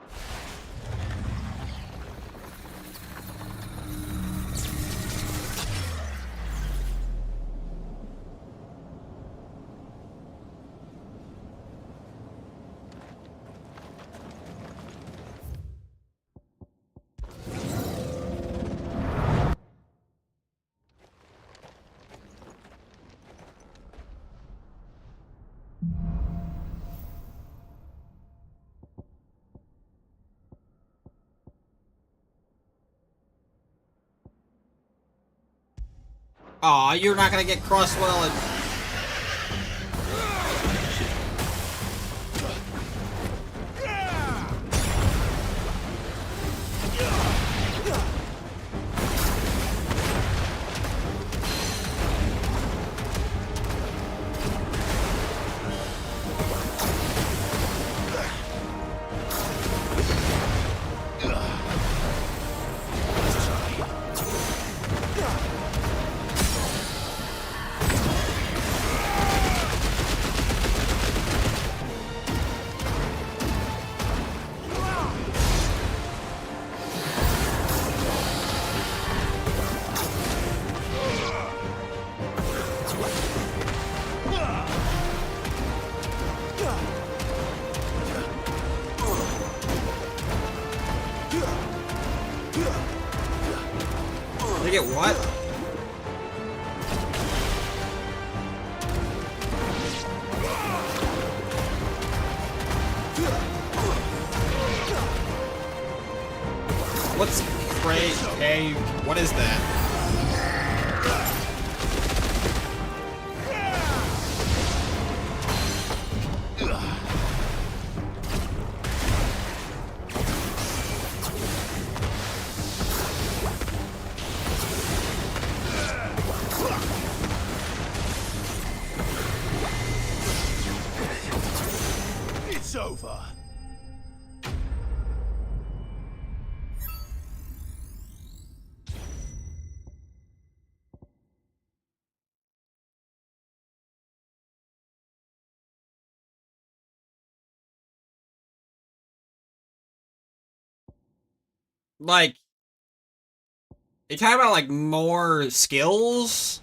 Aw, you're not gonna get Crosswell and... They get what? What's Cray? Hey, what is that? It's over. Like, they talk about like more skills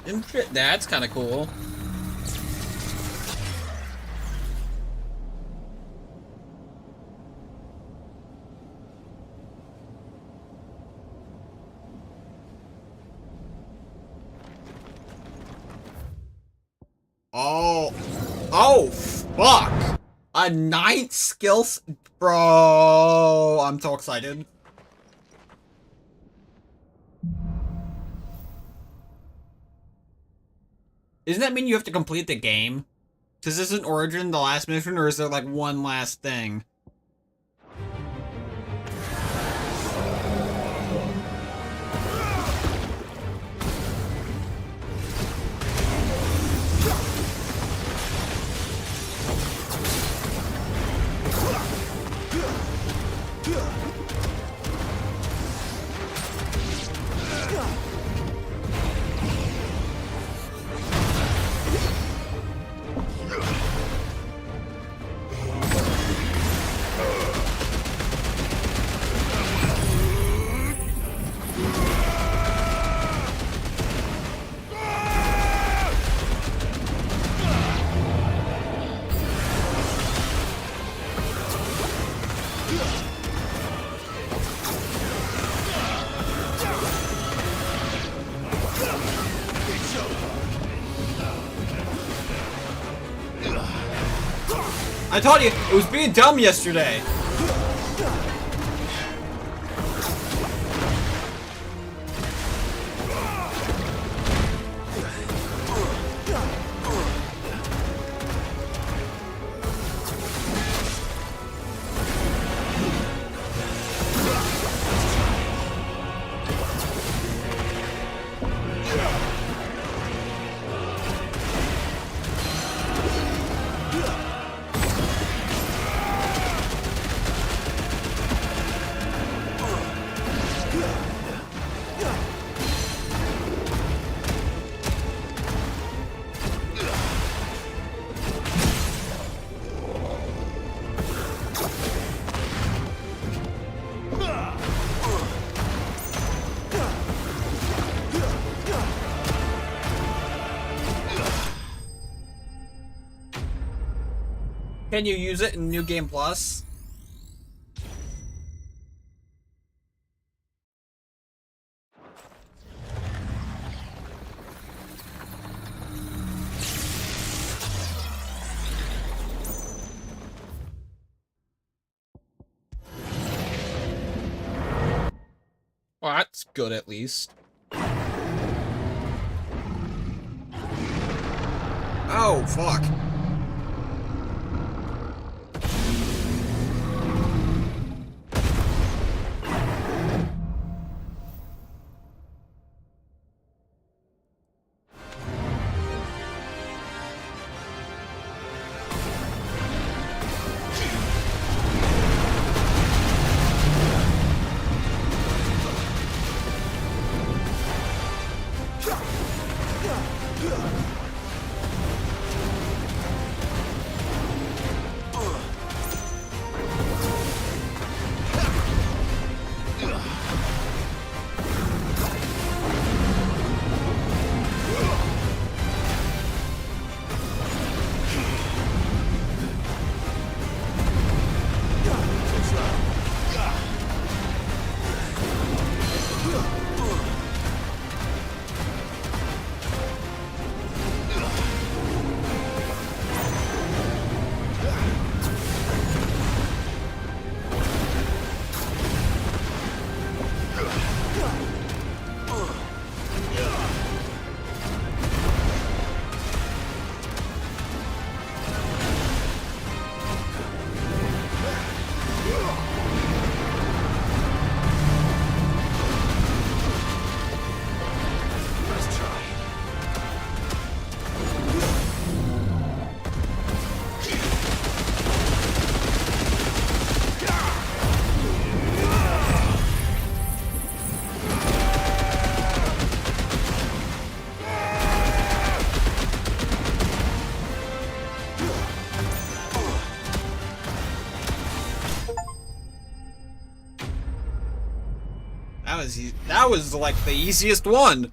and shit. That's kind of cool. Oh, fuck! A 9th skills, bro. I'm so excited. Doesn't that mean you have to complete the game? Because this isn't Origin, the last mission, or is there like one last thing? I told you, it was being dumb yesterday. Can you use it in New Game Plus? Well, that's good at least. Oh, fuck. That was like the easiest one.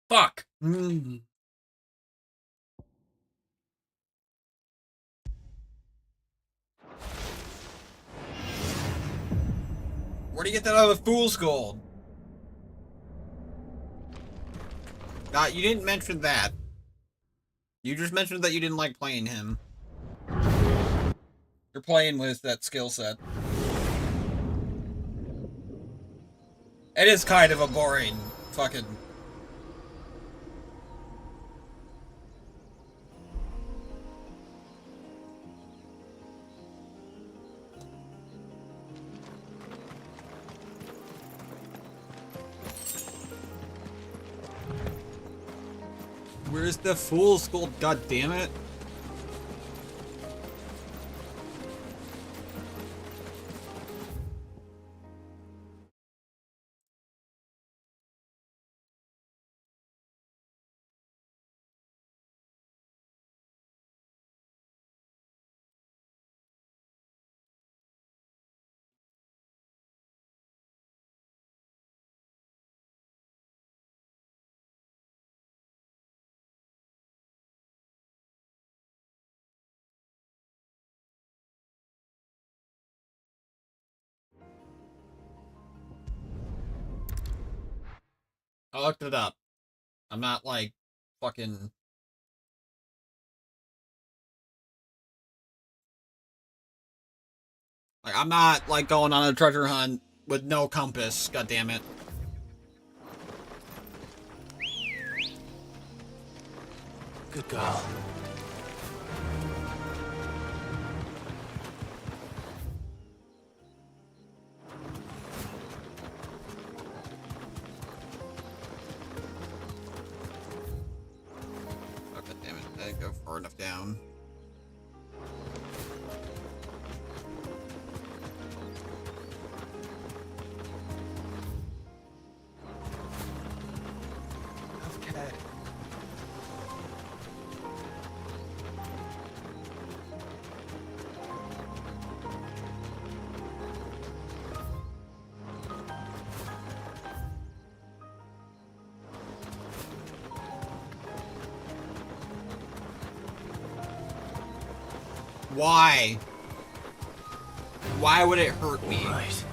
Fuck. Where do you get that other fool's gold? You didn't mention that. You just mentioned that you didn't like playing him. You're playing with that skill set. It is kind of a boring fucking... Where's the fool's gold? God damn it. I looked it up. I'm not like fucking... Like, I'm not like going on a treasure hunt with no compass, god damn it. Good girl. Oh, god damn it, I didn't go far enough down. Why? Why would it hurt me? Right.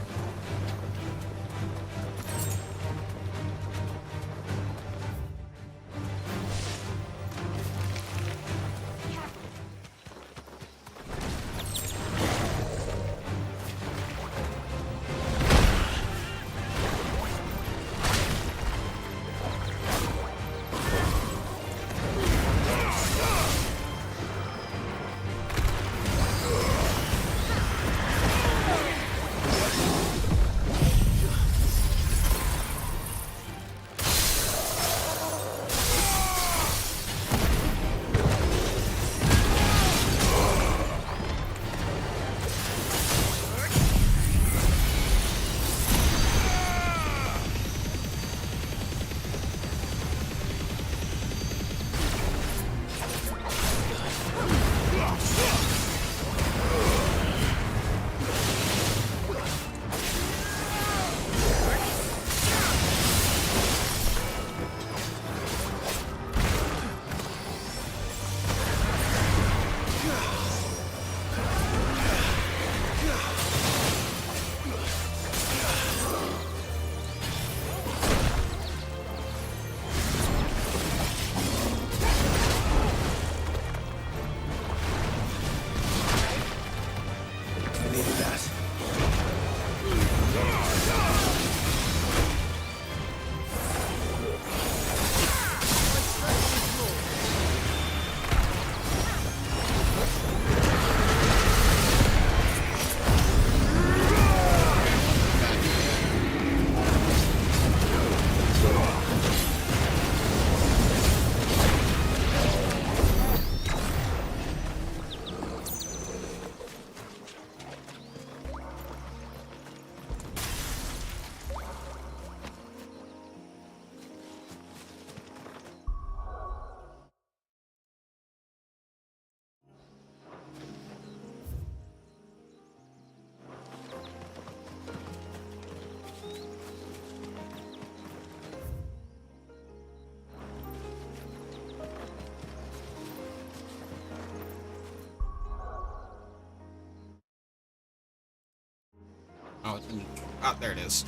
Oh, it's in... Ah, there it is.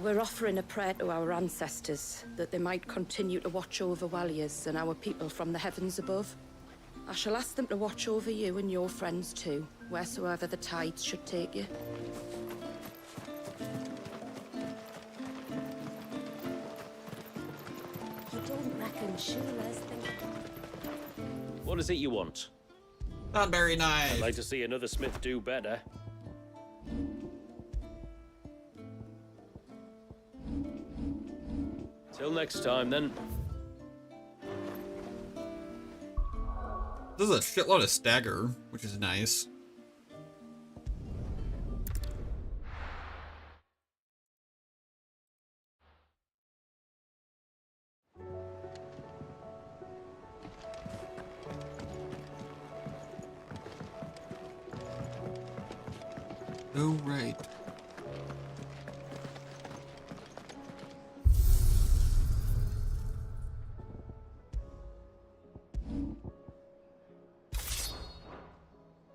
We're offering a prayer to our ancestors, that they might continue to watch over Walias and our people from the heavens above. I shall ask them to watch over you and your friends too, wheresoever the tides should take you. You don't reckon Shula's thinking... What is it you want? Not very nice. I'd like to see another smith do better. Till next time, then. This is a shitload of stagger, which is nice. Oh, right.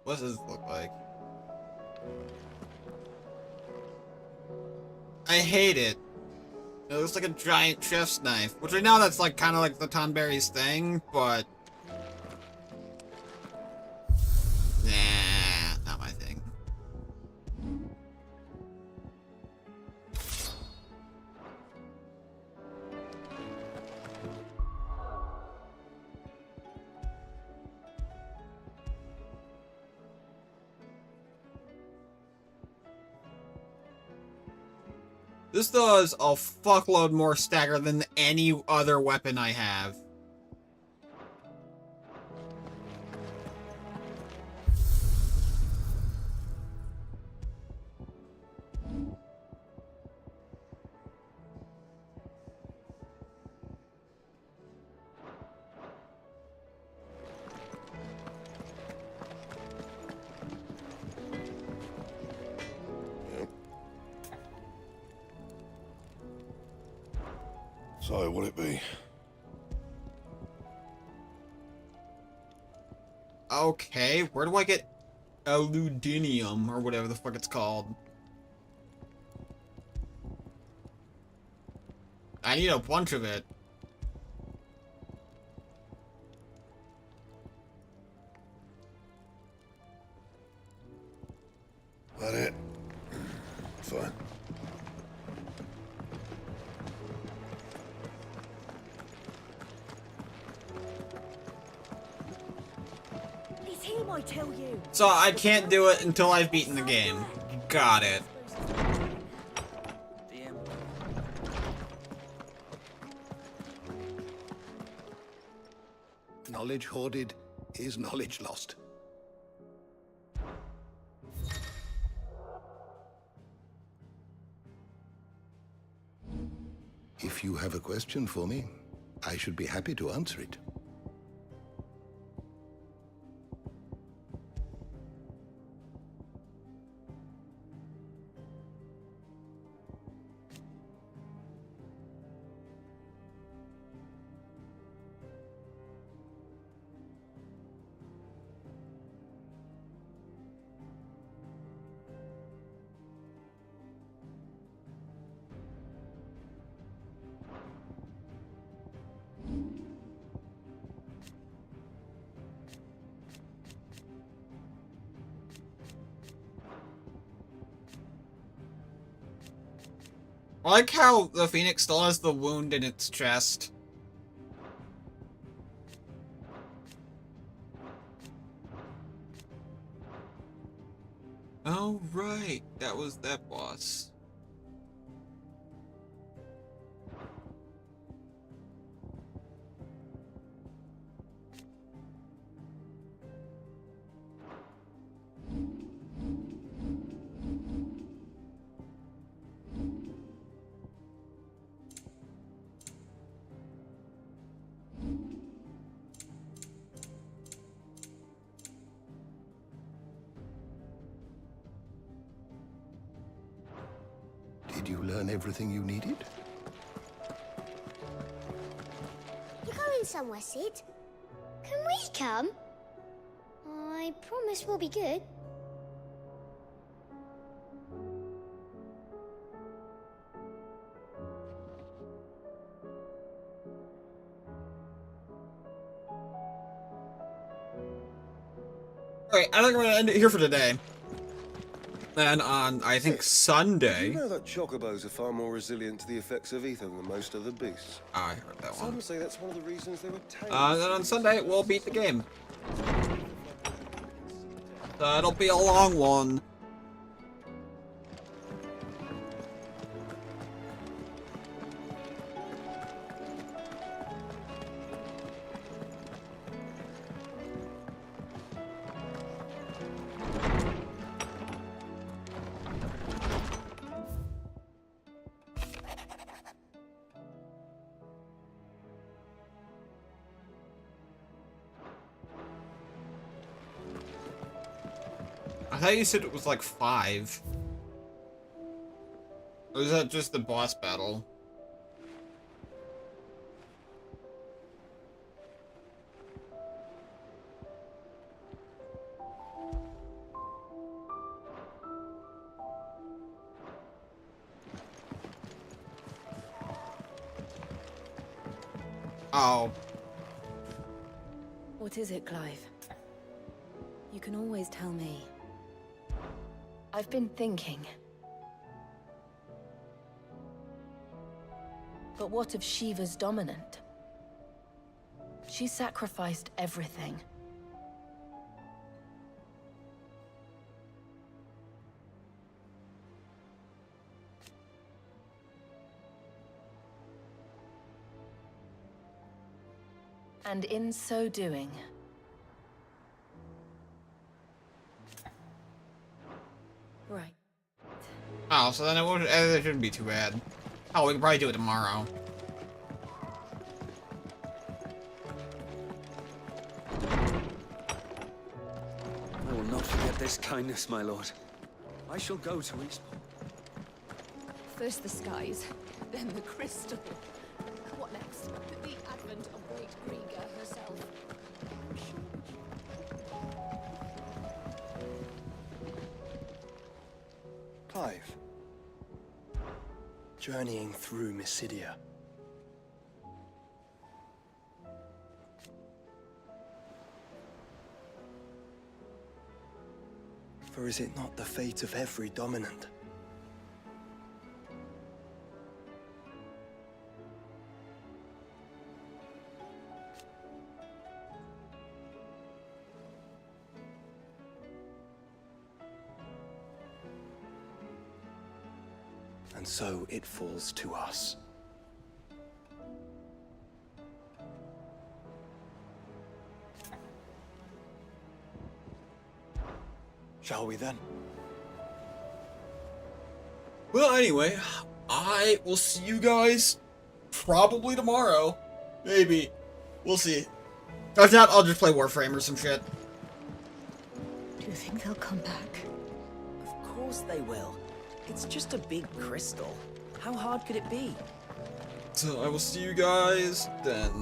What does this look like? I hate it. It looks like a giant chef's knife, which I know that's like kind of like the Tonberry's thing, but nah, not my thing. This does a fuckload more stagger than any other weapon I have. So, what'll it be? Okay, where do I get Eludinium, or whatever the fuck it's called? I need a bunch of it. That it? Fine. It's him, I tell you. So I can't do it until I've beaten the game. Got it. Knowledge hoarded is knowledge lost. If you have a question for me, I should be happy to answer it. I like how the Phoenix still has the wound in its chest. Oh, right. That was that boss. Did you learn everything you needed? You're going somewhere, Sid? Can we come? I promise we'll be good. Alright, I think we're gonna end it here for today. Then on, I think, Sunday. You know that chocobos are far more resilient to the effects of ether than most other beasts. I heard that one. Some say that's one of the reasons they were tamed. Then on Sunday, we'll beat the game. That'll be a long one. I thought you said it was like 5. Or is that just the boss battle? Oh. What is it, Clive? You can always tell me. I've been thinking. But what of Shiva's dominant? She sacrificed everything. And in so doing, right. Oh, so then it shouldn't be too bad. Oh, we can probably do it tomorrow. I will not forget this kindness, my lord. I shall go to Eastport. First the skies, then the crystal. 5. Journeying through Mysidia. For is it not the fate of every dominant? And so it falls to us. Shall we then? Well, anyway, I will see you guys probably tomorrow. Maybe. We'll see. If not, I'll just play Warframe or some shit. Do you think they'll come back? Of course they will. It's just a big crystal. How hard could it be? So I will see you guys then.